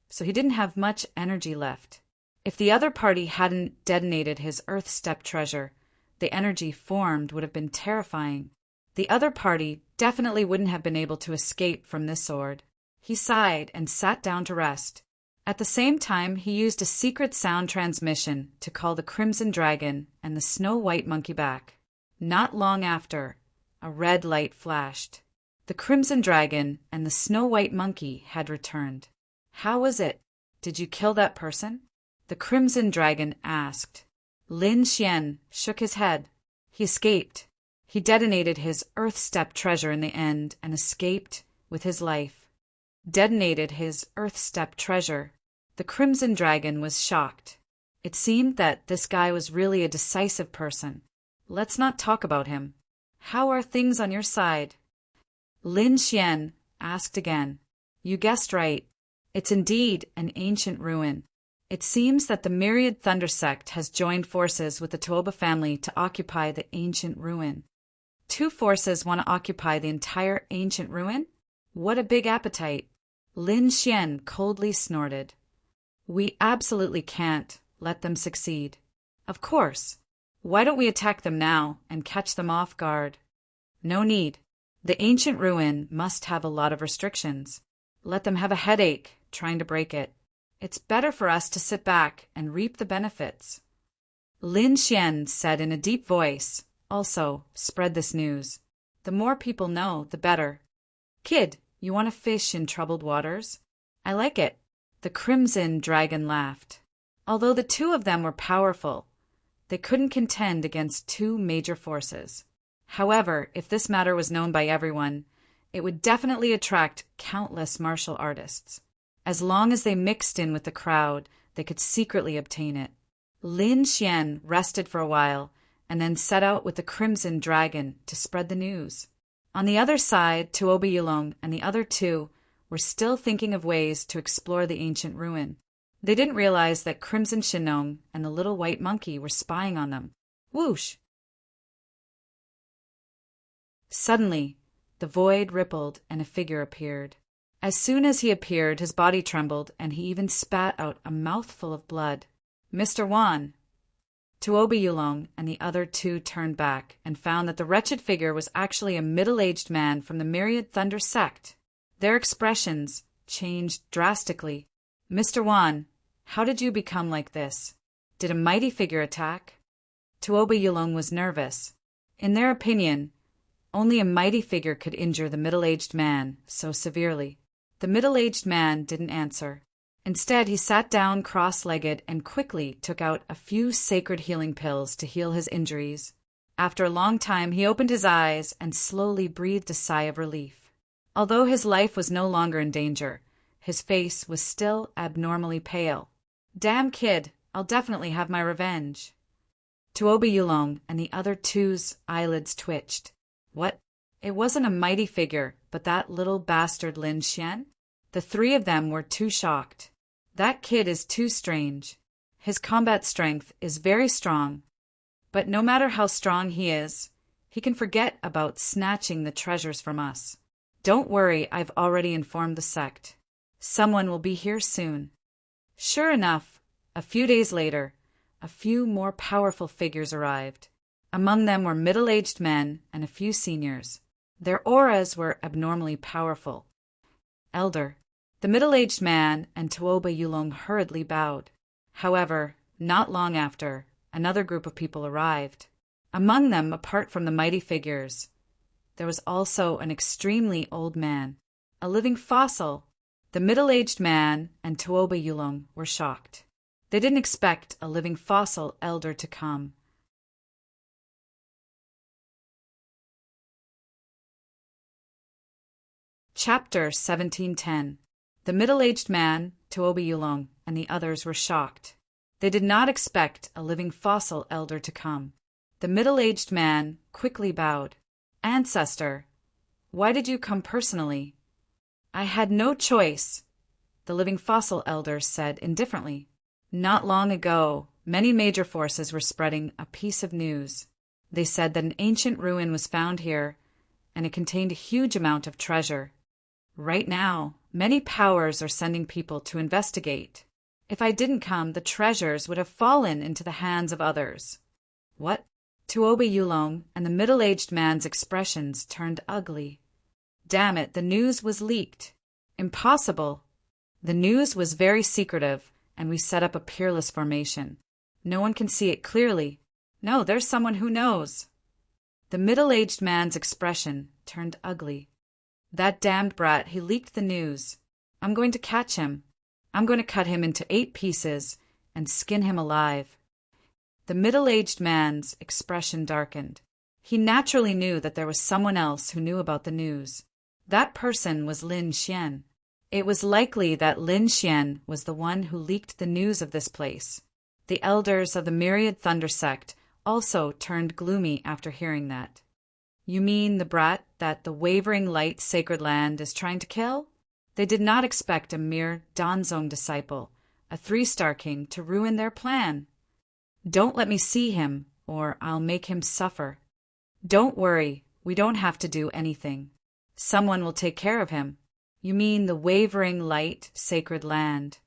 so he didn't have much energy left. If the other party hadn't detonated his Earth-step treasure, the energy formed would have been terrifying. The other party definitely wouldn't have been able to escape from this sword. He sighed and sat down to rest. At the same time, he used a secret sound transmission to call the Crimson Dragon and the Snow White Monkey back. Not long after, a red light flashed. The Crimson Dragon and the Snow White Monkey had returned. How was it? Did you kill that person? The Crimson Dragon asked. Lin Xian shook his head. He escaped. He detonated his Earth-step treasure in the end and escaped with his life. Detonated his Earth-step treasure. The Crimson Dragon was shocked. It seemed that this guy was really a decisive person. Let's not talk about him. How are things on your side? Lin Xian asked again. You guessed right. It's indeed an ancient ruin. It seems that the Myriad Thunder Sect has joined forces with the Tuoba family to occupy the ancient ruin. 2 forces want to occupy the entire ancient ruin? What a big appetite. Lin Xian coldly snorted. We absolutely can't let them succeed. Of course. Why don't we attack them now and catch them off guard? No need. The ancient ruin must have a lot of restrictions. Let them have a headache trying to break it. It's better for us to sit back and reap the benefits. Lin Xian said in a deep voice, also, spread this news. The more people know, the better. Kid, You want to fish in troubled waters? I like it. The Crimson Dragon laughed. Although the two of them were powerful, they couldn't contend against two major forces. However, if this matter was known by everyone, it would definitely attract countless martial artists. As long as they mixed in with the crowd, they could secretly obtain it. Lin Xian rested for a while and then set out with the Crimson Dragon to spread the news. On the other side, Tuoba Yulong and the other two were still thinking of ways to explore the ancient ruin. They didn't realize that Crimson Shinong and the little white monkey were spying on them. Whoosh! Suddenly, the void rippled and a figure appeared. As soon as he appeared, his body trembled and he even spat out a mouthful of blood. Mr. Wan! Tuoba Yulong and the other two turned back and found that the wretched figure was actually a middle-aged man from the Myriad Thunder sect. Their expressions changed drastically. Mr. Wan, how did you become like this? Did a mighty figure attack? Tuoba Yulong was nervous. In their opinion, only a mighty figure could injure the middle-aged man so severely. The middle-aged man didn't answer. Instead, he sat down cross-legged and quickly took out a few sacred healing pills to heal his injuries. After a long time, he opened his eyes and slowly breathed a sigh of relief. Although his life was no longer in danger, his face was still abnormally pale. Damn kid, I'll definitely have my revenge. Tuoba Yulong and the other two's eyelids twitched. What? It wasn't a mighty figure, but that little bastard Lin Xian? The three of them were too shocked. That kid is too strange. His combat strength is very strong, but no matter how strong he is, he can forget about snatching the treasures from us. Don't worry, I've already informed the sect. Someone will be here soon. Sure enough, a few days later, a few more powerful figures arrived. Among them were middle-aged men and a few seniors. Their auras were abnormally powerful. Elder. The middle-aged man and Tuoba Yulong hurriedly bowed. However, not long after, another group of people arrived. Among them, apart from the mighty figures, there was also an extremely old man, a living fossil. The middle-aged man and Tuoba Yulong were shocked. They didn't expect a living fossil elder to come. Chapter 1710. The middle-aged man, Tuoba Yulong, and the others were shocked. They did not expect a living fossil elder to come. The middle-aged man quickly bowed. Ancestor, why did you come personally? I had no choice, the living fossil elder said indifferently. Not long ago, many major forces were spreading a piece of news. They said that an ancient ruin was found here, and it contained a huge amount of treasure. Right now, many powers are sending people to investigate. If I didn't come, the treasures would have fallen into the hands of others. What? Tuoba Yulong and the middle-aged man's expressions turned ugly. Damn it, the news was leaked. Impossible. The news was very secretive, and we set up a peerless formation. No one can see it clearly. No, there's someone who knows. The middle-aged man's expression turned ugly. That damned brat, he leaked the news. I'm going to catch him. I'm going to cut him into 8 pieces and skin him alive. The middle-aged man's expression darkened. He naturally knew that there was someone else who knew about the news. That person was Lin Xian. It was likely that Lin Xian was the one who leaked the news of this place. The elders of the Myriad Thunder sect also turned gloomy after hearing that. You mean the brat that the Wavering Light Sacred Land is trying to kill? They did not expect a mere Danzong disciple, a 3-star king, to ruin their plan. Don't let me see him, or I'll make him suffer. Don't worry, we don't have to do anything. Someone will take care of him. You mean the Wavering Light Sacred Land.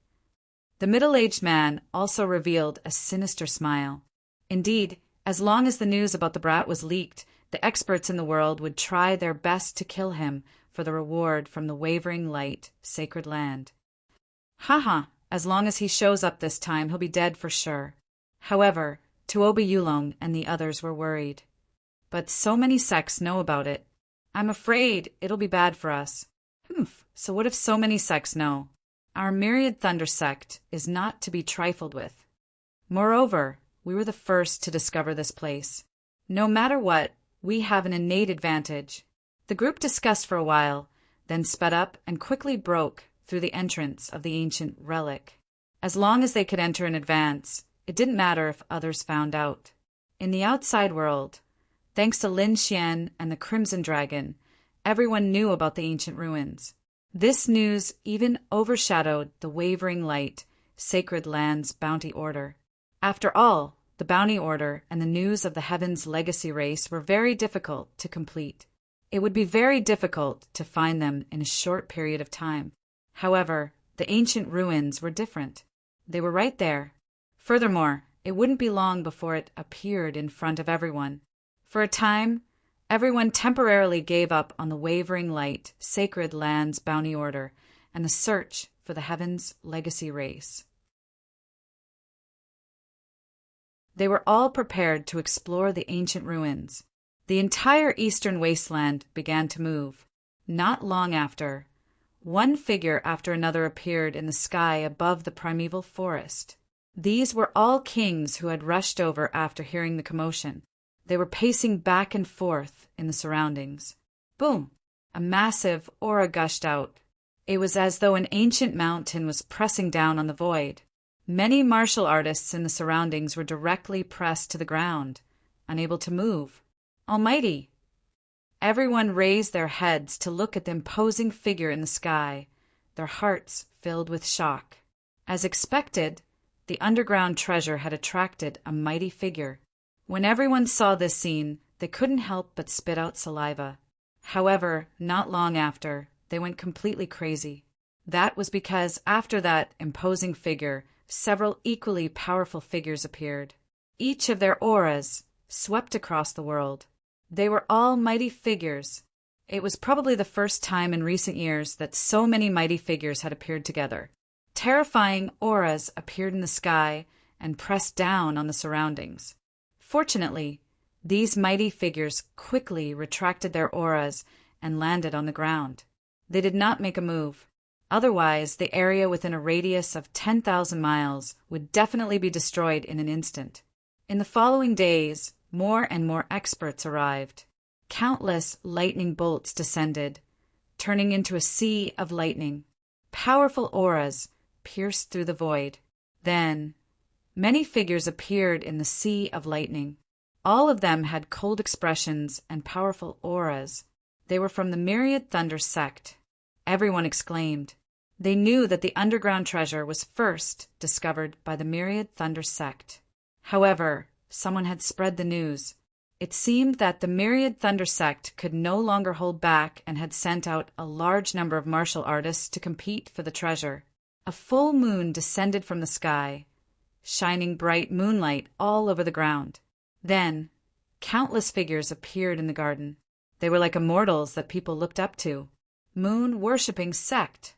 The middle-aged man also revealed a sinister smile. Indeed, as long as the news about the brat was leaked, the experts in the world would try their best to kill him for the reward from the Wavering Light Sacred Land. Haha, as long as he shows up this time, he'll be dead for sure. However, Tuoba Yulong and the others were worried. But so many sects know about it. I'm afraid it'll be bad for us. So what if so many sects know? Our myriad thunder sect is not to be trifled with. Moreover, we were the first to discover this place. No matter what, we have an innate advantage. The group discussed for a while, then sped up and quickly broke through the entrance of the ancient relic. As long as they could enter in advance, it didn't matter if others found out. In the outside world, thanks to Lin Xian and the Crimson Dragon, everyone knew about the ancient ruins. This news even overshadowed the Wavering Light, Sacred Lands Bounty Order. After all, the Bounty Order and the news of the Heaven's legacy race were very difficult to complete. It would be very difficult to find them in a short period of time. However, the ancient ruins were different. They were right there. Furthermore, it wouldn't be long before it appeared in front of everyone. For a time, everyone temporarily gave up on the Wavering Light, Sacred Lands Bounty Order and the search for the Heaven's legacy race. They were all prepared to explore the ancient ruins. The entire eastern wasteland began to move. Not long after, one figure after another appeared in the sky above the primeval forest. These were all kings who had rushed over after hearing the commotion. They were pacing back and forth in the surroundings. Boom! A massive aura gushed out. It was as though an ancient mountain was pressing down on the void. Many martial artists in the surroundings were directly pressed to the ground, unable to move. Almighty! Everyone raised their heads to look at the imposing figure in the sky, their hearts filled with shock. As expected, the underground treasure had attracted a mighty figure. When everyone saw this scene, they couldn't help but spit out saliva. However, not long after, they went completely crazy. That was because after that imposing figure, several equally powerful figures appeared. Each of their auras swept across the world. They were all mighty figures. It was probably the first time in recent years that so many mighty figures had appeared together. Terrifying auras appeared in the sky and pressed down on the surroundings. Fortunately, these mighty figures quickly retracted their auras and landed on the ground. They did not make a move. Otherwise, the area within a radius of 10,000 miles would definitely be destroyed in an instant. In the following days, more and more experts arrived. Countless lightning bolts descended, turning into a sea of lightning. Powerful auras pierced through the void. Then, many figures appeared in the sea of lightning. All of them had cold expressions and powerful auras. They were from the Myriad Thunder sect. Everyone exclaimed. They knew that the underground treasure was first discovered by the Myriad Thunder sect. However, someone had spread the news. It seemed that the Myriad Thunder sect could no longer hold back and had sent out a large number of martial artists to compete for the treasure. A full moon descended from the sky, shining bright moonlight all over the ground. Then, countless figures appeared in the garden. They were like immortals that people looked up to. Moon-worshipping sect.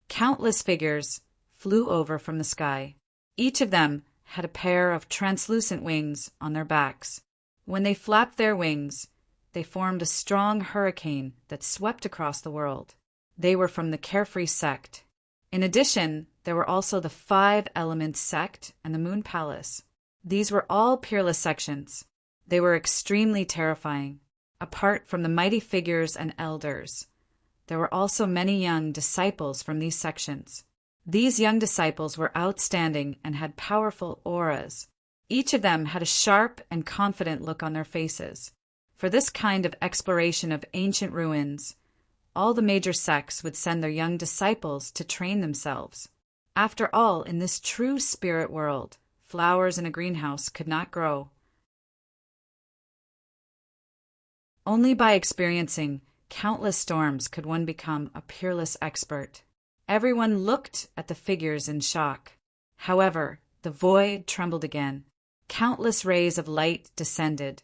Countless figures flew over from the sky. Each of them had a pair of translucent wings on their backs. When they flapped their wings, they formed a strong hurricane that swept across the world. They were from the Carefree sect. In addition, there were also the 5 Elements sect and the Moon Palace. These were all peerless sections. They were extremely terrifying. Apart from the mighty figures and elders, there were also many young disciples from these sections. These young disciples were outstanding and had powerful auras. Each of them had a sharp and confident look on their faces. For this kind of exploration of ancient ruins, all the major sects would send their young disciples to train themselves. After all, in this true spirit world, flowers in a greenhouse could not grow. Only by experiencing countless storms could one become a peerless expert. Everyone looked at the figures in shock. However, the void trembled again. Countless rays of light descended,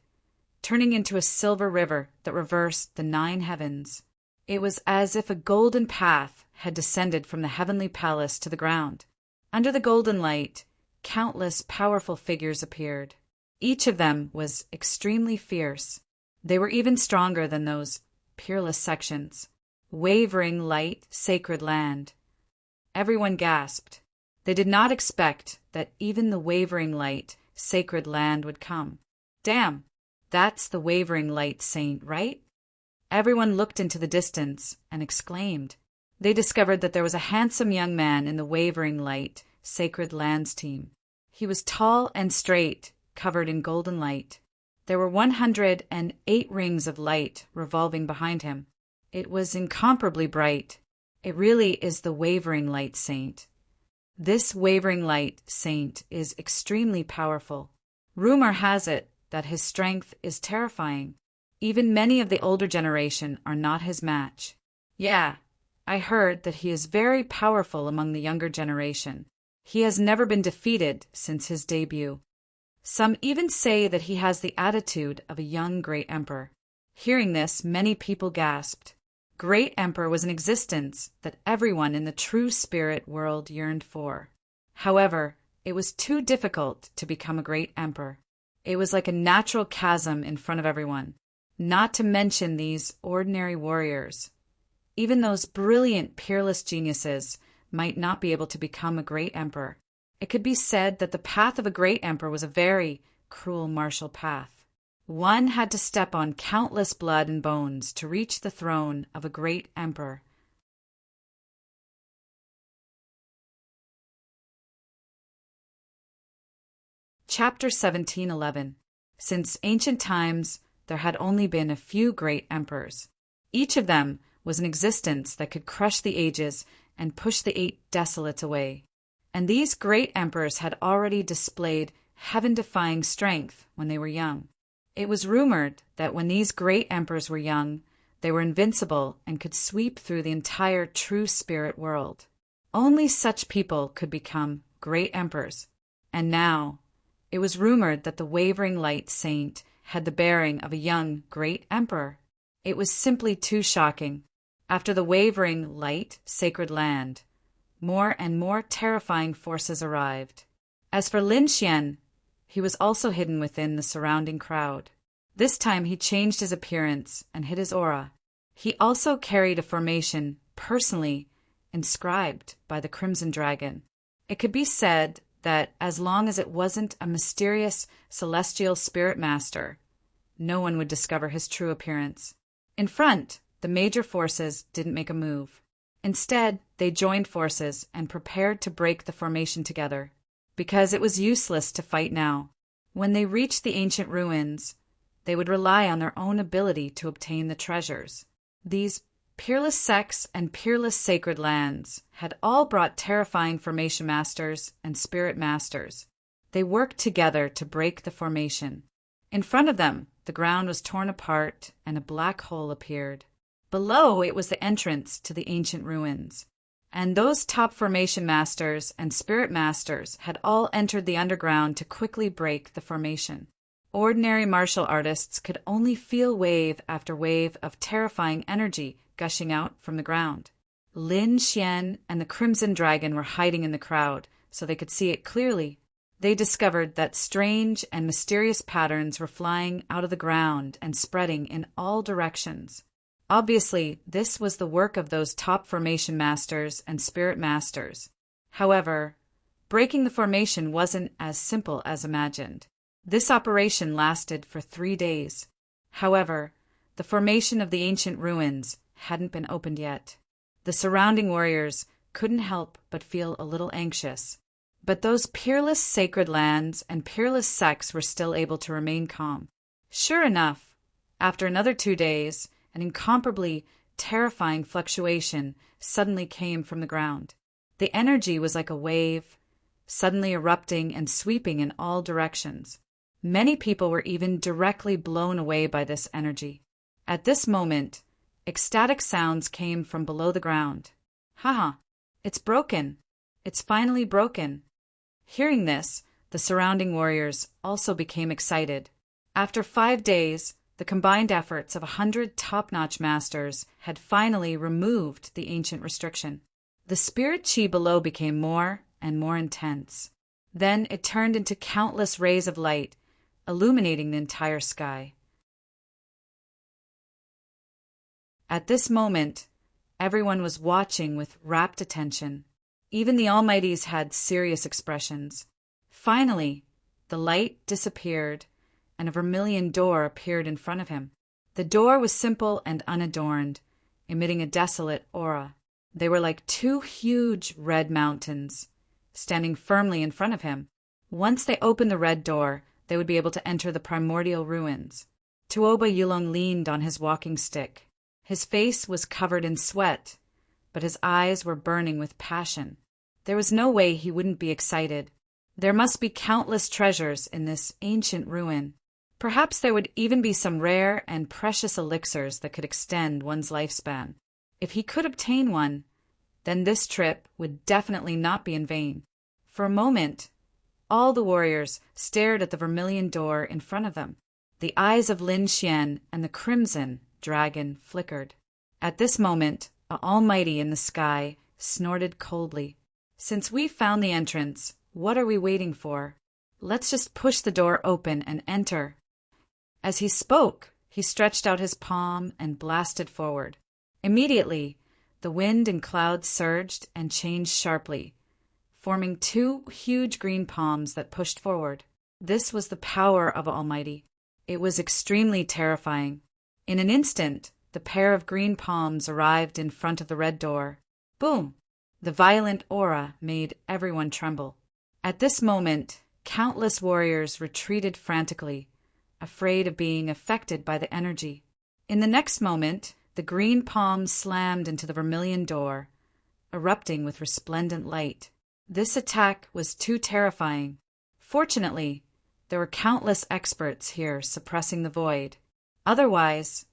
turning into a silver river that reversed the 9 heavens. It was as if a golden path had descended from the heavenly palace to the ground. Under the golden light, countless powerful figures appeared. Each of them was extremely fierce. They were even stronger than those peerless sections. wavering light, sacred land. Everyone gasped. They did not expect that even the wavering light, sacred land would come. Damn, that's the wavering light saint, right? Everyone looked into the distance and exclaimed. They discovered that there was a handsome young man in the wavering light, sacred lands team. He was tall and straight, covered in golden light. There were 108 rings of light revolving behind him. It was incomparably bright. It really is the wavering light saint. This wavering light saint is extremely powerful. Rumor has it that his strength is terrifying. Even many of the older generation are not his match. Yeah, I heard that he is very powerful among the younger generation. He has never been defeated since his debut. Some even say that he has the attitude of a young great emperor. Hearing this, many people gasped. Great emperor was an existence that everyone in the true spirit world yearned for. However, it was too difficult to become a great emperor. It was like a natural chasm in front of everyone, not to mention these ordinary warriors. Even those brilliant, peerless geniuses might not be able to become a great emperor. It could be said that the path of a great emperor was a very cruel martial path. One had to step on countless blood and bones to reach the throne of a great emperor. Chapter 1711. Since ancient times, there had only been a few great emperors. Each of them was an existence that could crush the ages and push the 8 desolates away. And these great emperors had already displayed heaven-defying strength when they were young. It was rumored that when these great emperors were young, they were invincible and could sweep through the entire true spirit world. Only such people could become great emperors. And now, it was rumored that the wavering light saint had the bearing of a young great emperor. It was simply too shocking. After the wavering light sacred land, more and more terrifying forces arrived. As for Lin Xian, he was also hidden within the surrounding crowd. This time he changed his appearance and hid his aura. He also carried a formation personally inscribed by the Crimson Dragon. It could be said that as long as it wasn't a mysterious celestial spirit master, no one would discover his true appearance. In front, the major forces didn't make a move. Instead, they joined forces and prepared to break the formation together, because it was useless to fight now. When they reached the ancient ruins, they would rely on their own ability to obtain the treasures. These peerless sects and peerless sacred lands had all brought terrifying formation masters and spirit masters. They worked together to break the formation. In front of them, the ground was torn apart and a black hole appeared. Below it was the entrance to the ancient ruins. And those top formation masters and spirit masters had all entered the underground to quickly break the formation. Ordinary martial artists could only feel wave after wave of terrifying energy gushing out from the ground. Lin Xian and the Crimson Dragon were hiding in the crowd so they could see it clearly. They discovered that strange and mysterious patterns were flying out of the ground and spreading in all directions. Obviously, this was the work of those top formation masters and spirit masters. However, breaking the formation wasn't as simple as imagined. This operation lasted for 3 days. However, the formation of the ancient ruins hadn't been opened yet. The surrounding warriors couldn't help but feel a little anxious. But those peerless sacred lands and peerless sects were still able to remain calm. Sure enough, after another 2 days, an incomparably terrifying fluctuation suddenly came from the ground. The energy was like a wave, suddenly erupting and sweeping in all directions. Many people were even directly blown away by this energy. At this moment, ecstatic sounds came from below the ground. Haha, it's broken. It's finally broken. Hearing this, the surrounding warriors also became excited. After 5 days, the combined efforts of 100 top-notch masters had finally removed the ancient restriction. The spirit chi below became more and more intense. Then it turned into countless rays of light, illuminating the entire sky. At this moment, Everyone was watching with rapt attention. Even the Almighties had serious expressions. Finally, the light disappeared, and a vermilion door appeared in front of him. The door was simple and unadorned, emitting a desolate aura. They were like two huge red mountains, standing firmly in front of him. Once they opened the red door, they would be able to enter the primordial ruins. Tuoba Yulong leaned on his walking stick. His face was covered in sweat, but his eyes were burning with passion. There was no way he wouldn't be excited. There must be countless treasures in this ancient ruin. Perhaps there would even be some rare and precious elixirs that could extend one's lifespan. If he could obtain one, then this trip would definitely not be in vain. For a moment, all the warriors stared at the vermilion door in front of them. The eyes of Lin Xian and the crimson dragon flickered. At this moment, an Almighty in the sky snorted coldly. "Since we've found the entrance, what are we waiting for? Let's just push the door open and enter." As he spoke, he stretched out his palm and blasted forward. Immediately, the wind and clouds surged and changed sharply, forming two huge green palms that pushed forward. This was the power of Almighty. It was extremely terrifying. In an instant, the pair of green palms arrived in front of the red door. Boom! The violent aura made everyone tremble. At this moment, countless warriors retreated frantically, afraid of being affected by the energy. In the next moment, the green palms slammed into the vermilion door, erupting with resplendent light. This attack was too terrifying. Fortunately, there were countless experts here suppressing the void. Otherwise,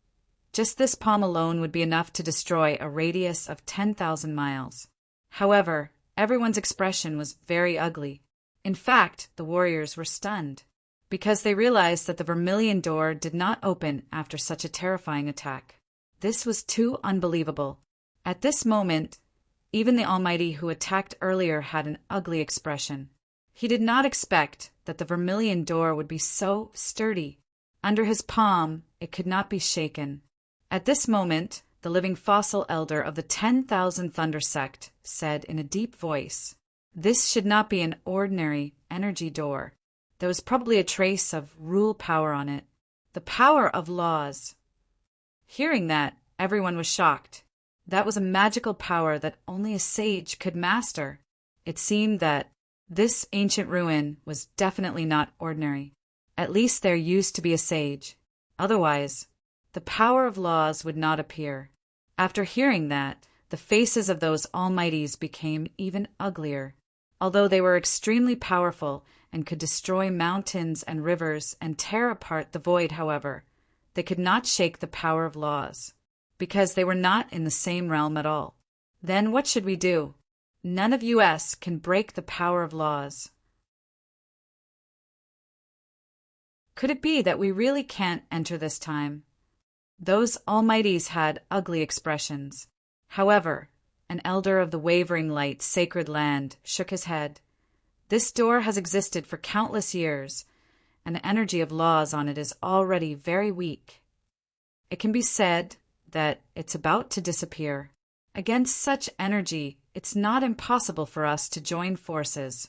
just this palm alone would be enough to destroy a radius of 10,000 miles. However, everyone's expression was very ugly. In fact, the warriors were stunned, because they realized that the vermilion door did not open after such a terrifying attack. This was too unbelievable. At this moment, even the Almighty who attacked earlier had an ugly expression. He did not expect that the vermilion door would be so sturdy. Under his palm, it could not be shaken. At this moment, the living fossil elder of the 10,000 Thunder Sect said in a deep voice, "This should not be an ordinary energy door. There was probably a trace of rule power on it. The power of laws." Hearing that, everyone was shocked. That was a magical power that only a sage could master. It seemed that this ancient ruin was definitely not ordinary. At least there used to be a sage. Otherwise, the power of laws would not appear. After hearing that, the faces of those Almighties became even uglier. Although they were extremely powerful and could destroy mountains and rivers and tear apart the void, however, they could not shake the power of laws, because they were not in the same realm at all. Then what should we do? None of us can break the power of laws. Could it be that we really can't enter this time? Those Almighties had ugly expressions. However, an elder of the wavering light, sacred land, shook his head. This door has existed for countless years, and the energy of laws on it is already very weak. It can be said that it's about to disappear. Against such energy, it's not impossible for us to join forces.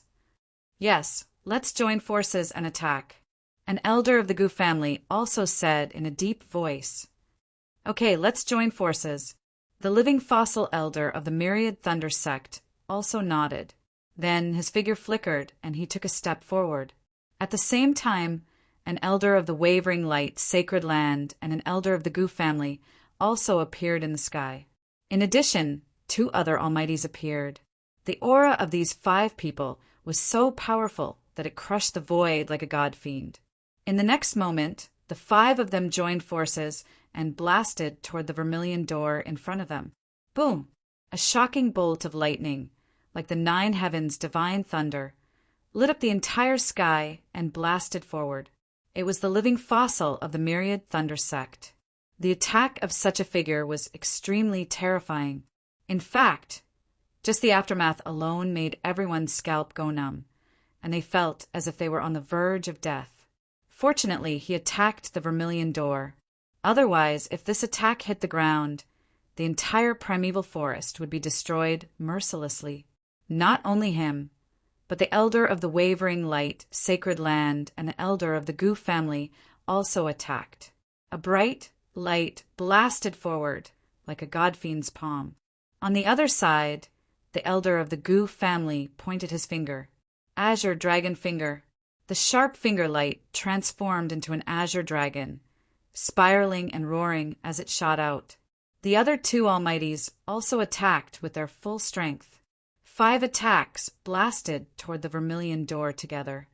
Yes, let's join forces and attack. An elder of the Gu family also said in a deep voice, "Okay, let's join forces." The living fossil elder of the Myriad Thunder Sect also nodded. Then his figure flickered and he took a step forward. At the same time, an elder of the wavering light, sacred land, and an elder of the Gu family also appeared in the sky. In addition, 2 other Almighties appeared. The aura of these 5 people was so powerful that it crushed the void like a god fiend. In the next moment, the 5 of them joined forces and blasted toward the vermilion door in front of them. Boom! A shocking bolt of lightning, like the 9 heavens' divine thunder, lit up the entire sky and blasted forward. It was the living fossil of the Myriad Thunder Sect. The attack of such a figure was extremely terrifying. In fact, just the aftermath alone made everyone's scalp go numb, and they felt as if they were on the verge of death. Fortunately, he attacked the vermilion door. Otherwise, if this attack hit the ground, the entire primeval forest would be destroyed mercilessly. Not only him, but the elder of the wavering light, sacred land, and the elder of the Gu family also attacked. A bright light blasted forward like a godfiend's palm. On the other side, the elder of the Gu family pointed his finger. Azure dragon finger. The sharp finger light transformed into an azure dragon, spiraling and roaring as it shot out. The other two almighties also attacked with their full strength. 5 attacks blasted toward the vermilion door together.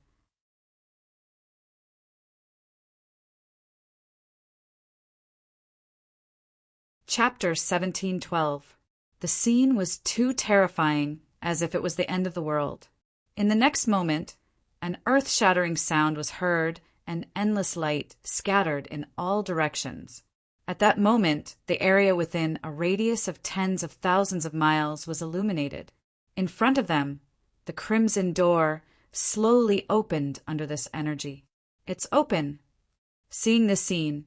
Chapter 1712. The scene was too terrifying, as if it was the end of the world. In the next moment, an earth-shattering sound was heard and endless light scattered in all directions. At that moment, the area within a radius of tens of thousands of miles was illuminated. In front of them, the crimson door slowly opened under this energy. It's open. Seeing this scene,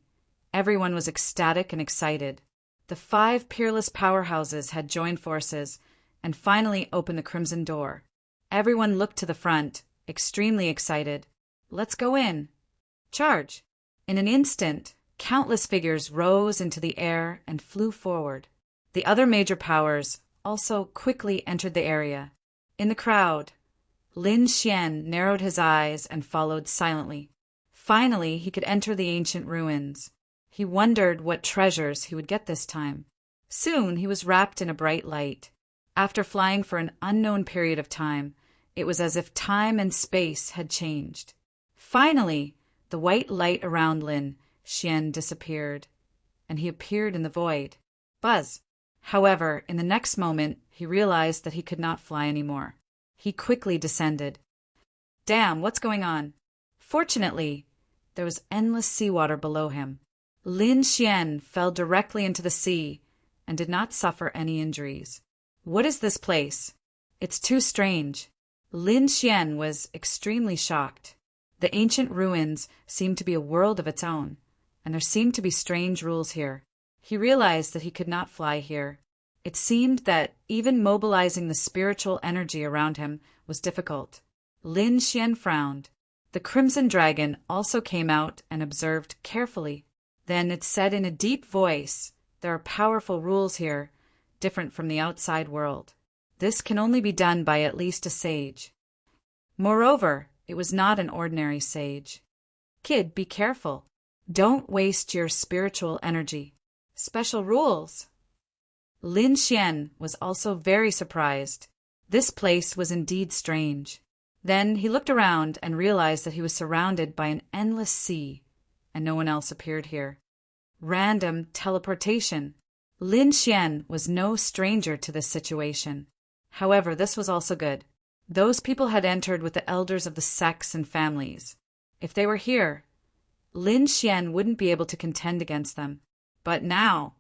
everyone was ecstatic and excited. The 5 peerless powerhouses had joined forces and finally opened the crimson door. Everyone looked to the front, extremely excited. Let's go in. Charge. In an instant, countless figures rose into the air and flew forward. The other major powers also quickly entered the area. In the crowd, Lin Xian narrowed his eyes and followed silently. Finally, he could enter the ancient ruins. He wondered what treasures he would get this time. Soon he was wrapped in a bright light. After flying for an unknown period of time, it was as if time and space had changed. Finally, the white light around Lin Xian disappeared, and he appeared in the void. Buzz! However, in the next moment, he realized that he could not fly anymore. He quickly descended. Damn, what's going on? Fortunately, there was endless seawater below him. Lin Xian fell directly into the sea and did not suffer any injuries. What is this place? It's too strange. Lin Xian was extremely shocked. The ancient ruins seemed to be a world of its own, and there seemed to be strange rules here. He realized that he could not fly here. It seemed that even mobilizing the spiritual energy around him was difficult. Lin Xian frowned. The crimson dragon also came out and observed carefully. Then it said in a deep voice, "There are powerful rules here, different from the outside world. This can only be done by at least a sage." Moreover, it was not an ordinary sage. Kid, be careful. Don't waste your spiritual energy. Special rules. Lin Xian was also very surprised. This place was indeed strange. Then he looked around and realized that he was surrounded by an endless sea, and no one else appeared here. Random teleportation. Lin Xian was no stranger to this situation. However, this was also good. Those people had entered with the elders of the sects and families. If they were here, Lin Xian wouldn't be able to contend against them. But now,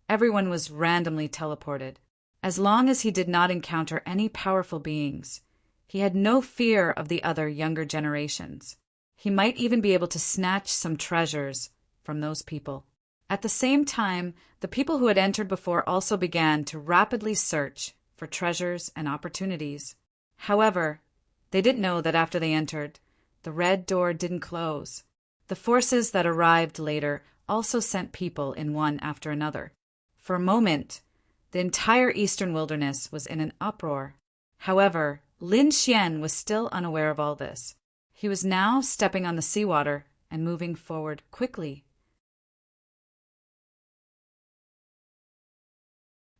everyone was randomly teleported. As long as he did not encounter any powerful beings, he had no fear of the other younger generations. He might even be able to snatch some treasures from those people. At the same time, the people who had entered before also began to rapidly search for treasures and opportunities. However, they didn't know that after they entered, the red door didn't close. The forces that arrived later also sent people in one after another. For a moment, the entire eastern wilderness was in an uproar. However, Lin Xian was still unaware of all this. He was now stepping on the seawater and moving forward quickly.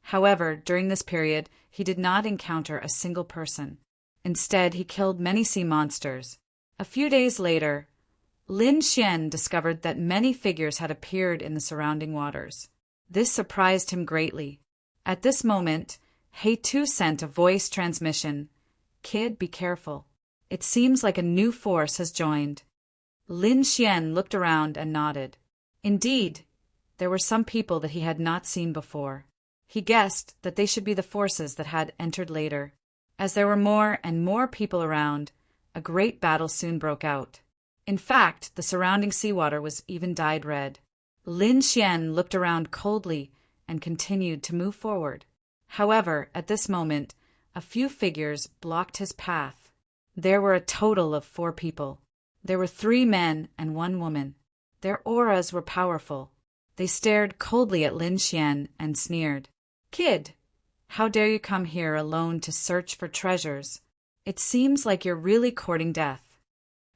However, during this period, he did not encounter a single person. Instead, he killed many sea monsters. A few days later, Lin Xian discovered that many figures had appeared in the surrounding waters. This surprised him greatly. At this moment, He too sent a voice transmission. "Kid, be careful. It seems like a new force has joined." Lin Xian looked around and nodded. Indeed, there were some people that he had not seen before. He guessed that they should be the forces that had entered later. As there were more and more people around, a great battle soon broke out. In fact, the surrounding seawater was even dyed red. Lin Xian looked around coldly and continued to move forward. However, at this moment, a few figures blocked his path. There were a total of 4 people. There were 3 men and 1 woman. Their auras were powerful. They stared coldly at Lin Xian and sneered. "Kid, how dare you come here alone to search for treasures? It seems like you're really courting death.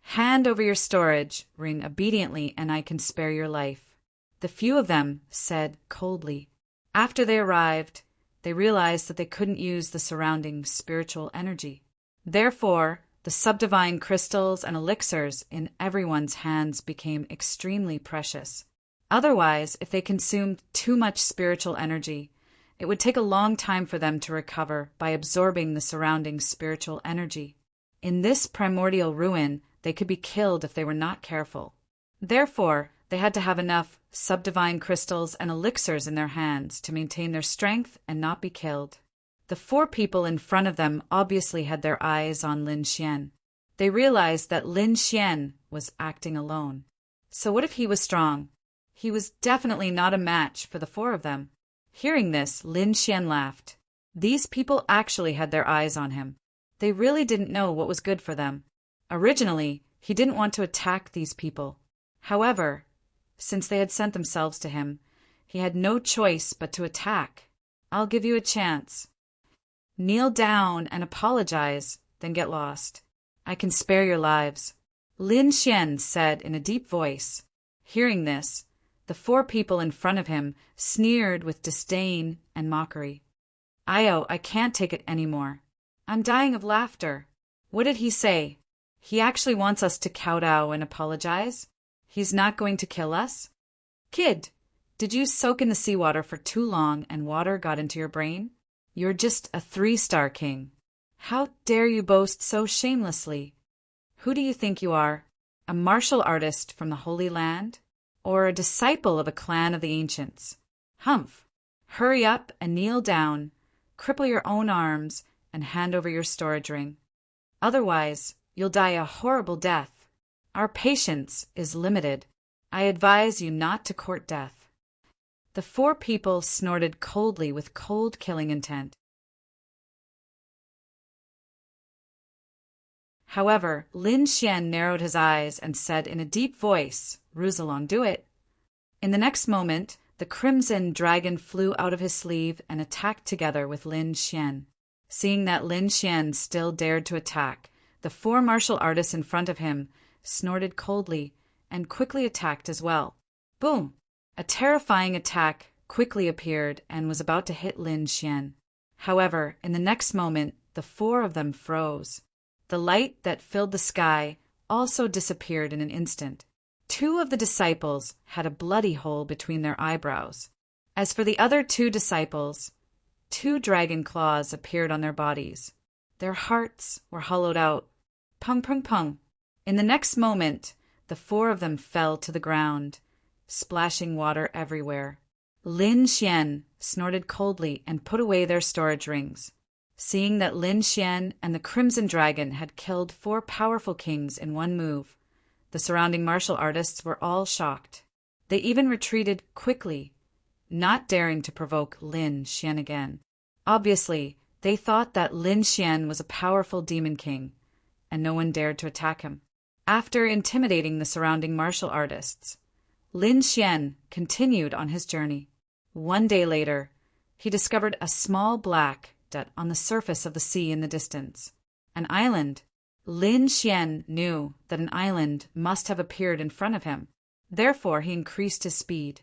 Hand over your storage ring obediently and I can spare your life." The few of them said coldly. After they arrived, they realized that they couldn't use the surrounding spiritual energy. Therefore, the subdivine crystals and elixirs in everyone's hands became extremely precious. Otherwise, if they consumed too much spiritual energy, it would take a long time for them to recover by absorbing the surrounding spiritual energy. In this primordial ruin, they could be killed if they were not careful. Therefore, they had to have enough subdivine crystals and elixirs in their hands to maintain their strength and not be killed. The 4 people in front of them obviously had their eyes on Lin Xian. They realized that Lin Xian was acting alone. So what if he was strong? He was definitely not a match for the 4 of them. Hearing this, Lin Xian laughed. These people actually had their eyes on him. They really didn't know what was good for them. Originally, he didn't want to attack these people. However, since they had sent themselves to him, he had no choice but to attack. "I'll give you a chance. Kneel down and apologize, then get lost. I can spare your lives," Lin Xian said in a deep voice. Hearing this, the 4 people in front of him sneered with disdain and mockery. "Io, I can't take it anymore. I'm dying of laughter. What did he say? He actually wants us to kowtow and apologize? He's not going to kill us? Kid, did you soak in the seawater for too long and water got into your brain? You're just a 3-star king. How dare you boast so shamelessly? Who do you think you are? A martial artist from the Holy Land? Or a disciple of a clan of the ancients? Humph! Hurry up and kneel down, cripple your own arms, and hand over your storage ring. Otherwise, you'll die a horrible death. Our patience is limited. I advise you not to court death." The 4 people snorted coldly with cold killing intent. However, Lin Xian narrowed his eyes and said in a deep voice, "Roussillon, do it." In the next moment, the crimson dragon flew out of his sleeve and attacked together with Lin Xian. Seeing that Lin Xian still dared to attack, the 4 martial artists in front of him snorted coldly and quickly attacked as well. Boom! A terrifying attack quickly appeared and was about to hit Lin Xian. However, in the next moment, the 4 of them froze. The light that filled the sky also disappeared in an instant. 2 of the disciples had a bloody hole between their eyebrows. As for the other 2 disciples, 2 dragon claws appeared on their bodies. Their hearts were hollowed out. Pung, pung, pung. In the next moment, the 4 of them fell to the ground, splashing water everywhere. Lin Xian snorted coldly and put away their storage rings. Seeing that Lin Xian and the Crimson Dragon had killed 4 powerful kings in one move, the surrounding martial artists were all shocked. They even retreated quickly, not daring to provoke Lin Xian again. Obviously, they thought that Lin Xian was a powerful demon king, and no one dared to attack him. After intimidating the surrounding martial artists, Lin Xian continued on his journey. One day later, he discovered a small black dot on the surface of the sea in the distance. An island. Lin Xian knew that an island must have appeared in front of him. Therefore, he increased his speed.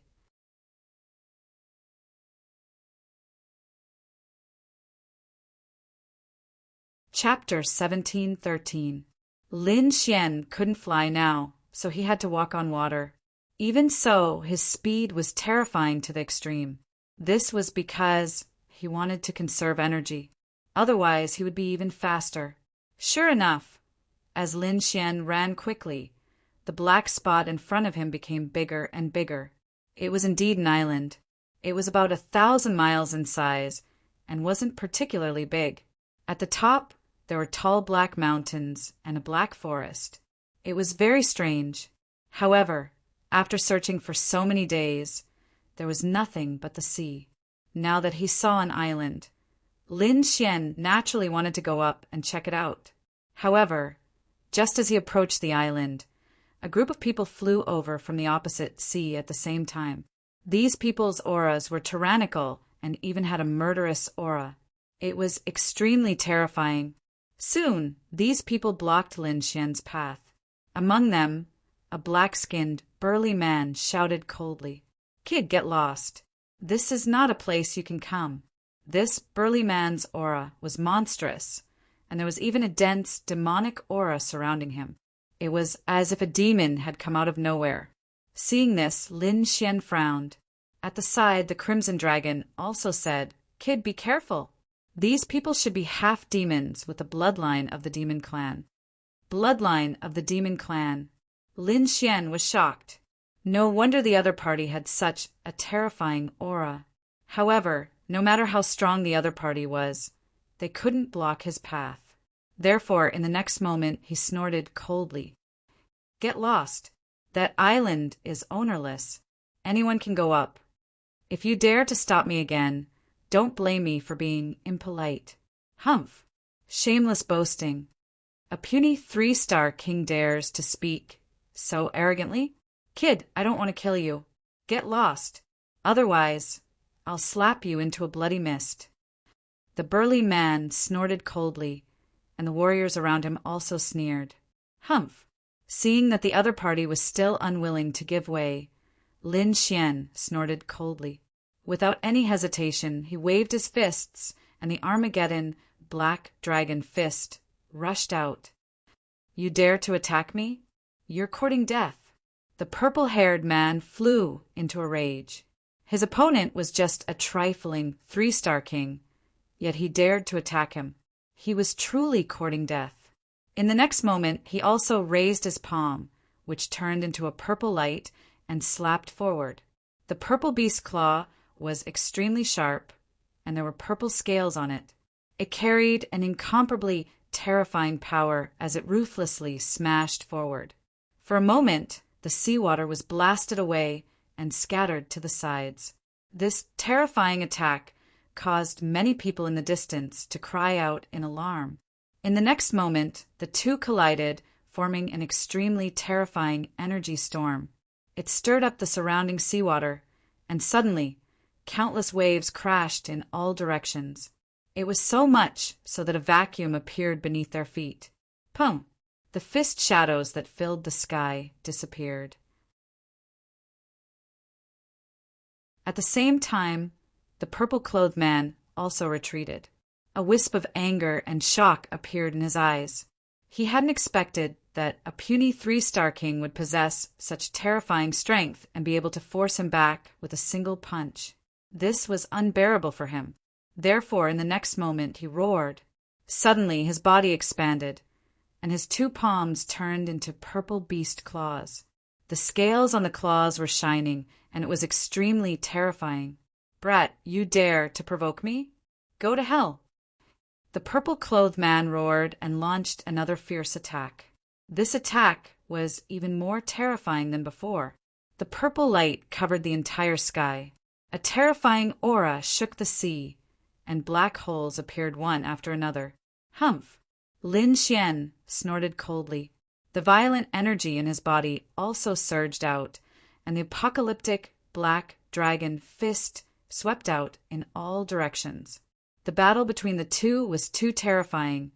Chapter 1713. Lin Xian couldn't fly now, so he had to walk on water. Even so, his speed was terrifying to the extreme. This was because he wanted to conserve energy. Otherwise, he would be even faster. Sure enough, as Lin Xian ran quickly, the black spot in front of him became bigger and bigger. It was indeed an island. It was about 1,000 miles in size and wasn't particularly big. At the top, there were tall black mountains and a black forest. It was very strange. However, after searching for so many days, there was nothing but the sea. now that he saw an island. Lin Xian naturally wanted to go up and check it out. However, just as he approached the island, a group of people flew over from the opposite sea at the same time. These people's auras were tyrannical and even had a murderous aura. It was extremely terrifying. Soon, these people blocked Lin Xian's path. Among them, a black-skinned, burly man shouted coldly, "Kid, get lost. This is not a place you can come." This burly man's aura was monstrous, and there was even a dense, demonic aura surrounding him. It was as if a demon had come out of nowhere. Seeing this, Lin Xian frowned. At the side, the Crimson Dragon also said, "Kid, be careful. These people should be half demons with the bloodline of the demon clan." Bloodline of the demon clan. Lin Xian was shocked. No wonder the other party had such a terrifying aura. However, no matter how strong the other party was, they couldn't block his path. Therefore, in the next moment, he snorted coldly, "Get lost. That island is ownerless. Anyone can go up. If you dare to stop me again, don't blame me for being impolite." Humph! Shameless boasting. A puny 3-star king dares to speak so arrogantly? "Kid, I don't want to kill you. Get lost. Otherwise, I'll slap you into a bloody mist." The burly man snorted coldly, and the warriors around him also sneered. Humph! Seeing that the other party was still unwilling to give way, Lin Xian snorted coldly. Without any hesitation, he waved his fists, and the Armageddon Black Dragon Fist rushed out. "You dare to attack me? You're courting death." The purple-haired man flew into a rage. His opponent was just a trifling 3-star king, yet he dared to attack him. He was truly courting death. In the next moment, he also raised his palm, which turned into a purple light and slapped forward. The purple beast's claw was extremely sharp, and there were purple scales on it. It carried an incomparably terrifying power as it ruthlessly smashed forward. For a moment, the seawater was blasted away and scattered to the sides. This terrifying attack caused many people in the distance to cry out in alarm. In the next moment, the two collided, forming an extremely terrifying energy storm. It stirred up the surrounding seawater, and suddenly, countless waves crashed in all directions. It was so much so that a vacuum appeared beneath their feet. Pum! The fist shadows that filled the sky disappeared. At the same time, the purple-clothed man also retreated. A wisp of anger and shock appeared in his eyes. He hadn't expected that a puny 3-star king would possess such terrifying strength and be able to force him back with a single punch. This was unbearable for him. Therefore, in the next moment, he roared. Suddenly, his body expanded, and his 2 palms turned into purple beast claws. The scales on the claws were shining, and it was extremely terrifying. "Brat, you dare to provoke me? Go to hell!" The purple-clothed man roared and launched another fierce attack. This attack was even more terrifying than before. The purple light covered the entire sky. A terrifying aura shook the sea, and black holes appeared one after another. Humph! Lin Xian snorted coldly. The violent energy in his body also surged out, and the apocalyptic Black Dragon Fist swept out in all directions. The battle between the two was too terrifying,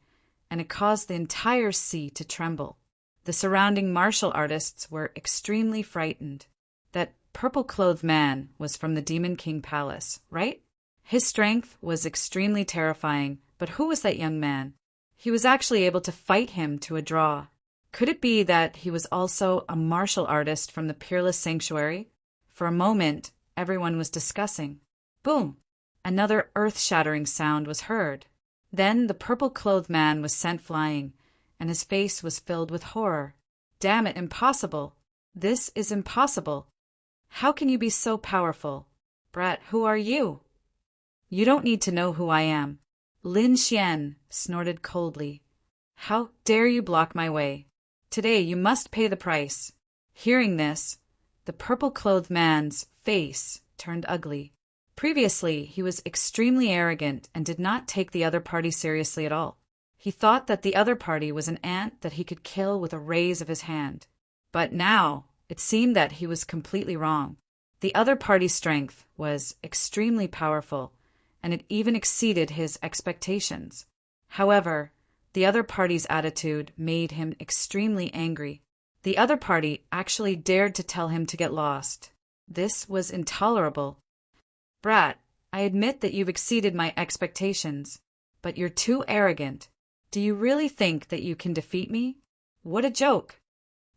and it caused the entire sea to tremble. The surrounding martial artists were extremely frightened. That purple-clothed man was from the Demon King Palace, right? His strength was extremely terrifying, but who was that young man? He was actually able to fight him to a draw. Could it be that he was also a martial artist from the Peerless Sanctuary? For a moment, everyone was discussing. Boom! Another earth-shattering sound was heard. Then the purple-clothed man was sent flying, and his face was filled with horror. Damn it, impossible! This is impossible! How can you be so powerful? Brat, who are you? You don't need to know who I am. Lin Xian snorted coldly. How dare you block my way? Today you must pay the price. Hearing this, the purple-clothed man's face turned ugly. Previously, he was extremely arrogant and did not take the other party seriously at all. He thought that the other party was an ant that he could kill with a raise of his hand. But now, it seemed that he was completely wrong. The other party's strength was extremely powerful, and it even exceeded his expectations. However, the other party's attitude made him extremely angry. The other party actually dared to tell him to get lost. This was intolerable. "Brat, I admit that you've exceeded my expectations, but you're too arrogant. Do you really think that you can defeat me? What a joke!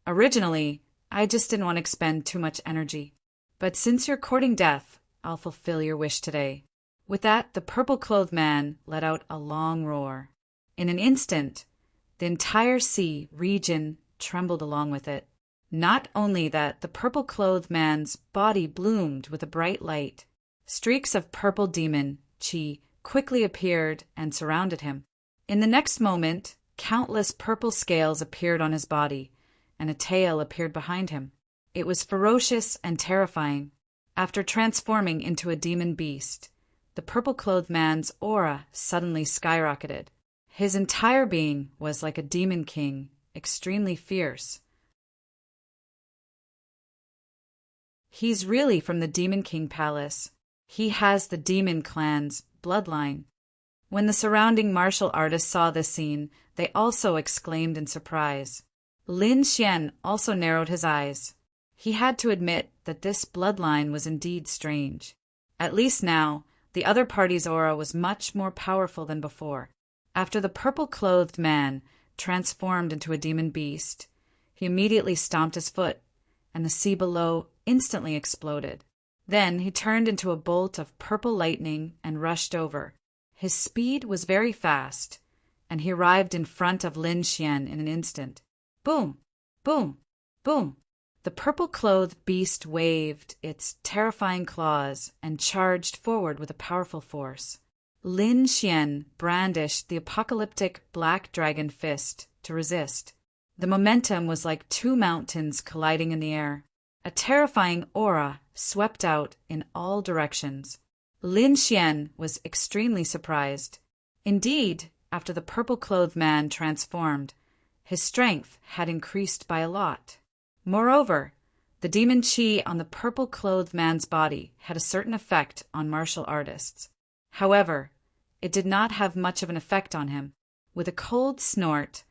Originally, I just didn't want to expend too much energy. But since you're courting death, I'll fulfill your wish today." With that, the purple-clothed man let out a long roar. In an instant, the entire sea region trembled along with it. Not only that, the purple-clothed man's body bloomed with a bright light. Streaks of purple demon chi quickly appeared and surrounded him. In the next moment, countless purple scales appeared on his body, and a tail appeared behind him. It was ferocious and terrifying. After transforming into a demon beast, the purple-clothed man's aura suddenly skyrocketed. His entire being was like a demon king, extremely fierce. He's really from the Demon King Palace. He has the demon clan's bloodline. When the surrounding martial artists saw this scene, they also exclaimed in surprise. Lin Xian also narrowed his eyes. He had to admit that this bloodline was indeed strange. At least now, the other party's aura was much more powerful than before. After the purple-clothed man transformed into a demon beast, he immediately stomped his foot, and the sea below instantly exploded. Then he turned into a bolt of purple lightning and rushed over. His speed was very fast, and he arrived in front of Lin Xian in an instant. Boom! Boom! Boom! The purple-clothed beast waved its terrifying claws and charged forward with a powerful force. Lin Xian brandished the apocalyptic black dragon fist to resist. The momentum was like two mountains colliding in the air. A terrifying aura swept out in all directions. Lin Xian was extremely surprised. Indeed, after the purple-clothed man transformed, his strength had increased by a lot. Moreover, the demon chi on the purple-clothed man's body had a certain effect on martial artists. However, it did not have much of an effect on him. With a cold snort,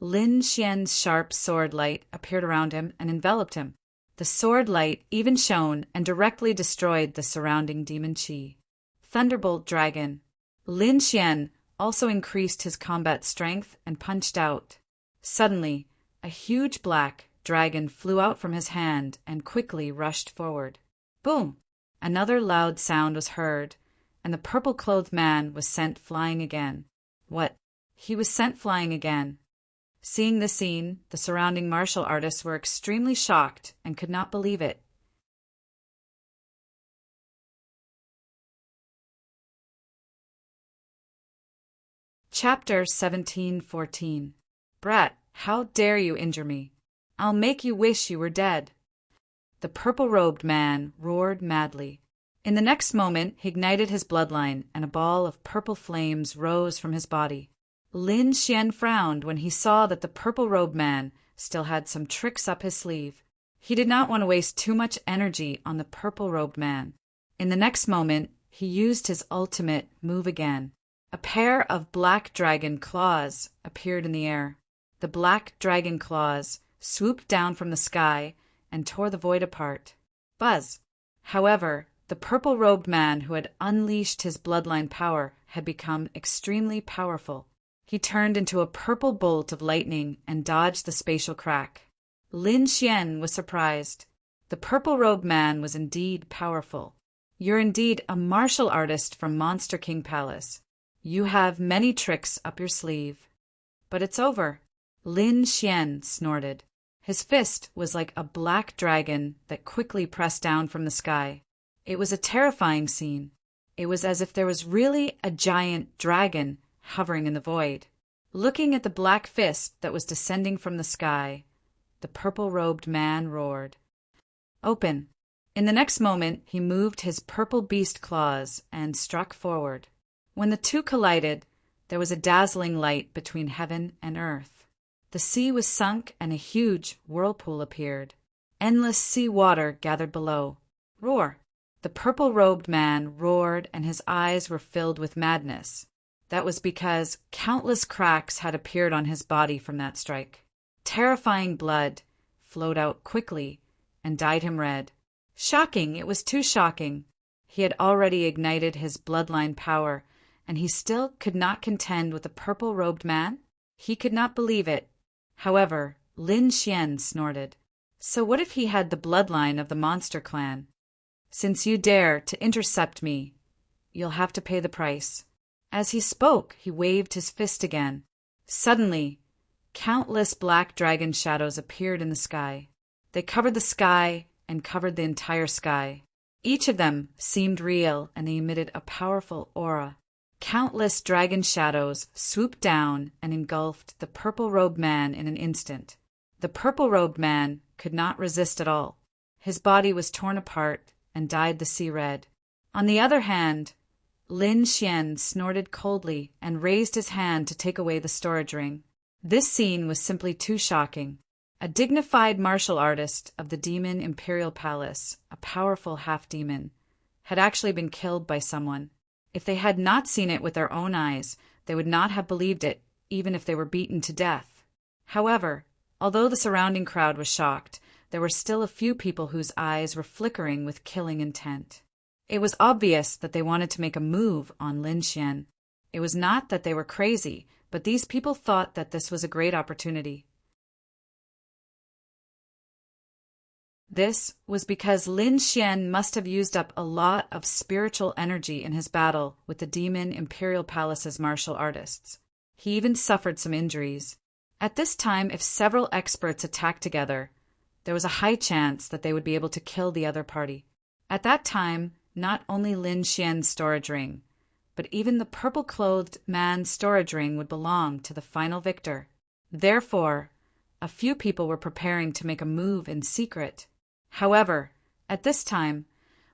Lin Xian's sharp sword light appeared around him and enveloped him. The sword light even shone and directly destroyed the surrounding demon chi. Thunderbolt Dragon. Lin Xian also increased his combat strength and punched out. Suddenly, a huge black dragon flew out from his hand and quickly rushed forward. Boom! Another loud sound was heard, and the purple-clothed man was sent flying again. What? He was sent flying again. Seeing the scene, the surrounding martial artists were extremely shocked and could not believe it. Chapter 17:14. Brat, how dare you injure me? I'll make you wish you were dead. The purple-robed man roared madly. In the next moment, he ignited his bloodline, and a ball of purple flames rose from his body. Lin Xian frowned when he saw that the purple-robed man still had some tricks up his sleeve. He did not want to waste too much energy on the purple-robed man. In the next moment, he used his ultimate move again. A pair of black dragon claws appeared in the air. The black dragon claws swooped down from the sky and tore the void apart. Buzz! However, the purple-robed man who had unleashed his bloodline power had become extremely powerful. He turned into a purple bolt of lightning and dodged the spatial crack. Lin Xian was surprised. The purple-robed man was indeed powerful. You're indeed a martial artist from Monster King Palace. You have many tricks up your sleeve. But it's over. Lin Xian snorted. His fist was like a black dragon that quickly pressed down from the sky. It was a terrifying scene. It was as if there was really a giant dragon hovering in the void. Looking at the black fist that was descending from the sky, the purple-robed man roared. Open! In the next moment, he moved his purple beast claws and struck forward. When the two collided, there was a dazzling light between heaven and earth. The sea was sunk and a huge whirlpool appeared. Endless sea water gathered below. Roar! The purple-robed man roared and his eyes were filled with madness. That was because countless cracks had appeared on his body from that strike. Terrifying blood flowed out quickly and dyed him red. Shocking! It was too shocking. He had already ignited his bloodline power, and he still could not contend with the purple-robed man? He could not believe it. However, Lin Xian snorted. So what if he had the bloodline of the monster clan? Since you dare to intercept me, you'll have to pay the price. As he spoke, he waved his fist again. Suddenly, countless black dragon shadows appeared in the sky. They covered the sky and covered the entire sky. Each of them seemed real, and they emitted a powerful aura. Countless dragon shadows swooped down and engulfed the purple-robed man in an instant. The purple-robed man could not resist at all. His body was torn apart and dyed the sea red. On the other hand, Lin Xian snorted coldly and raised his hand to take away the storage ring. This scene was simply too shocking. A dignified martial artist of the Demon Imperial Palace, a powerful half-demon, had actually been killed by someone. If they had not seen it with their own eyes, they would not have believed it, even if they were beaten to death. However, although the surrounding crowd was shocked, there were still a few people whose eyes were flickering with killing intent. It was obvious that they wanted to make a move on Lin Xian. It was not that they were crazy, but these people thought that this was a great opportunity. This was because Lin Xian must have used up a lot of spiritual energy in his battle with the Demon Imperial Palace's martial artists. He even suffered some injuries. At this time, if several experts attacked together, there was a high chance that they would be able to kill the other party. At that time, not only Lin Xian's storage ring, but even the purple-clothed man's storage ring would belong to the final victor. Therefore, a few people were preparing to make a move in secret. However, at this time,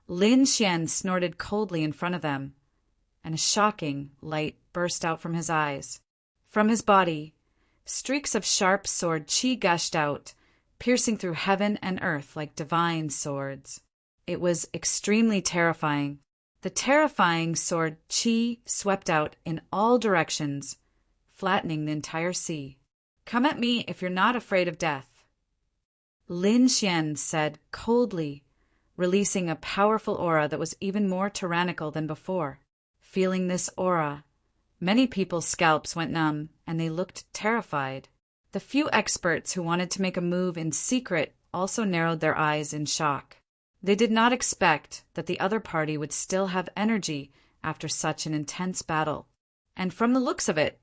Lin Xian snorted coldly in front of them, and a shocking light burst out from his eyes. From his body, streaks of sharp sword qi gushed out, piercing through heaven and earth like divine swords. It was extremely terrifying. The terrifying sword qi swept out in all directions, flattening the entire sea. "Come at me if you're not afraid of death," Lin Xian said coldly, releasing a powerful aura that was even more tyrannical than before. Feeling this aura, many people's scalps went numb and they looked terrified. The few experts who wanted to make a move in secret also narrowed their eyes in shock. They did not expect that the other party would still have energy after such an intense battle. And from the looks of it,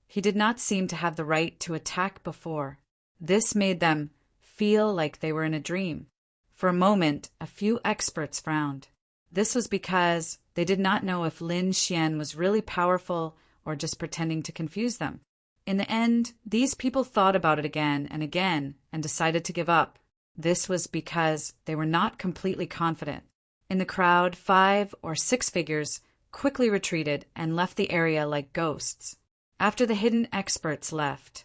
he did not seem to have the right to attack before. This made them feel like they were in a dream. For a moment, a few experts frowned. This was because they did not know if Lin Xian was really powerful or just pretending to confuse them. In the end, these people thought about it again and decided to give up. This was because they were not completely confident. In the crowd, 5 or 6 figures quickly retreated and left the area like ghosts. After the hidden experts left,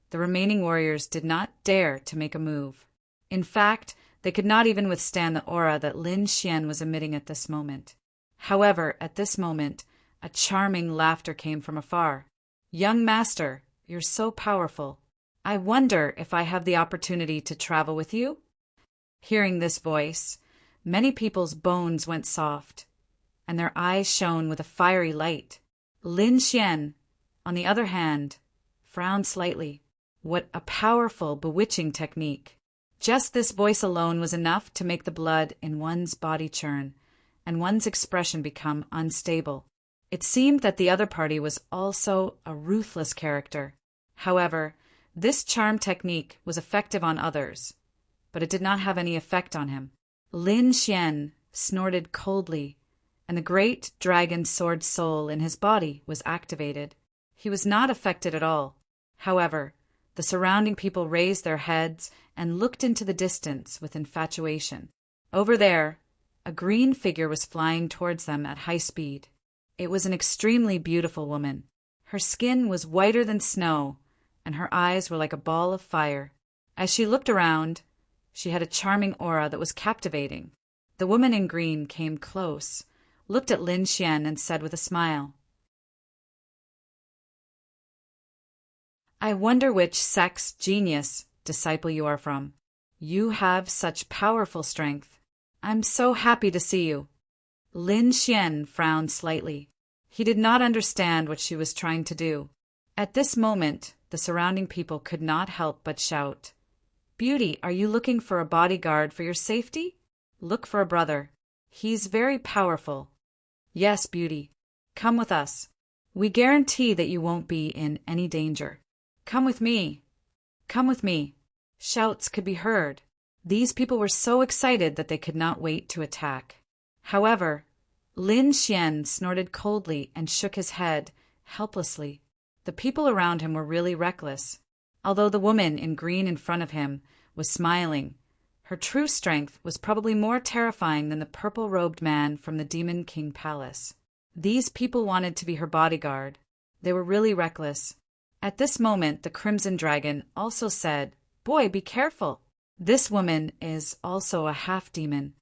the remaining warriors did not dare to make a move. In fact, they could not even withstand the aura that Lin Xian was emitting at this moment. However, at this moment, a charming laughter came from afar. "Young master, you're so powerful. I wonder if I have the opportunity to travel with you?" Hearing this voice, many people's bones went soft, and their eyes shone with a fiery light. Lin Xian, on the other hand, frowned slightly. What a powerful, bewitching technique. Just this voice alone was enough to make the blood in one's body churn, and one's expression become unstable. It seemed that the other party was also a ruthless character. However, this charm technique was effective on others, but it did not have any effect on him. Lin Xian snorted coldly, and the great dragon sword soul in his body was activated. He was not affected at all. However, the surrounding people raised their heads and looked into the distance with infatuation. Over there, a green figure was flying towards them at high speed. It was an extremely beautiful woman. Her skin was whiter than snow, and her eyes were like a ball of fire. As she looked around, she had a charming aura that was captivating. The woman in green came close, looked at Lin Xian, and said with a smile, "I wonder which sex genius disciple you are from. You have such powerful strength. I'm so happy to see you." Lin Xian frowned slightly. He did not understand what she was trying to do. At this moment, the surrounding people could not help but shout, "Beauty, are you looking for a bodyguard for your safety? Look for a brother. He's very powerful." "Yes, Beauty. Come with us. We guarantee that you won't be in any danger. Come with me. Come with me." Shouts could be heard. These people were so excited that they could not wait to attack. However, Lin Xian snorted coldly and shook his head helplessly. The people around him were really reckless. Although the woman in green in front of him was smiling, her true strength was probably more terrifying than the purple-robed man from the Demon King Palace. These people wanted to be her bodyguard. They were really reckless. At this moment, the Crimson Dragon also said, "Boy, be careful. This woman is also a half-demon."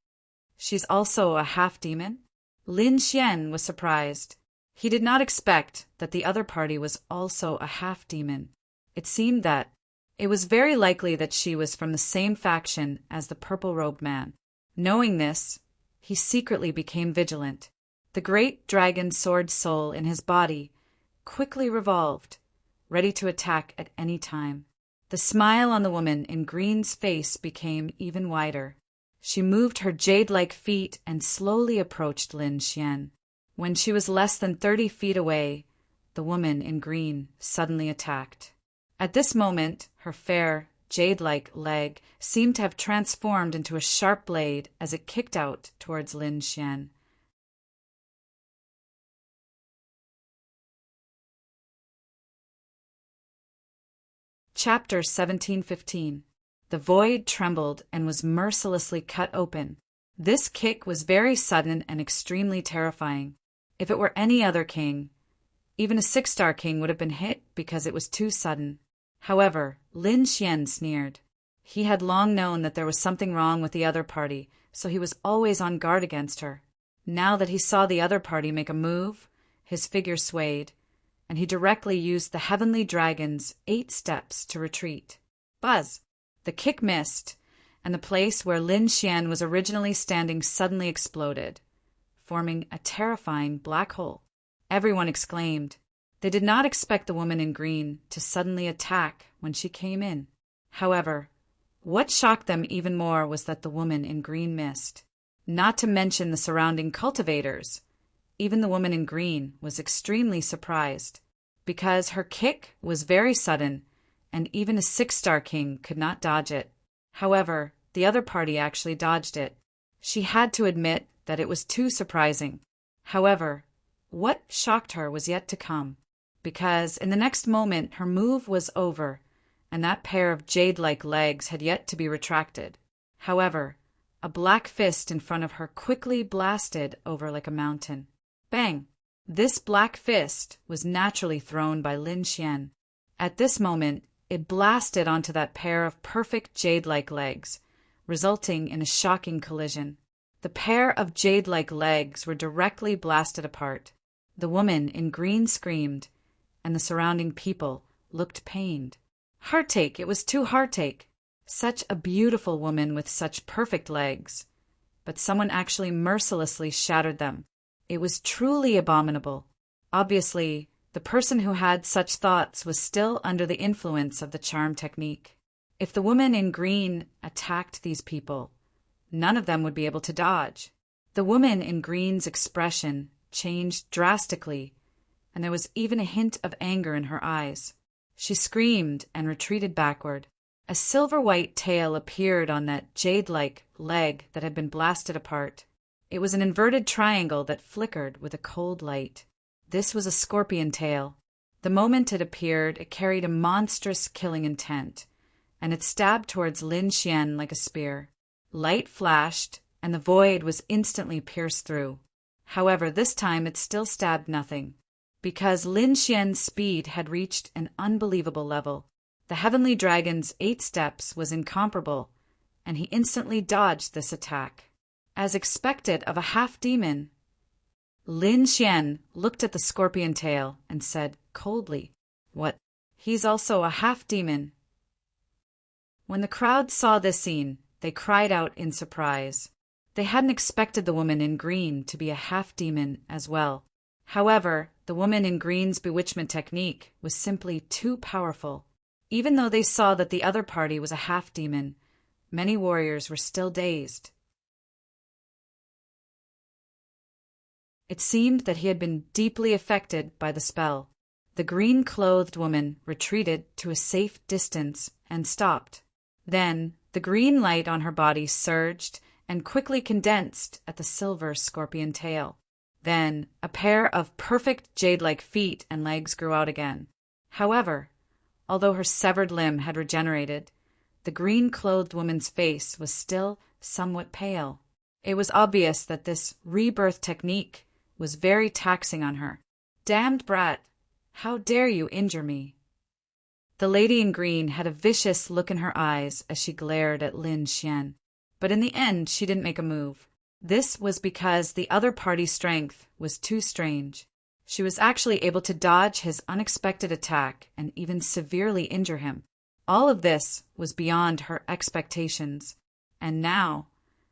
"She's also a half-demon?" Lin Xian was surprised. He did not expect that the other party was also a half-demon. It seemed that it was very likely that she was from the same faction as the purple-robed man. Knowing this, he secretly became vigilant. The great dragon sword soul in his body quickly revolved, ready to attack at any time. The smile on the woman in green's face became even wider. She moved her jade-like feet and slowly approached Lin Xian. When she was less than 30 feet away, the woman in green suddenly attacked. At this moment, her fair, jade-like leg seemed to have transformed into a sharp blade as it kicked out towards Lin Xian. Chapter 1715. The void trembled and was mercilessly cut open. This kick was very sudden and extremely terrifying. If it were any other king, even a 6-star king would have been hit because it was too sudden. However, Lin Xian sneered. He had long known that there was something wrong with the other party, so he was always on guard against her. Now that he saw the other party make a move, his figure swayed, and he directly used the heavenly dragon's 8 steps to retreat. Buzz! The kick missed, and the place where Lin Xian was originally standing suddenly exploded, forming a terrifying black hole. Everyone exclaimed. They did not expect the woman in green to suddenly attack when she came in. However, what shocked them even more was that the woman in green missed. Not to mention the surrounding cultivators. Even the woman in green was extremely surprised, because her kick was very sudden, and even a 6-star king could not dodge it. However, the other party actually dodged it. She had to admit that it was too surprising. However, what shocked her was yet to come, because in the next moment her move was over, and that pair of jade-like legs had yet to be retracted. However, a black fist in front of her quickly blasted over like a mountain. Bang! This black fist was naturally thrown by Lin Xian. At this moment, it blasted onto that pair of perfect jade-like legs, resulting in a shocking collision. The pair of jade-like legs were directly blasted apart. The woman in green screamed, and the surrounding people looked pained. Heartache! It was too heartache! Such a beautiful woman with such perfect legs. But someone actually mercilessly shattered them. It was truly abominable. Obviously, the person who had such thoughts was still under the influence of the charm technique. If the woman in green attacked these people, none of them would be able to dodge. The woman in green's expression changed drastically, and there was even a hint of anger in her eyes. She screamed and retreated backward. A silver-white tail appeared on that jade-like leg that had been blasted apart. It was an inverted triangle that flickered with a cold light. This was a scorpion tail. The moment it appeared, it carried a monstrous killing intent, and it stabbed towards Lin Xian like a spear. Light flashed, and the void was instantly pierced through. However, this time it still stabbed nothing, because Lin Xian's speed had reached an unbelievable level. The heavenly dragon's 8 steps was incomparable, and he instantly dodged this attack. As expected of a half-demon, Lin Xian looked at the scorpion tail and said coldly, "What? He's also a half-demon." When the crowd saw this scene, they cried out in surprise. They hadn't expected the woman in green to be a half-demon as well. However, the woman in green's bewitchment technique was simply too powerful. Even though they saw that the other party was a half-demon, many warriors were still dazed. It seemed that he had been deeply affected by the spell. The green-clothed woman retreated to a safe distance and stopped. Then, the green light on her body surged and quickly condensed at the silver scorpion tail. Then, a pair of perfect jade-like feet and legs grew out again. However, although her severed limb had regenerated, the green-clothed woman's face was still somewhat pale. It was obvious that this rebirth technique was very taxing on her. "Damned brat! How dare you injure me?" The lady in green had a vicious look in her eyes as she glared at Lin Xian, but in the end she didn't make a move. This was because the other party's strength was too strange. She was actually able to dodge his unexpected attack and even severely injure him. All of this was beyond her expectations, and now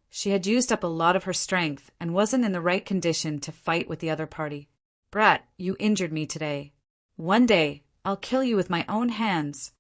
she had used up a lot of her strength and wasn't in the right condition to fight with the other party. "Brat, you injured me today. One day, I'll kill you with my own hands,"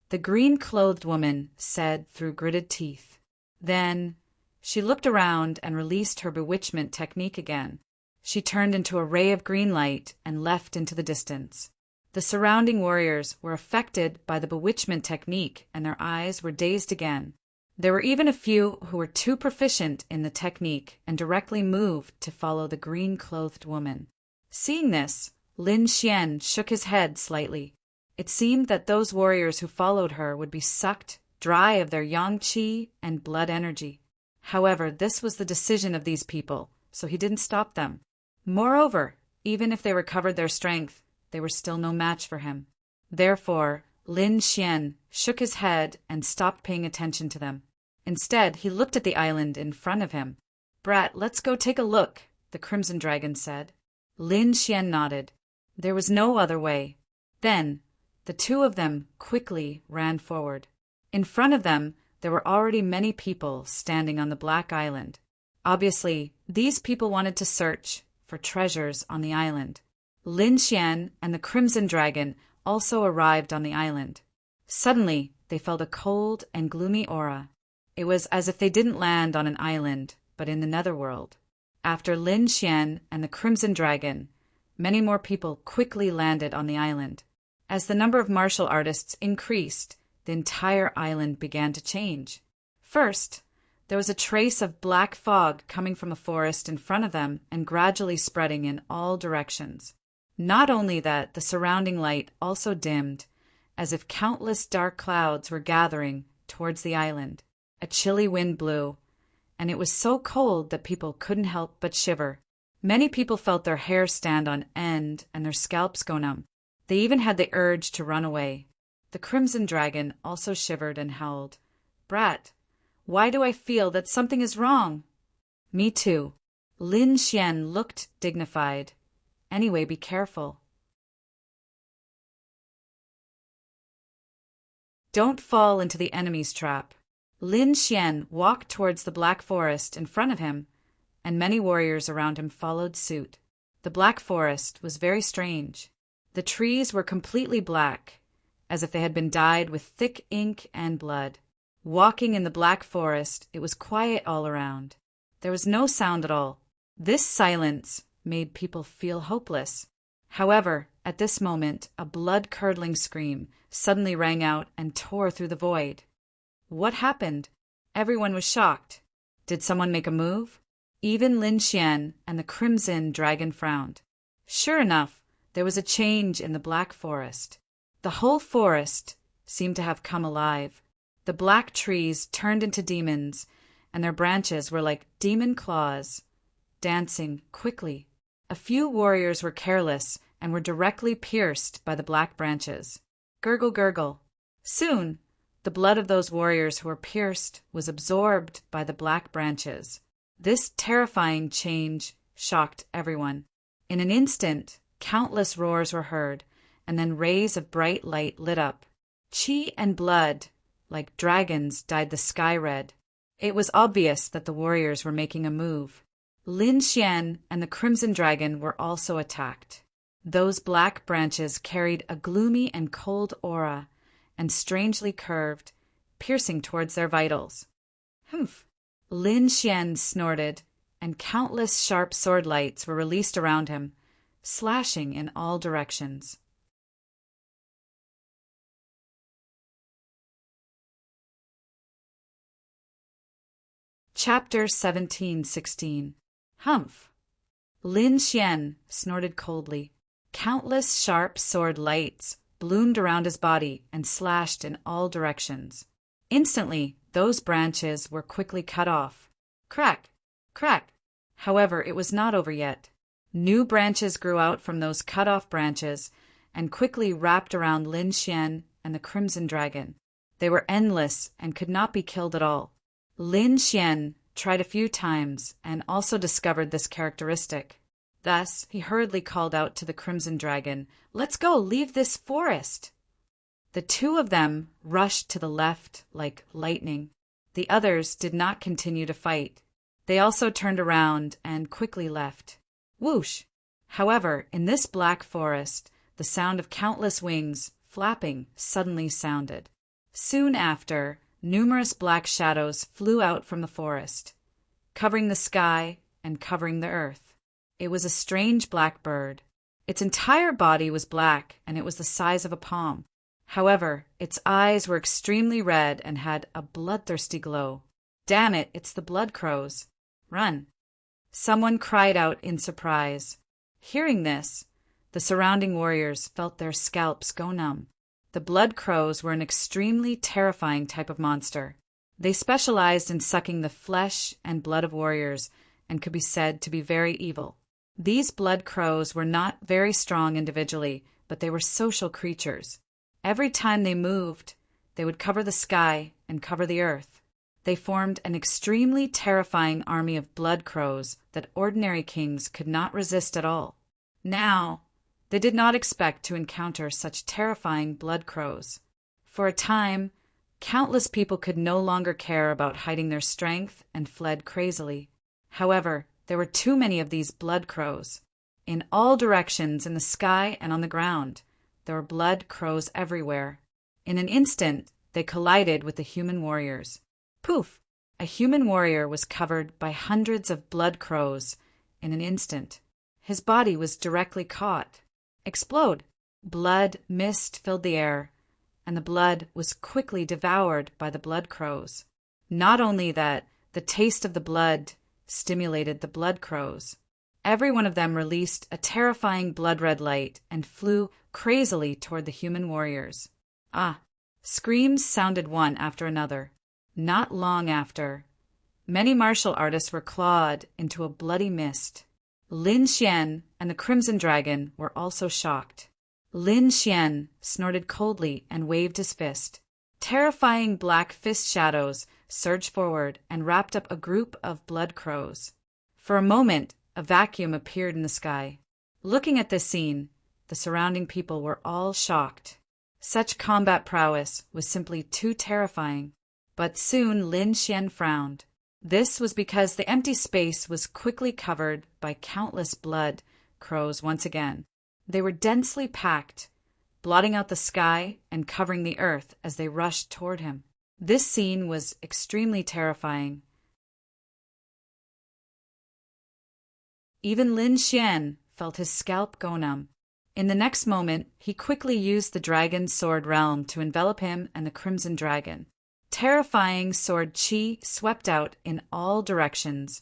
the green-clothed woman said through gritted teeth. Then she looked around and released her bewitchment technique again. She turned into a ray of green light and left into the distance. The surrounding warriors were affected by the bewitchment technique and their eyes were dazed again. There were even a few who were too proficient in the technique and directly moved to follow the green-clothed woman. Seeing this, Lin Xian shook his head slightly. It seemed that those warriors who followed her would be sucked dry of their yang qi and blood energy. However, this was the decision of these people, so he didn't stop them. Moreover, even if they recovered their strength, they were still no match for him. Therefore, Lin Xian shook his head and stopped paying attention to them. Instead, he looked at the island in front of him. "Brat, let's go take a look," the Crimson Dragon said. Lin Xian nodded. There was no other way. Then, the two of them quickly ran forward. In front of them, there were already many people standing on the Black Island. Obviously, these people wanted to search for treasures on the island. Lin Xian and the Crimson Dragon also arrived on the island. Suddenly, they felt a cold and gloomy aura. It was as if they didn't land on an island, but in the netherworld. After Lin Xian and the Crimson Dragon, many more people quickly landed on the island. As the number of martial artists increased, the entire island began to change. First, there was a trace of black fog coming from a forest in front of them and gradually spreading in all directions. Not only that, the surrounding light also dimmed, as if countless dark clouds were gathering towards the island. A chilly wind blew, and it was so cold that people couldn't help but shiver. Many people felt their hair stand on end and their scalps go numb. They even had the urge to run away. The Crimson Dragon also shivered and howled. "Brat, why do I feel that something is wrong?" "Me too." Lin Xian looked dignified. "Anyway, be careful. Don't fall into the enemy's trap." Lin Xian walked towards the black forest in front of him, and many warriors around him followed suit. The black forest was very strange. The trees were completely black, as if they had been dyed with thick ink and blood. Walking in the black forest, it was quiet all around. There was no sound at all. This silence made people feel hopeless. However, at this moment, a blood-curdling scream suddenly rang out and tore through the void. What happened? Everyone was shocked. Did someone make a move? Even Lin Xian and the Crimson Dragon frowned. Sure enough, there was a change in the black forest. The whole forest seemed to have come alive. The black trees turned into demons, and their branches were like demon claws, dancing quickly. A few warriors were careless and were directly pierced by the black branches. Gurgle, gurgle. Soon, the blood of those warriors who were pierced was absorbed by the black branches. This terrifying change shocked everyone. In an instant, countless roars were heard, and then rays of bright light lit up. Chi and blood, like dragons, dyed the sky red. It was obvious that the warriors were making a move. Lin Xian and the Crimson Dragon were also attacked. Those black branches carried a gloomy and cold aura, and strangely curved, piercing towards their vitals. Humph! Lin Xian snorted, and countless sharp sword lights were released around him, slashing in all directions. Chapter 17:16. Humph! Lin Xian snorted coldly. Countless sharp sword lights bloomed around his body and slashed in all directions. Instantly, those branches were quickly cut off. Crack! Crack! However, it was not over yet. New branches grew out from those cut-off branches and quickly wrapped around Lin Xian and the Crimson Dragon. They were endless and could not be killed at all. Lin Xian tried a few times and also discovered this characteristic. Thus, he hurriedly called out to the Crimson Dragon, "Let's go, leave this forest!" The two of them rushed to the left like lightning. The others did not continue to fight. They also turned around and quickly left. Whoosh! However, in this black forest, the sound of countless wings flapping suddenly sounded. Soon after, numerous black shadows flew out from the forest, covering the sky and covering the earth. It was a strange black bird. Its entire body was black, and it was the size of a palm. However, its eyes were extremely red and had a bloodthirsty glow. "Damn it, it's the blood crows. Run!" Someone cried out in surprise. Hearing this, the surrounding warriors felt their scalps go numb. The blood crows were an extremely terrifying type of monster. They specialized in sucking the flesh and blood of warriors and could be said to be very evil. These blood crows were not very strong individually, but they were social creatures. Every time they moved, they would cover the sky and cover the earth. They formed an extremely terrifying army of blood crows that ordinary kings could not resist at all. Now, they did not expect to encounter such terrifying blood crows. For a time, countless people could no longer care about hiding their strength and fled crazily. However, there were too many of these blood crows. In all directions, in the sky and on the ground, there were blood crows everywhere. In an instant, they collided with the human warriors. Poof! A human warrior was covered by hundreds of blood crows in an instant. His body was directly caught. Explode! Blood mist filled the air, and the blood was quickly devoured by the blood crows. Not only that, the taste of the blood stimulated the blood crows. Every one of them released a terrifying blood-red light and flew crazily toward the human warriors. Ah! Screams sounded one after another. Not long after, many martial artists were clawed into a bloody mist. Lin Xian and the Crimson Dragon were also shocked. Lin Xian snorted coldly and waved his fist. Terrifying black fist shadows surged forward and wrapped up a group of blood crows. For a moment, a vacuum appeared in the sky. Looking at this scene, the surrounding people were all shocked. Such combat prowess was simply too terrifying. But soon Lin Xian frowned. This was because the empty space was quickly covered by countless blood crows once again. They were densely packed, blotting out the sky and covering the earth as they rushed toward him. This scene was extremely terrifying. Even Lin Xian felt his scalp go numb. In the next moment, he quickly used the dragon's sword realm to envelop him and the Crimson Dragon. Terrifying sword chi swept out in all directions,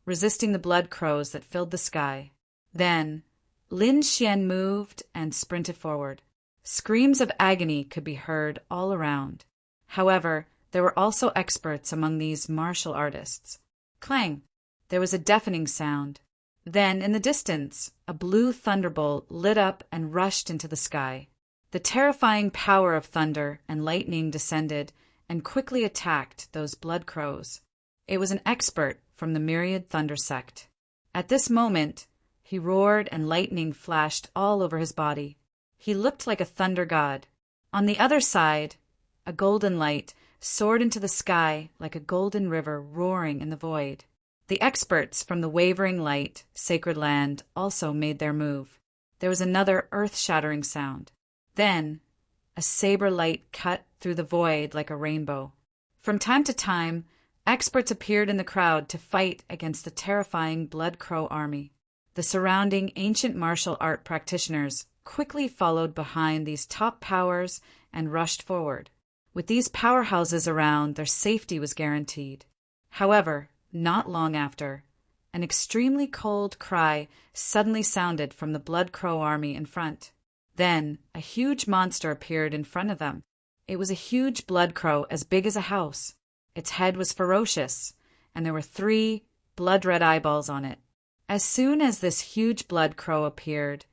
resisting the blood crows that filled the sky. Then, Lin Xian moved and sprinted forward. Screams of agony could be heard all around. However, there were also experts among these martial artists. Clang! There was a deafening sound. Then, in the distance, a blue thunderbolt lit up and rushed into the sky. The terrifying power of thunder and lightning descended and quickly attacked those blood crows. It was an expert from the myriad thunder sect. At this moment, he roared and lightning flashed all over his body. He looked like a thunder god. On the other side, a golden light soared into the sky like a golden river roaring in the void. The experts from the wavering light, sacred land, also made their move. There was another earth-shattering sound. Then, a saber light cut through the void like a rainbow. From time to time, experts appeared in the crowd to fight against the terrifying Blood Crow army. The surrounding ancient martial art practitioners quickly followed behind these top powers and rushed forward. With these powerhouses around, their safety was guaranteed. However, not long after, an extremely cold cry suddenly sounded from the Blood Crow army in front. Then, a huge monster appeared in front of them. It was a huge blood crow as big as a house. Its head was ferocious, and there were 3 blood-red eyeballs on it. As soon as this huge blood crow appeared,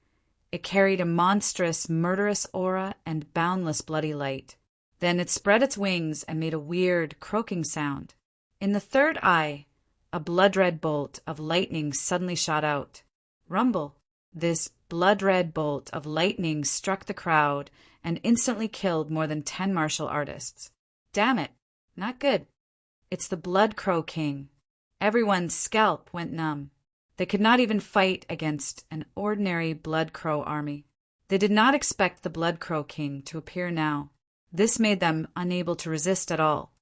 it carried a monstrous, murderous aura and boundless bloody light. Then it spread its wings and made a weird, croaking sound. In the third eye, a blood-red bolt of lightning suddenly shot out. Rumble! This blood-red bolt of lightning struck the crowd and instantly killed more than 10 martial artists. Damn it! Not good. It's the Blood Crow King. Everyone's scalp went numb. They could not even fight against an ordinary Blood Crow army. They did not expect the Blood Crow King to appear now. This made them unable to resist at all.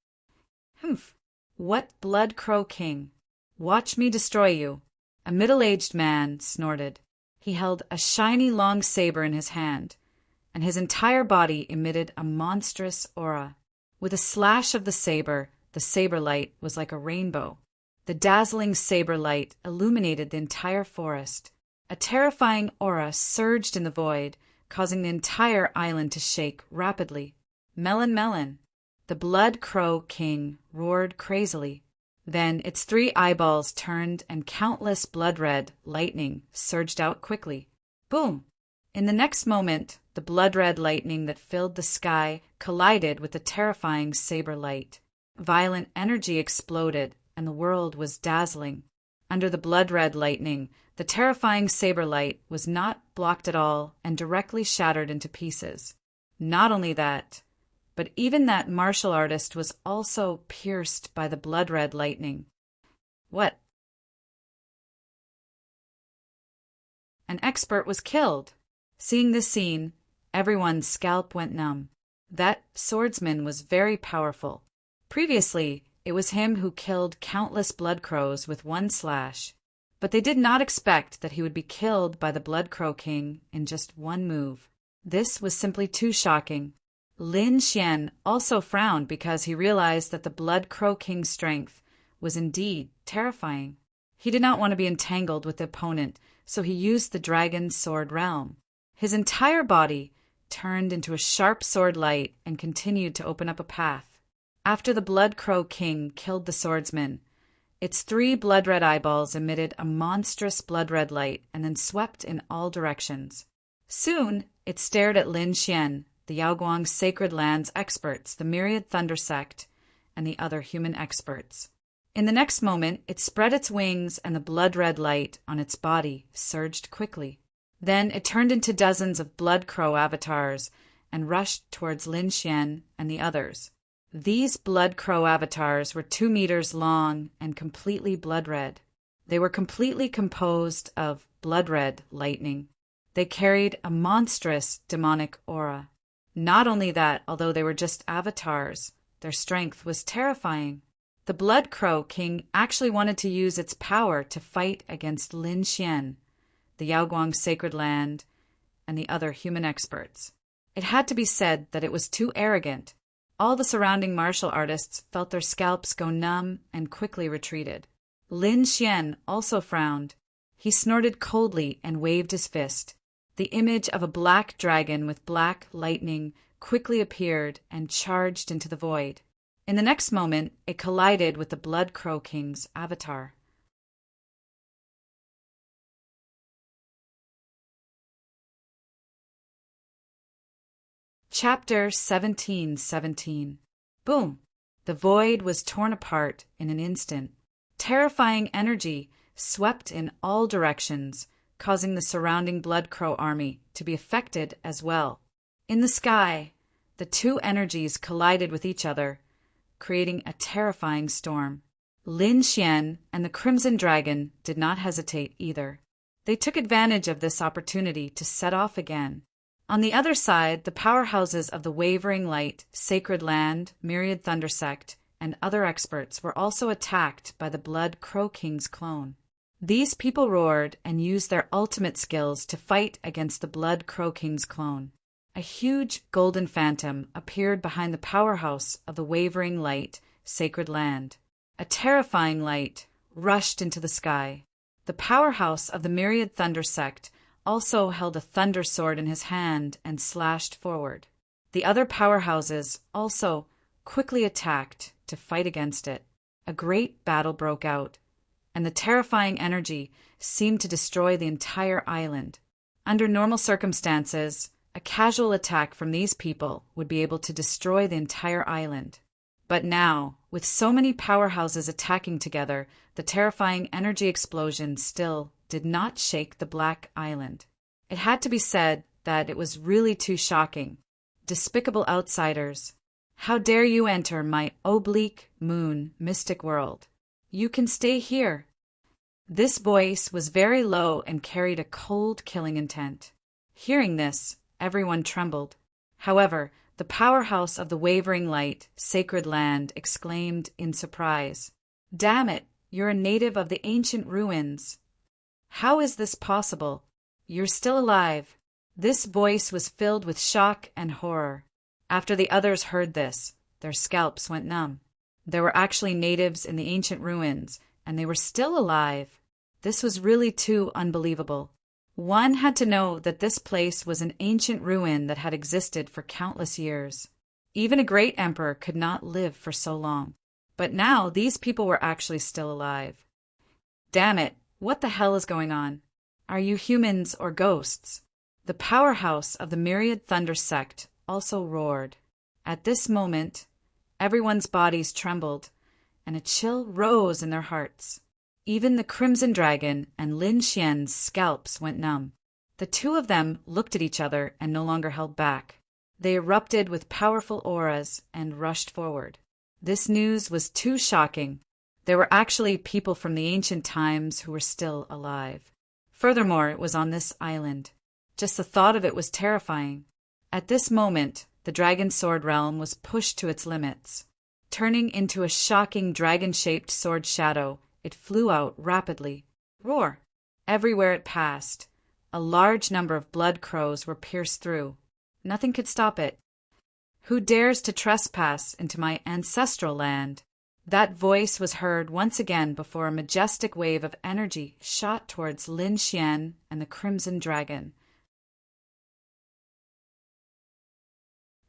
Humph! What Blood Crow King? Watch me destroy you! A middle-aged man snorted. He held a shiny long saber in his hand, and his entire body emitted a monstrous aura. With a slash of the saber light was like a rainbow. The dazzling saber light illuminated the entire forest. A terrifying aura surged in the void, causing the entire island to shake rapidly. Melon, melon! The Blood Crow King roared crazily. Then its 3 eyeballs turned and countless blood-red lightning surged out quickly. Boom! In the next moment, the blood-red lightning that filled the sky collided with the terrifying saber light. Violent energy exploded, and the world was dazzling. Under the blood-red lightning, the terrifying saber light was not blocked at all and directly shattered into pieces. Not only that, but even that martial artist was also pierced by the blood-red lightning. What? An expert was killed. Seeing this scene, everyone's scalp went numb. That swordsman was very powerful. Previously, it was him who killed countless blood crows with 1 slash. But they did not expect that he would be killed by the Blood Crow King in just 1 move. This was simply too shocking. Lin Xian also frowned because he realized that the Blood Crow King's strength was indeed terrifying. He did not want to be entangled with the opponent, so he used the Dragon Sword Realm. His entire body turned into a sharp sword light and continued to open up a path. After the Blood Crow King killed the swordsman, its 3 blood-red eyeballs emitted a monstrous blood-red light and then swept in all directions. Soon, it stared at Lin Xian, the Yaoguang Sacred Lands experts, the Myriad Thunder Sect, and the other human experts. In the next moment, it spread its wings and the blood-red light on its body surged quickly. Then it turned into dozens of blood crow avatars and rushed towards Lin Xian and the others. These blood crow avatars were 2 meters long and completely blood-red. They were completely composed of blood-red lightning. They carried a monstrous demonic aura. Not only that, although they were just avatars, their strength was terrifying. The Blood Crow King actually wanted to use its power to fight against Lin Xian, the Yaoguang Sacred Land, and the other human experts. It had to be said that it was too arrogant. All the surrounding martial artists felt their scalps go numb and quickly retreated. Lin Xian also frowned. He snorted coldly and waved his fist. The image of a black dragon with black lightning quickly appeared and charged into the void. In the next moment, it collided with the Blood Crow King's avatar. Chapter 17:17. Boom! The void was torn apart in an instant. Terrifying energy swept in all directions, causing the surrounding Blood Crow army to be affected as well. In the sky, the two energies collided with each other, creating a terrifying storm. Lin Xian and the Crimson Dragon did not hesitate either. They took advantage of this opportunity to set off again. On the other side, the powerhouses of the Wavering Light, Sacred Land, Myriad Thunder Sect, and other experts were also attacked by the Blood Crow King's clone. These people roared and used their ultimate skills to fight against the Blood Crow King's clone. A huge golden phantom appeared behind the powerhouse of the Wavering Light, Sacred Land. A terrifying light rushed into the sky. The powerhouse of the Myriad Thunder Sect also held a thunder sword in his hand and slashed forward. The other powerhouses also quickly attacked to fight against it. A great battle broke out, and the terrifying energy seemed to destroy the entire island. Under normal circumstances, a casual attack from these people would be able to destroy the entire island. But now, with so many powerhouses attacking together, the terrifying energy explosion still did not shake the Black Island. It had to be said that it was really too shocking. Despicable outsiders, how dare you enter my oblique moon mystic world? You can stay here. This voice was very low and carried a cold, killing intent. Hearing this, everyone trembled. However, the powerhouse of the Wavering Light, Sacred Land, exclaimed in surprise, "Damn it, you're a native of the ancient ruins. How is this possible? You're still alive." This voice was filled with shock and horror. After the others heard this, their scalps went numb. There were actually natives in the ancient ruins, and they were still alive. This was really too unbelievable. One had to know that this place was an ancient ruin that had existed for countless years. Even a great emperor could not live for so long. But now these people were actually still alive. Damn it, what the hell is going on? Are you humans or ghosts? The powerhouse of the Myriad Thunder Sect also roared. At this moment, everyone's bodies trembled, and a chill rose in their hearts. Even the Crimson Dragon and Lin Xian's scalps went numb. The two of them looked at each other and no longer held back. They erupted with powerful auras and rushed forward. This news was too shocking. There were actually people from the ancient times who were still alive. Furthermore, it was on this island. Just the thought of it was terrifying. At this moment, the Dragon Sword realm was pushed to its limits. Turning into a shocking dragon-shaped sword shadow, it flew out rapidly. Roar! Everywhere it passed, a large number of blood crows were pierced through. Nothing could stop it. Who dares to trespass into my ancestral land? That voice was heard once again before a majestic wave of energy shot towards Lin Xian and the Crimson Dragon.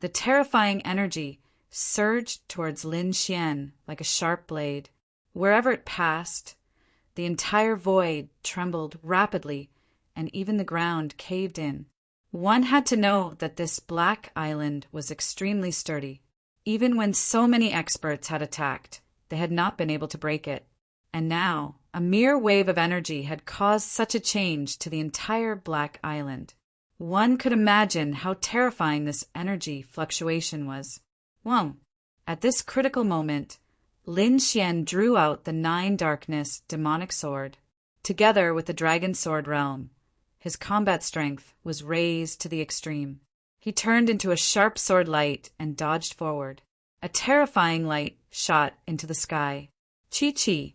The terrifying energy surged towards Lin Xian like a sharp blade. Wherever it passed, the entire void trembled rapidly, and even the ground caved in. One had to know that this Black Island was extremely sturdy. Even when so many experts had attacked, they had not been able to break it. And now, a mere wave of energy had caused such a change to the entire Black Island. One could imagine how terrifying this energy fluctuation was. Whoa! At this critical moment, Lin Xian drew out the 9 Darkness demonic sword. Together with the Dragon Sword realm, his combat strength was raised to the extreme. He turned into a sharp sword light and dodged forward. A terrifying light shot into the sky. Chi-chi!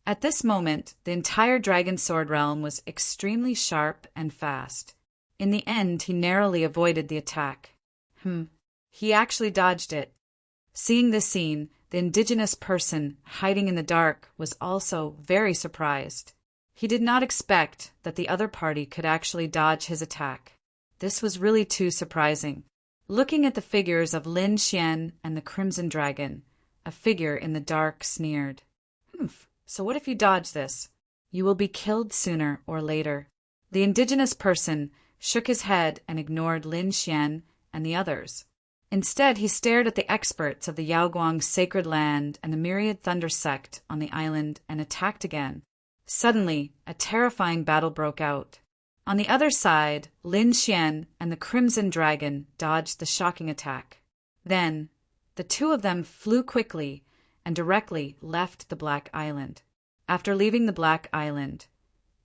At this moment, the entire Dragon Sword realm was extremely sharp and fast. In the end, he narrowly avoided the attack. He actually dodged it. Seeing this scene, the indigenous person hiding in the dark was also very surprised. He did not expect that the other party could actually dodge his attack. This was really too surprising. Looking at the figures of Lin Xian and the Crimson Dragon, a figure in the dark sneered. "Humph, so what if you dodge this? You will be killed sooner or later." The indigenous person shook his head and ignored Lin Xian and the others. Instead, he stared at the experts of the Yaoguang sacred land and the myriad thunder sect on the island and attacked again. Suddenly, a terrifying battle broke out. On the other side, Lin Xian and the Crimson Dragon dodged the shocking attack. Then, the two of them flew quickly and directly left the Black Island. After leaving the Black Island,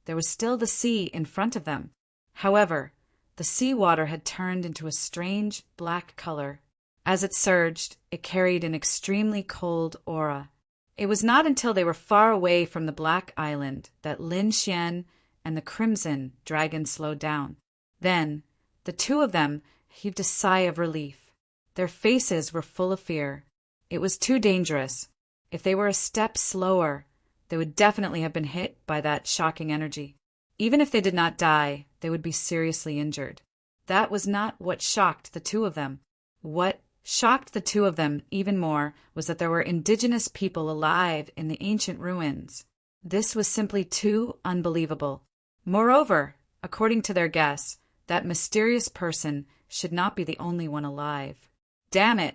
there was still the sea in front of them. However, the sea water had turned into a strange black color. As it surged, it carried an extremely cold aura. It was not until they were far away from the Black Island that Lin Xian and the Crimson Dragon slowed down. Then, the two of them heaved a sigh of relief. Their faces were full of fear. It was too dangerous. If they were a step slower, they would definitely have been hit by that shocking energy. Even if they did not die, they would be seriously injured. That was not what shocked the two of them. What shocked the two of them even more was that there were indigenous people alive in the ancient ruins. This was simply too unbelievable. Moreover, according to their guess, that mysterious person should not be the only one alive. Damn it!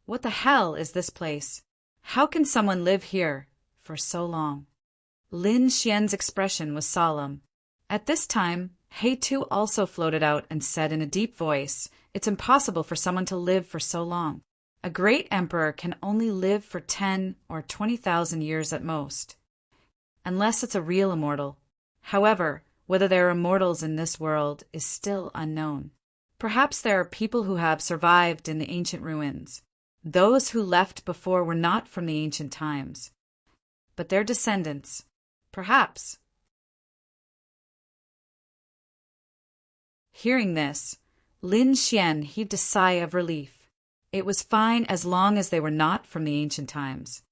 What the hell is this place? How can someone live here for so long? Lin Xian's expression was solemn. At this time, He Tu also floated out and said in a deep voice, "It's impossible for someone to live for so long. A great emperor can only live for 10 or 20,000 years at most, unless it's a real immortal. However, whether there are immortals in this world is still unknown. Perhaps there are people who have survived in the ancient ruins. Those who left before were not from the ancient times, but their descendants, perhaps." Hearing this, Lin Xian heaved a sigh of relief. It was fine as long as they were not from the ancient times.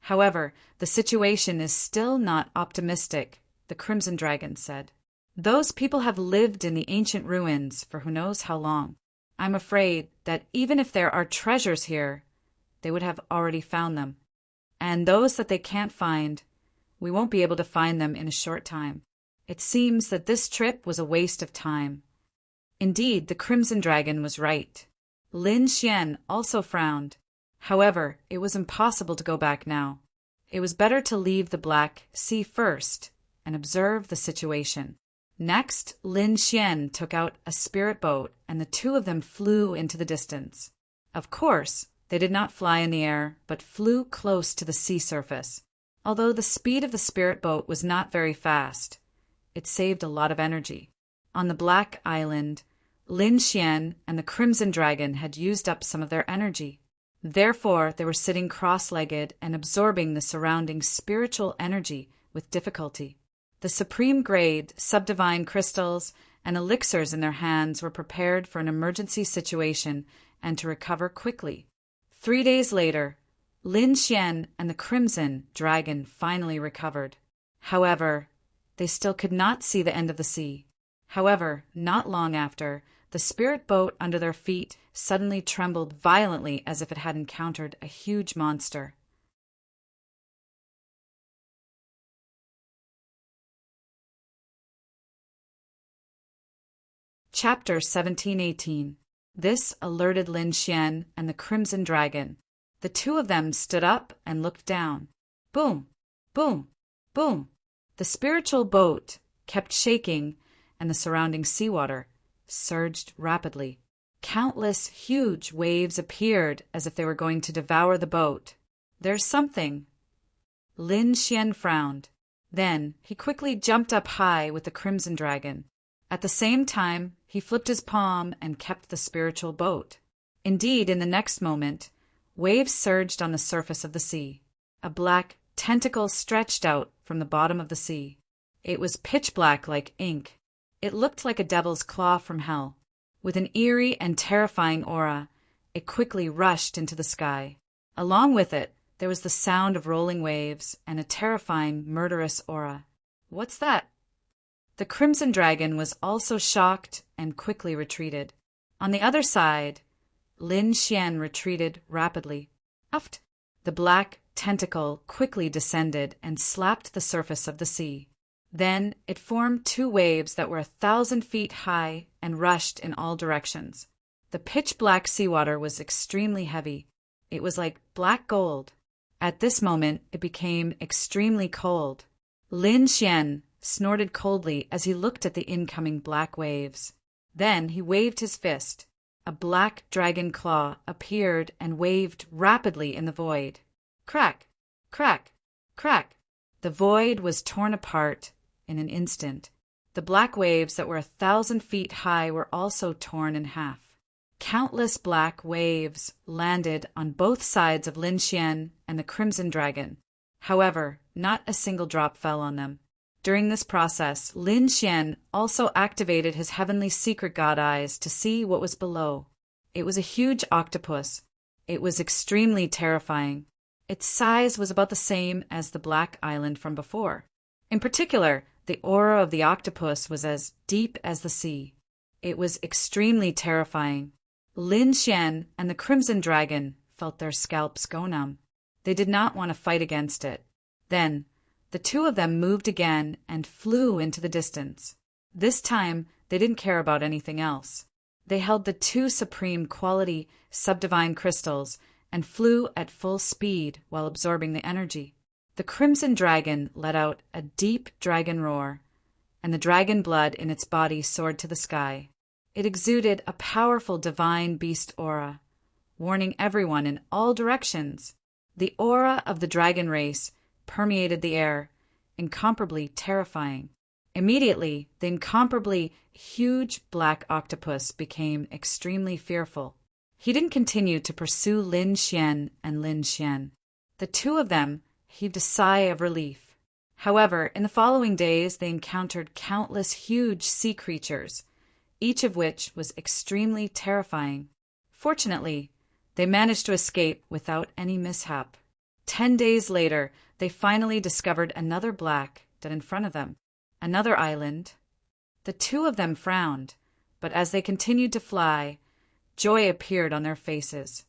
However, the situation is still not optimistic, the Crimson Dragon said. Those people have lived in the ancient ruins for who knows how long. I'm afraid that even if there are treasures here, they would have already found them. And those that they can't find, we won't be able to find them in a short time. It seems that this trip was a waste of time. Indeed, the Crimson Dragon was right. Lin Xian also frowned. However, it was impossible to go back now. It was better to leave the Black Sea first and observe the situation. Next, Lin Xian took out a spirit boat, and the two of them flew into the distance. Of course, they did not fly in the air, but flew close to the sea surface. Although the speed of the spirit boat was not very fast, it saved a lot of energy. On the Black Island, Lin Xian and the Crimson Dragon had used up some of their energy. Therefore, they were sitting cross-legged and absorbing the surrounding spiritual energy with difficulty. The supreme-grade, subdivine crystals and elixirs in their hands were prepared for an emergency situation and to recover quickly. 3 days later, Lin Xian and the Crimson Dragon finally recovered. However, they still could not see the end of the sea. However, not long after, the spirit boat under their feet suddenly trembled violently as if it had encountered a huge monster. Chapter 1718. This alerted Lin Xian and the Crimson Dragon. The two of them stood up and looked down. Boom! Boom! Boom! The spiritual boat kept shaking, and the surrounding seawater surged rapidly. Countless huge waves appeared as if they were going to devour the boat. "There's something." Lin Xian frowned. Then he quickly jumped up high with the Crimson Dragon. At the same time, he flipped his palm and kept the spiritual boat. Indeed, in the next moment, waves surged on the surface of the sea. A black tentacle stretched out from the bottom of the sea. It was pitch black like ink. It looked like a devil's claw from hell. With an eerie and terrifying aura, it quickly rushed into the sky. Along with it, there was the sound of rolling waves and a terrifying, murderous aura. "What's that?" The Crimson Dragon was also shocked and quickly retreated. On the other side, Lin Xian retreated rapidly. Uft! The black tentacle quickly descended and slapped the surface of the sea. Then it formed two waves that were 1,000 feet high and rushed in all directions. The pitch-black seawater was extremely heavy. It was like black gold. At this moment, it became extremely cold. Lin Xian snorted coldly as he looked at the incoming black waves. Then he waved his fist. A black dragon claw appeared and waved rapidly in the void. Crack! Crack! Crack! The void was torn apart in an instant. The black waves that were 1,000 feet high were also torn in half. Countless black waves landed on both sides of Lin Xian and the Crimson Dragon. However, not a single drop fell on them. During this process, Lin Xian also activated his heavenly secret god eyes to see what was below. It was a huge octopus. It was extremely terrifying. Its size was about the same as the Black Island from before. In particular, the aura of the octopus was as deep as the sea. It was extremely terrifying. Lin Xian and the Crimson Dragon felt their scalps go numb. They did not want to fight against it. Then, the two of them moved again and flew into the distance. This time, they didn't care about anything else. They held the two supreme quality subdivine crystals and flew at full speed while absorbing the energy. The Crimson Dragon let out a deep dragon roar, and the dragon blood in its body soared to the sky. It exuded a powerful divine beast aura, warning everyone in all directions. The aura of the dragon race permeated the air, incomparably terrifying. Immediately, the incomparably huge black octopus became extremely fearful. He didn't continue to pursue Lin Xian and Lin Xian. The two of them heaved a sigh of relief. However, in the following days, they encountered countless huge sea creatures, each of which was extremely terrifying. Fortunately, they managed to escape without any mishap. 10 days later, they finally discovered another black dead in front of them, another island. The two of them frowned, but as they continued to fly, joy appeared on their faces.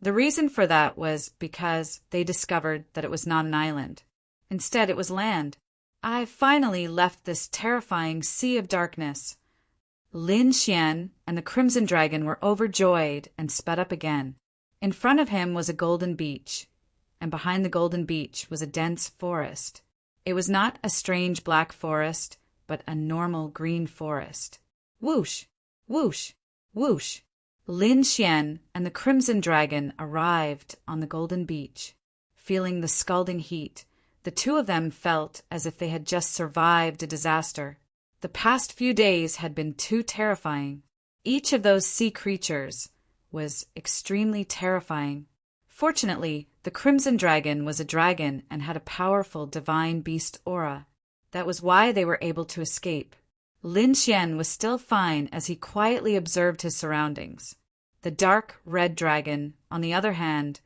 The reason for that was because they discovered that it was not an island. Instead, it was land. I finally left this terrifying sea of darkness. Lin Xian and the Crimson Dragon were overjoyed and sped up again. In front of him was a golden beach, and behind the golden beach was a dense forest. It was not a strange black forest, but a normal green forest. Whoosh! Whoosh! Whoosh! Lin Xian and the Crimson Dragon arrived on the golden beach. Feeling the scalding heat, the two of them felt as if they had just survived a disaster. The past few days had been too terrifying. Each of those sea creatures was extremely terrifying. Fortunately, the Crimson Dragon was a dragon and had a powerful divine beast aura. That was why they were able to escape. Lin Xian was still fine as he quietly observed his surroundings. The dark red dragon, on the other hand,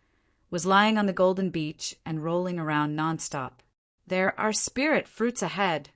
was lying on the golden beach and rolling around nonstop. There are spirit fruits ahead.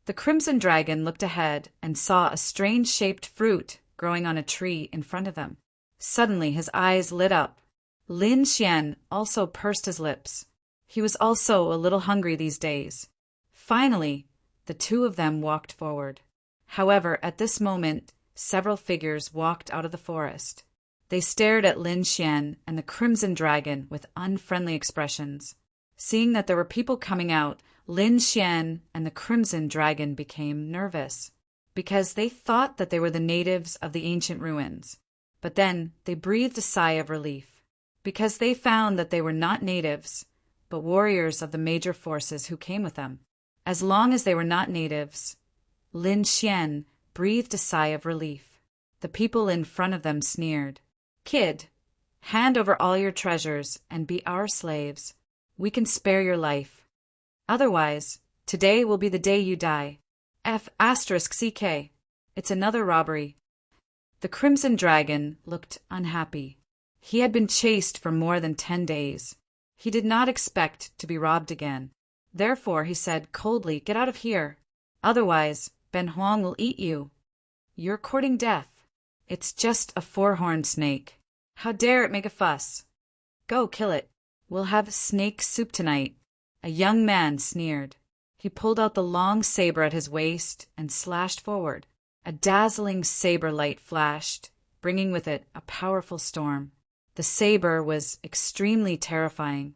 The Crimson Dragon looked ahead and saw a strange-shaped fruit growing on a tree in front of them. Suddenly his eyes lit up. Lin Xian also pursed his lips. He was also a little hungry these days. Finally, the two of them walked forward. However, at this moment, several figures walked out of the forest. They stared at Lin Xian and the Crimson Dragon with unfriendly expressions. Seeing that there were people coming out, Lin Xian and the Crimson Dragon became nervous, because they thought that they were the natives of the ancient ruins. But then they breathed a sigh of relief, because they found that they were not natives, but warriors of the major forces who came with them. As long as they were not natives, Lin Xian breathed a sigh of relief. The people in front of them sneered. "Kid, hand over all your treasures and be our slaves. We can spare your life. Otherwise, today will be the day you die. F***CK. It's another robbery." The Crimson Dragon looked unhappy. He had been chased for more than 10 days. He did not expect to be robbed again. Therefore, he said coldly, "Get out of here. Otherwise, Ben Huang will eat you. You're courting death." It's just a four-horned snake. How dare it make a fuss? Go, kill it. We'll have snake soup tonight. A young man sneered. He pulled out the long saber at his waist and slashed forward. A dazzling saber light flashed, bringing with it a powerful storm. The saber was extremely terrifying.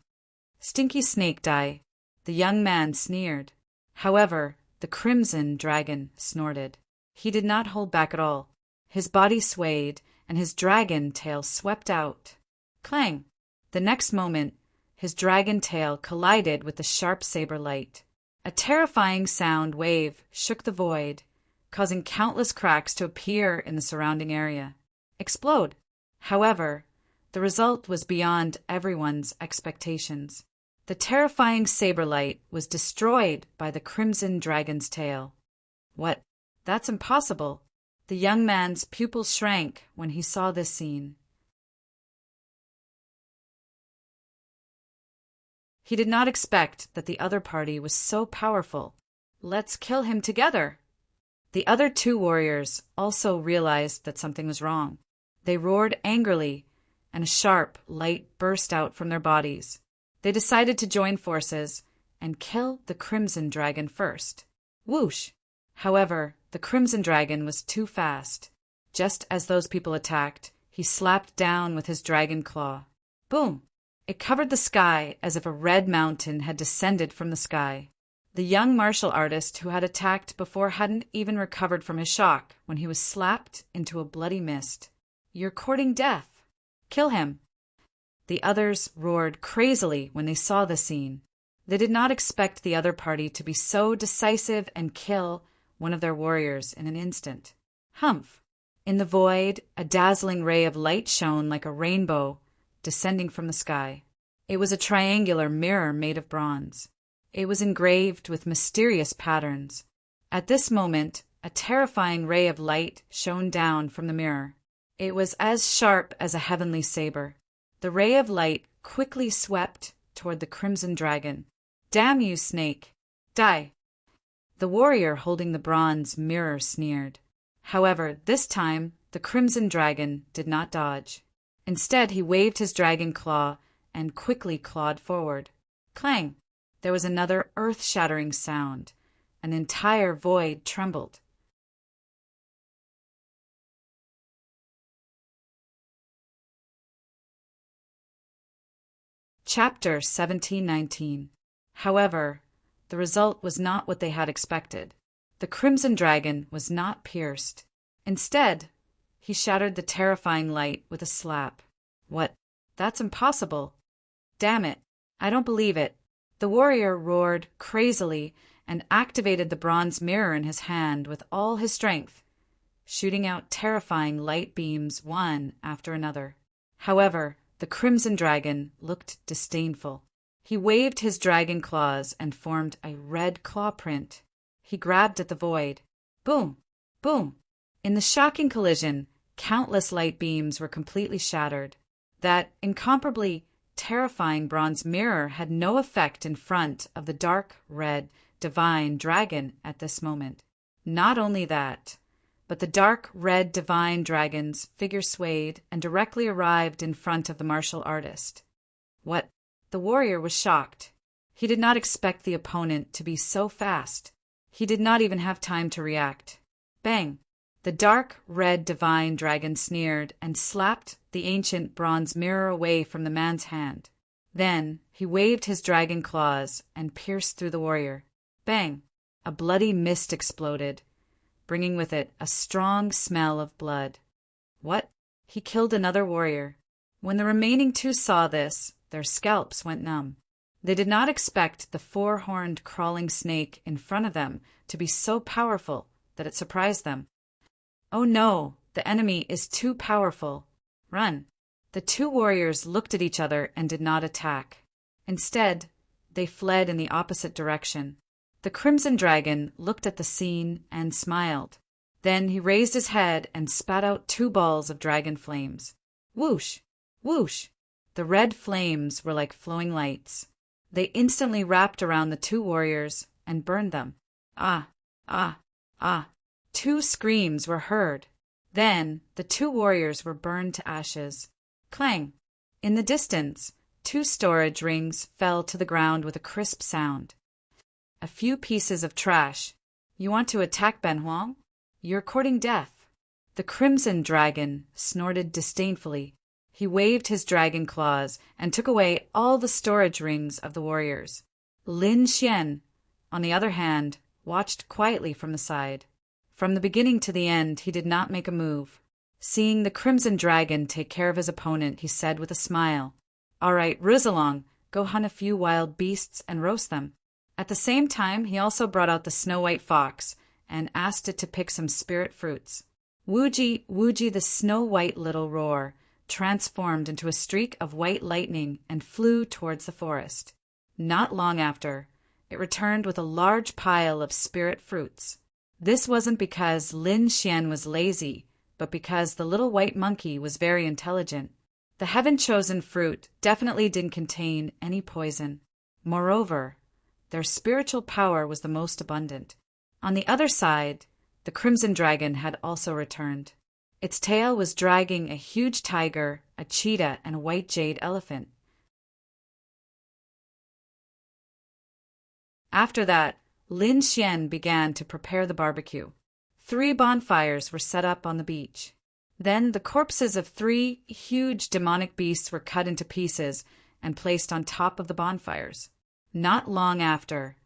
Stinky snake die. The young man sneered. However, the crimson dragon snorted. He did not hold back at all. His body swayed, and his dragon tail swept out. Clang! The next moment, his dragon tail collided with the sharp saber light. A terrifying sound wave shook the void, causing countless cracks to appear in the surrounding area. Explode! However, the result was beyond everyone's expectations. The terrifying saber light was destroyed by the crimson dragon's tail. What? That's impossible. The young man's pupils shrank when he saw this scene. He did not expect that the other party was so powerful. Let's kill him together. The other two warriors also realized that something was wrong. They roared angrily, and a sharp light burst out from their bodies. They decided to join forces and kill the crimson dragon first. Whoosh! However, the crimson dragon was too fast. Just as those people attacked, he slapped down with his dragon claw. Boom! It covered the sky as if a red mountain had descended from the sky. The young martial artist who had attacked before hadn't even recovered from his shock when he was slapped into a bloody mist. You're courting death. Kill him. The others roared crazily when they saw the scene. They did not expect the other party to be so decisive and kill one of their warriors in an instant. Humph! In the void, a dazzling ray of light shone like a rainbow descending from the sky. It was a triangular mirror made of bronze. It was engraved with mysterious patterns. At this moment, a terrifying ray of light shone down from the mirror. It was as sharp as a heavenly saber. The ray of light quickly swept toward the crimson dragon. Damn you, snake! Die! The warrior holding the bronze mirror sneered. However, this time, the crimson dragon did not dodge. Instead, he waved his dragon claw and quickly clawed forward. Clang! There was another earth-shattering sound. An entire void trembled. Chapter 1719. However, the result was not what they had expected. The crimson dragon was not pierced. Instead, he shattered the terrifying light with a slap. What? That's impossible. Damn it. I don't believe it. The warrior roared crazily and activated the bronze mirror in his hand with all his strength, shooting out terrifying light beams one after another. However, the crimson dragon looked disdainful. He waved his dragon claws and formed a red claw print. He grabbed at the void. Boom! Boom! In the shocking collision, countless light beams were completely shattered. That incomparably terrifying bronze mirror had no effect in front of the dark red divine dragon at this moment. Not only that, but the dark red divine dragon's figure swayed and directly arrived in front of the martial artist. What? The warrior was shocked. He did not expect the opponent to be so fast. He did not even have time to react. Bang! The dark red divine dragon sneered and slapped the ancient bronze mirror away from the man's hand. Then he waved his dragon claws and pierced through the warrior. Bang! A bloody mist exploded, bringing with it a strong smell of blood. What? He killed another warrior. When the remaining two saw this, their scalps went numb. They did not expect the four-horned crawling snake in front of them to be so powerful that it surprised them. Oh no, the enemy is too powerful. Run. The two warriors looked at each other and did not attack. Instead, they fled in the opposite direction. The crimson dragon looked at the scene and smiled. Then he raised his head and spat out two balls of dragon flames. Whoosh! Whoosh! The red flames were like flowing lights. They instantly wrapped around the two warriors and burned them. Ah! Ah! Ah! Two screams were heard. Then the two warriors were burned to ashes. Clang! In the distance, two storage rings fell to the ground with a crisp sound. A few pieces of trash. You want to attack Ben Huang? You're courting death. The Crimson Dragon snorted disdainfully. He waved his dragon claws and took away all the storage rings of the warriors. Lin Xian, on the other hand, watched quietly from the side. From the beginning to the end, he did not make a move. Seeing the Crimson Dragon take care of his opponent, he said with a smile, "All right, Rizalong, go hunt a few wild beasts and roast them." At the same time, he also brought out the snow-white fox and asked it to pick some spirit fruits. Wuji, Wuji, the snow-white little roar, transformed into a streak of white lightning and flew towards the forest. Not long after, it returned with a large pile of spirit fruits. This wasn't because Lin Xian was lazy, but because the little white monkey was very intelligent. The heaven-chosen fruit definitely didn't contain any poison. Moreover, their spiritual power was the most abundant. On the other side, the Crimson Dragon had also returned. Its tail was dragging a huge tiger, a cheetah, and a white jade elephant. After that, Lin Xian began to prepare the barbecue. 3 bonfires were set up on the beach. Then the corpses of 3 huge demonic beasts were cut into pieces and placed on top of the bonfires. Not long after,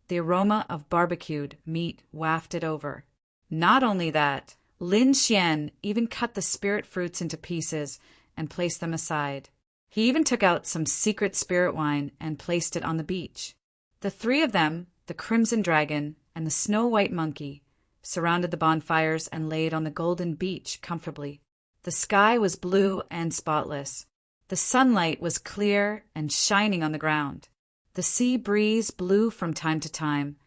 the aroma of barbecued meat wafted over. Not only that, Lin Xian even cut the spirit fruits into pieces and placed them aside. He even took out some secret spirit wine and placed it on the beach. The 3 of them, the Crimson Dragon and the Snow-White Monkey, surrounded the bonfires and laid on the golden beach comfortably. The sky was blue and spotless. The sunlight was clear and shining on the ground. The sea breeze blew from time to time,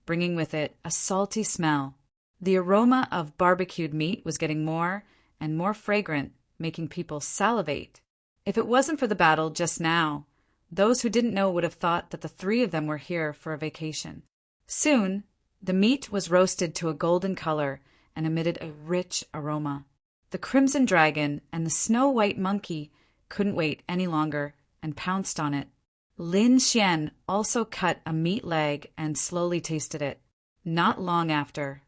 bringing with it a salty smell. The aroma of barbecued meat was getting more and more fragrant, making people salivate. If it wasn't for the battle just now, those who didn't know would have thought that the 3 of them were here for a vacation. Soon, the meat was roasted to a golden color and emitted a rich aroma. The Crimson Dragon and the Snow-White Monkey couldn't wait any longer and pounced on it. Lin Xian also cut a meat leg and slowly tasted it. Not long after,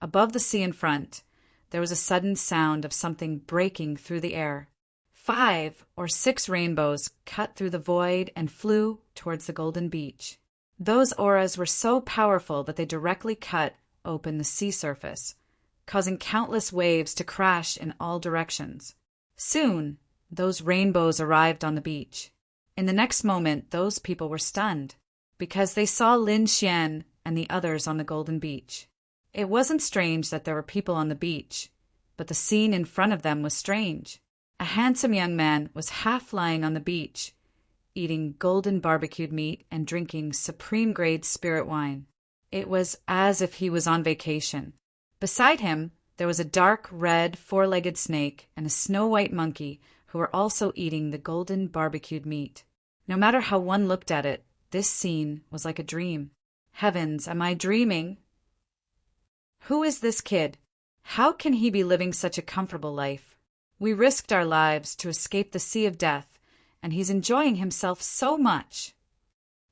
above the sea in front, there was a sudden sound of something breaking through the air. 5 or 6 rainbows cut through the void and flew towards the golden beach. Those auras were so powerful that they directly cut open the sea surface, causing countless waves to crash in all directions. Soon, those rainbows arrived on the beach. In the next moment, those people were stunned, because they saw Lin Xian and the others on the golden beach. It wasn't strange that there were people on the beach, but the scene in front of them was strange. A handsome young man was half lying on the beach, eating golden barbecued meat and drinking supreme-grade spirit wine. It was as if he was on vacation. Beside him, there was a dark red 4-legged snake and a snow-white monkey who were also eating the golden barbecued meat. No matter how one looked at it, this scene was like a dream. Heavens, am I dreaming? Who is this kid? How can he be living such a comfortable life? We risked our lives to escape the sea of death, and he's enjoying himself so much.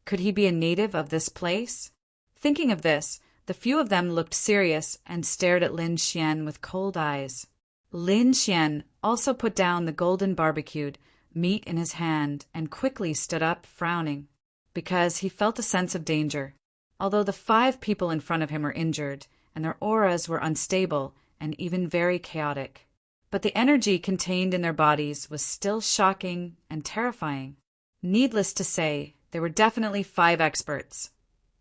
Could he be a native of this place? Thinking of this, the few of them looked serious and stared at Lin Xian with cold eyes. Lin Xian also put down the golden barbecued meat in his hand and quickly stood up, frowning, because he felt a sense of danger. Although the 5 people in front of him were injured, and their auras were unstable and even very chaotic. But the energy contained in their bodies was still shocking and terrifying. Needless to say, there were definitely 5 experts,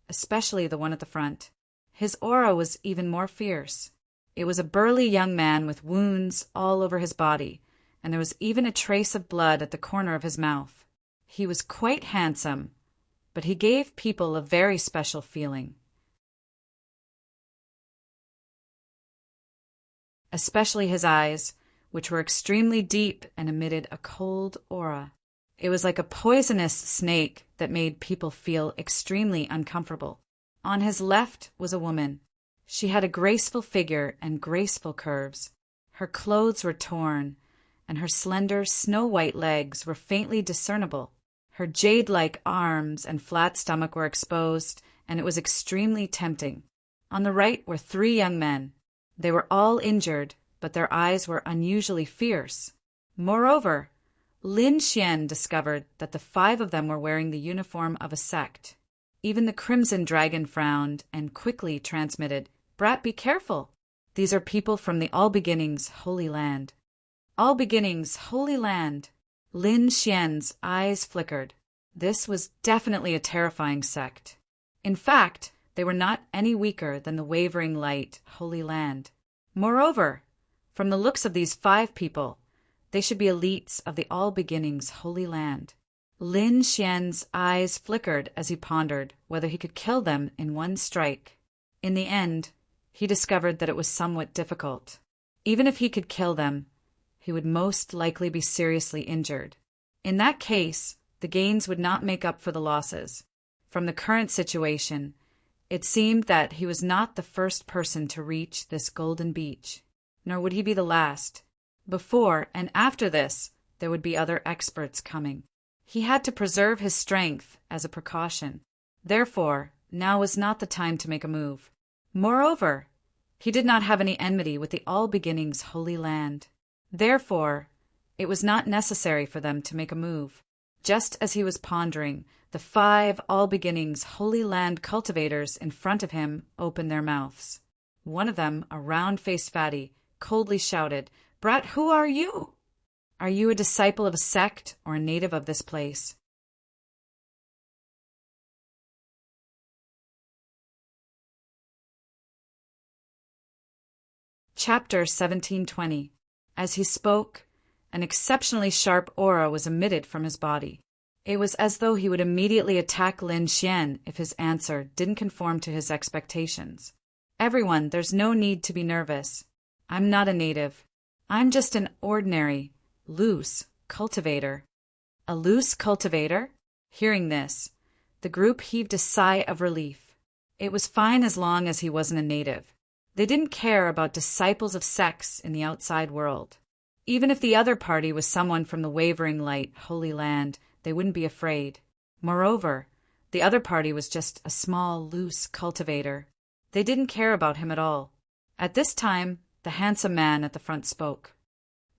especially the one at the front. His aura was even more fierce. It was a burly young man with wounds all over his body, and there was even a trace of blood at the corner of his mouth. He was quite handsome, but he gave people a very special feeling. Especially his eyes, which were extremely deep and emitted a cold aura. It was like a poisonous snake that made people feel extremely uncomfortable. On his left was a woman. She had a graceful figure and graceful curves. Her clothes were torn, and her slender, snow-white legs were faintly discernible. Her jade-like arms and flat stomach were exposed, and it was extremely tempting. On the right were 3 young men. They were all injured, but their eyes were unusually fierce. Moreover, Lin Xian discovered that the 5 of them were wearing the uniform of a sect. Even the Crimson Dragon frowned and quickly transmitted, "Brat, be careful! These are people from the All Beginnings Holy Land." All Beginnings Holy Land. Lin Xian's eyes flickered. This was definitely a terrifying sect. In fact, they were not any weaker than the Wavering Light Holy Land. Moreover, from the looks of these 5 people, they should be elites of the All Beginnings Holy Land. Lin Xian's eyes flickered as he pondered whether he could kill them in one strike. In the end, he discovered that it was somewhat difficult. Even if he could kill them, he would most likely be seriously injured. In that case, the gains would not make up for the losses. From the current situation, it seemed that he was not the first person to reach this golden beach, nor would he be the last. Before and after this, there would be other experts coming. He had to preserve his strength as a precaution. Therefore, now was not the time to make a move. Moreover, he did not have any enmity with the All Beginnings Holy Land. Therefore, it was not necessary for them to make a move. Just as he was pondering, the 5 All Beginnings Holy Land cultivators in front of him opened their mouths. One of them, a round-faced fatty, coldly shouted, "Brat, who are you? Are you a disciple of a sect or a native of this place?" Chapter 1720. As he spoke, an exceptionally sharp aura was emitted from his body. It was as though he would immediately attack Lin Xian if his answer didn't conform to his expectations. "Everyone, there's no need to be nervous. I'm not a native. I'm just an ordinary, loose cultivator." A loose cultivator? Hearing this, the group heaved a sigh of relief. It was fine as long as he wasn't a native. They didn't care about disciples of sects in the outside world. Even if the other party was someone from the Wavering Light Holy Land, they wouldn't be afraid. Moreover, the other party was just a small, loose cultivator. They didn't care about him at all. At this time, the handsome man at the front spoke.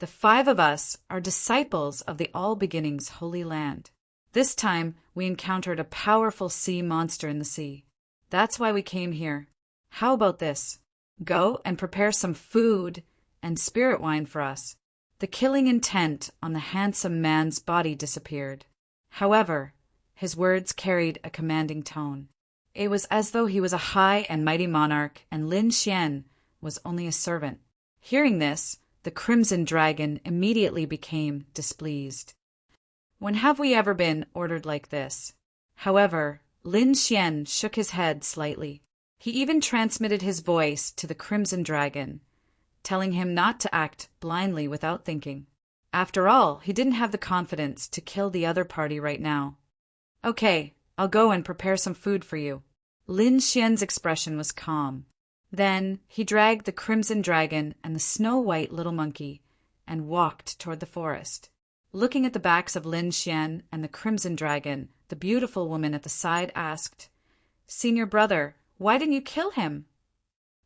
"The 5 of us are disciples of the All Beginnings Holy Land. This time, we encountered a powerful sea monster in the sea. That's why we came here. How about this? Go and prepare some food and spirit wine for us." The killing intent on the handsome man's body disappeared. However, his words carried a commanding tone. It was as though he was a high and mighty monarch, and Lin Xian was only a servant. Hearing this, the Crimson Dragon immediately became displeased. "When have we ever been ordered like this?" However, Lin Xian shook his head slightly. He even transmitted his voice to the Crimson Dragon, telling him not to act blindly without thinking. After all, he didn't have the confidence to kill the other party right now. "Okay, I'll go and prepare some food for you." Lin Xian's expression was calm. Then he dragged the Crimson Dragon and the snow-white little monkey and walked toward the forest. Looking at the backs of Lin Xian and the Crimson Dragon, the beautiful woman at the side asked, "Senior brother, why didn't you kill him?"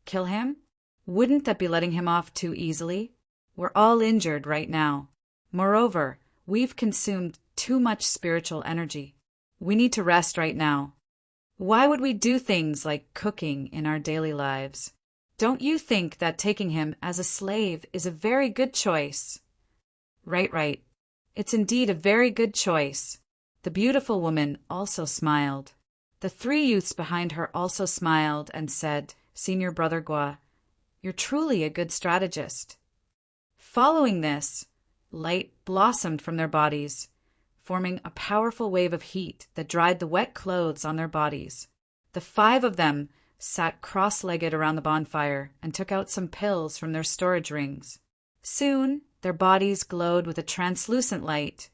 "Kill him? Wouldn't that be letting him off too easily? We're all injured right now. Moreover, we've consumed too much spiritual energy. We need to rest right now. Why would we do things like cooking in our daily lives? Don't you think that taking him as a slave is a very good choice?" Right. It's indeed a very good choice." The beautiful woman also smiled. The 3 youths behind her also smiled and said, "Senior Brother Gua, you're truly a good strategist." Following this, light blossomed from their bodies, forming a powerful wave of heat that dried the wet clothes on their bodies. The 5 of them sat cross-legged around the bonfire and took out some pills from their storage rings. Soon, their bodies glowed with a translucent light,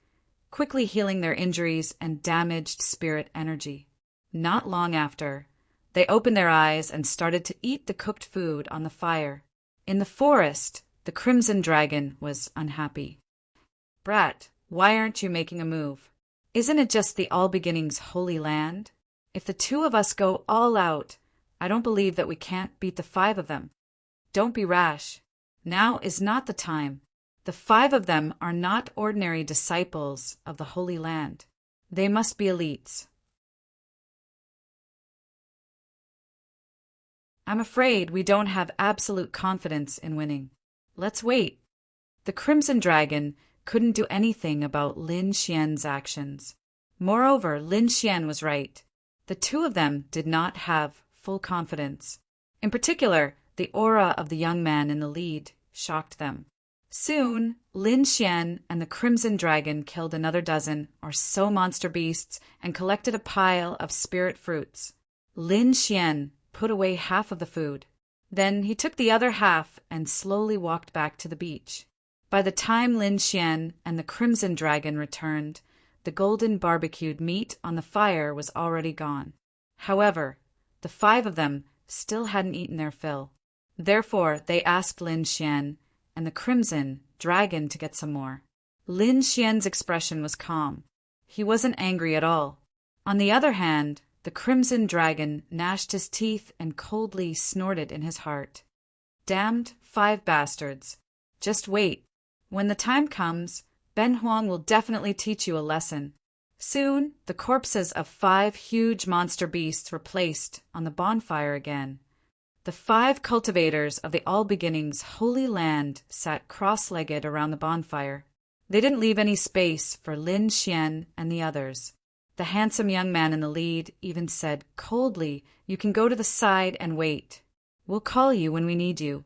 quickly healing their injuries and damaged spirit energy. Not long after, they opened their eyes and started to eat the cooked food on the fire. In the forest, The Crimson Dragon was unhappy. Brat, why aren't you making a move? Isn't it just the All Beginnings Holy Land? If the two of us go all out, I don't believe that we can't beat the 5 of them. Don't be rash. Now is not the time. The 5 of them are not ordinary disciples of the Holy Land. They must be elites. I'm afraid we don't have absolute confidence in winning. Let's wait. The Crimson Dragon couldn't do anything about Lin Xian's actions. Moreover, Lin Xian was right. The 2 of them did not have full confidence. In particular, the aura of the young man in the lead shocked them. Soon, Lin Xian and the Crimson Dragon killed another dozen or so monster beasts and collected a pile of spirit fruits. Lin Xian put away half of the food. Then he took the other half and slowly walked back to the beach. By the time Lin Xian and the Crimson Dragon returned, the golden barbecued meat on the fire was already gone. However, the 5 of them still hadn't eaten their fill. Therefore, they asked Lin Xian and the Crimson Dragon to get some more. Lin Xian's expression was calm. He wasn't angry at all. On the other hand, the Crimson Dragon gnashed his teeth and coldly snorted in his heart. Damned 5 bastards. Just wait. When the time comes, Ben Huang will definitely teach you a lesson. Soon, the corpses of 5 huge monster beasts were placed on the bonfire again. The 5 cultivators of the All Beginnings Holy Land sat cross-legged around the bonfire. They didn't leave any space for Lin Xian and the others. The handsome young man in the lead even said coldly, "You can go to the side and wait. We'll call you when we need you."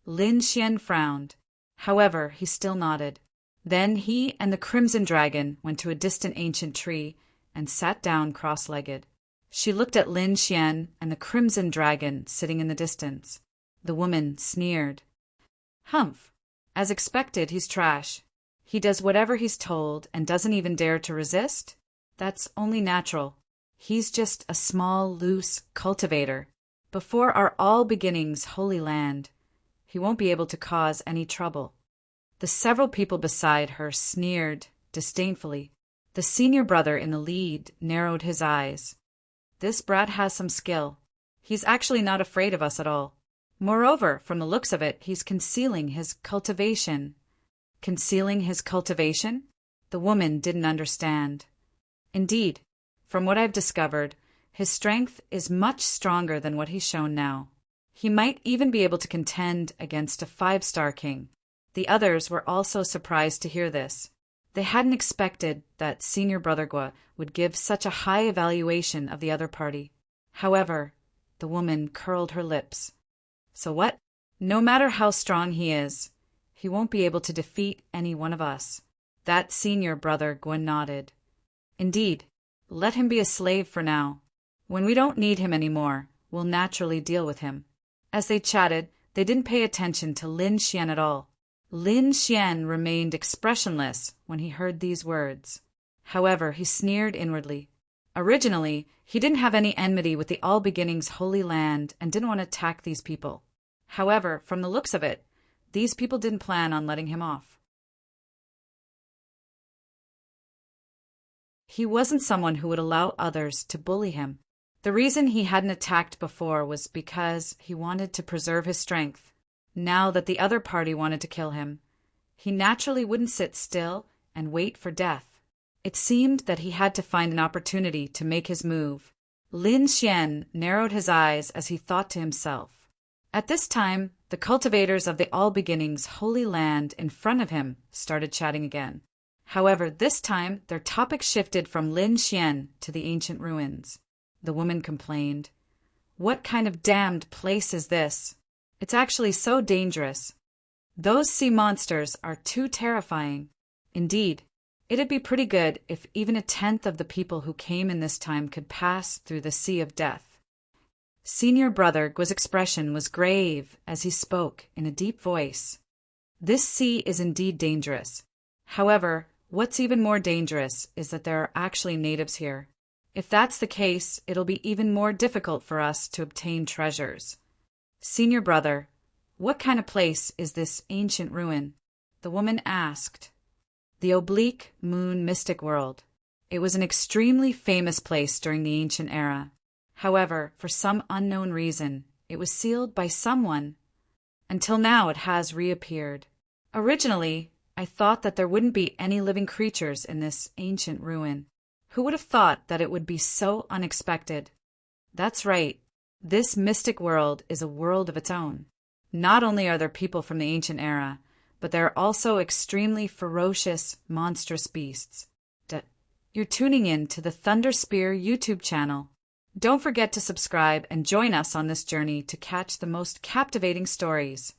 Lin Xian frowned. However, he still nodded. Then he and the Crimson Dragon went to a distant ancient tree and sat down cross-legged. She looked at Lin Xian and the Crimson Dragon sitting in the distance. The woman sneered. "Humph. As expected, he's trash. He does whatever he's told and doesn't even dare to resist? That's only natural. He's just a small, loose cultivator. Before our All Beginnings Holy Land, he won't be able to cause any trouble." The several people beside her sneered disdainfully. The senior brother in the lead narrowed his eyes. "This brat has some skill. He's actually not afraid of us at all. Moreover, from the looks of it, he's concealing his cultivation." Concealing his cultivation? The woman didn't understand. Indeed, from what I've discovered, his strength is much stronger than what he's shown now. He might even be able to contend against a 5-star king. The others were also surprised to hear this. They hadn't expected that Senior Brother Gua would give such a high evaluation of the other party. However, the woman curled her lips. "So what? No matter how strong he is, he won't be able to defeat any one of us." That Senior Brother Gua nodded. "Indeed, let him be a slave for now. When we don't need him anymore, we'll naturally deal with him." As they chatted, they didn't pay attention to Lin Xian at all. Lin Xian remained expressionless when he heard these words. However, he sneered inwardly. Originally, he didn't have any enmity with the All Beginnings Holy Land and didn't want to attack these people. However, from the looks of it, these people didn't plan on letting him off. He wasn't someone who would allow others to bully him. The reason he hadn't attacked before was because he wanted to preserve his strength. Now that the other party wanted to kill him, he naturally wouldn't sit still and wait for death. It seemed that he had to find an opportunity to make his move. Lin Xian narrowed his eyes as he thought to himself. At this time, the cultivators of the All Beginnings Holy Land in front of him started chatting again. However, this time their topic shifted from Lin Xian to the ancient ruins. The woman complained, "What kind of damned place is this? It's actually so dangerous. Those sea monsters are too terrifying. Indeed, it'd be pretty good if even 1/10 of the people who came in this time could pass through the sea of death." Senior Brother Gua's expression was grave as he spoke in a deep voice. "This sea is indeed dangerous. However, what's even more dangerous is that there are actually natives here. If that's the case, it'll be even more difficult for us to obtain treasures." "Senior Brother, What kind of place is this ancient ruin? The woman asked. The Oblique Moon Mystic World. It was an extremely famous place during the ancient era. However, for some unknown reason, it was sealed by someone. Until now it has reappeared. Originally, I thought that there wouldn't be any living creatures in this ancient ruin. Who would have thought that it would be so unexpected? That's right. This mystic world is a world of its own. Not only are there people from the ancient era, but there are also extremely ferocious, monstrous beasts. You're tuning in to the Thunder Spear YouTube channel. Don't forget to subscribe and join us on this journey to catch the most captivating stories.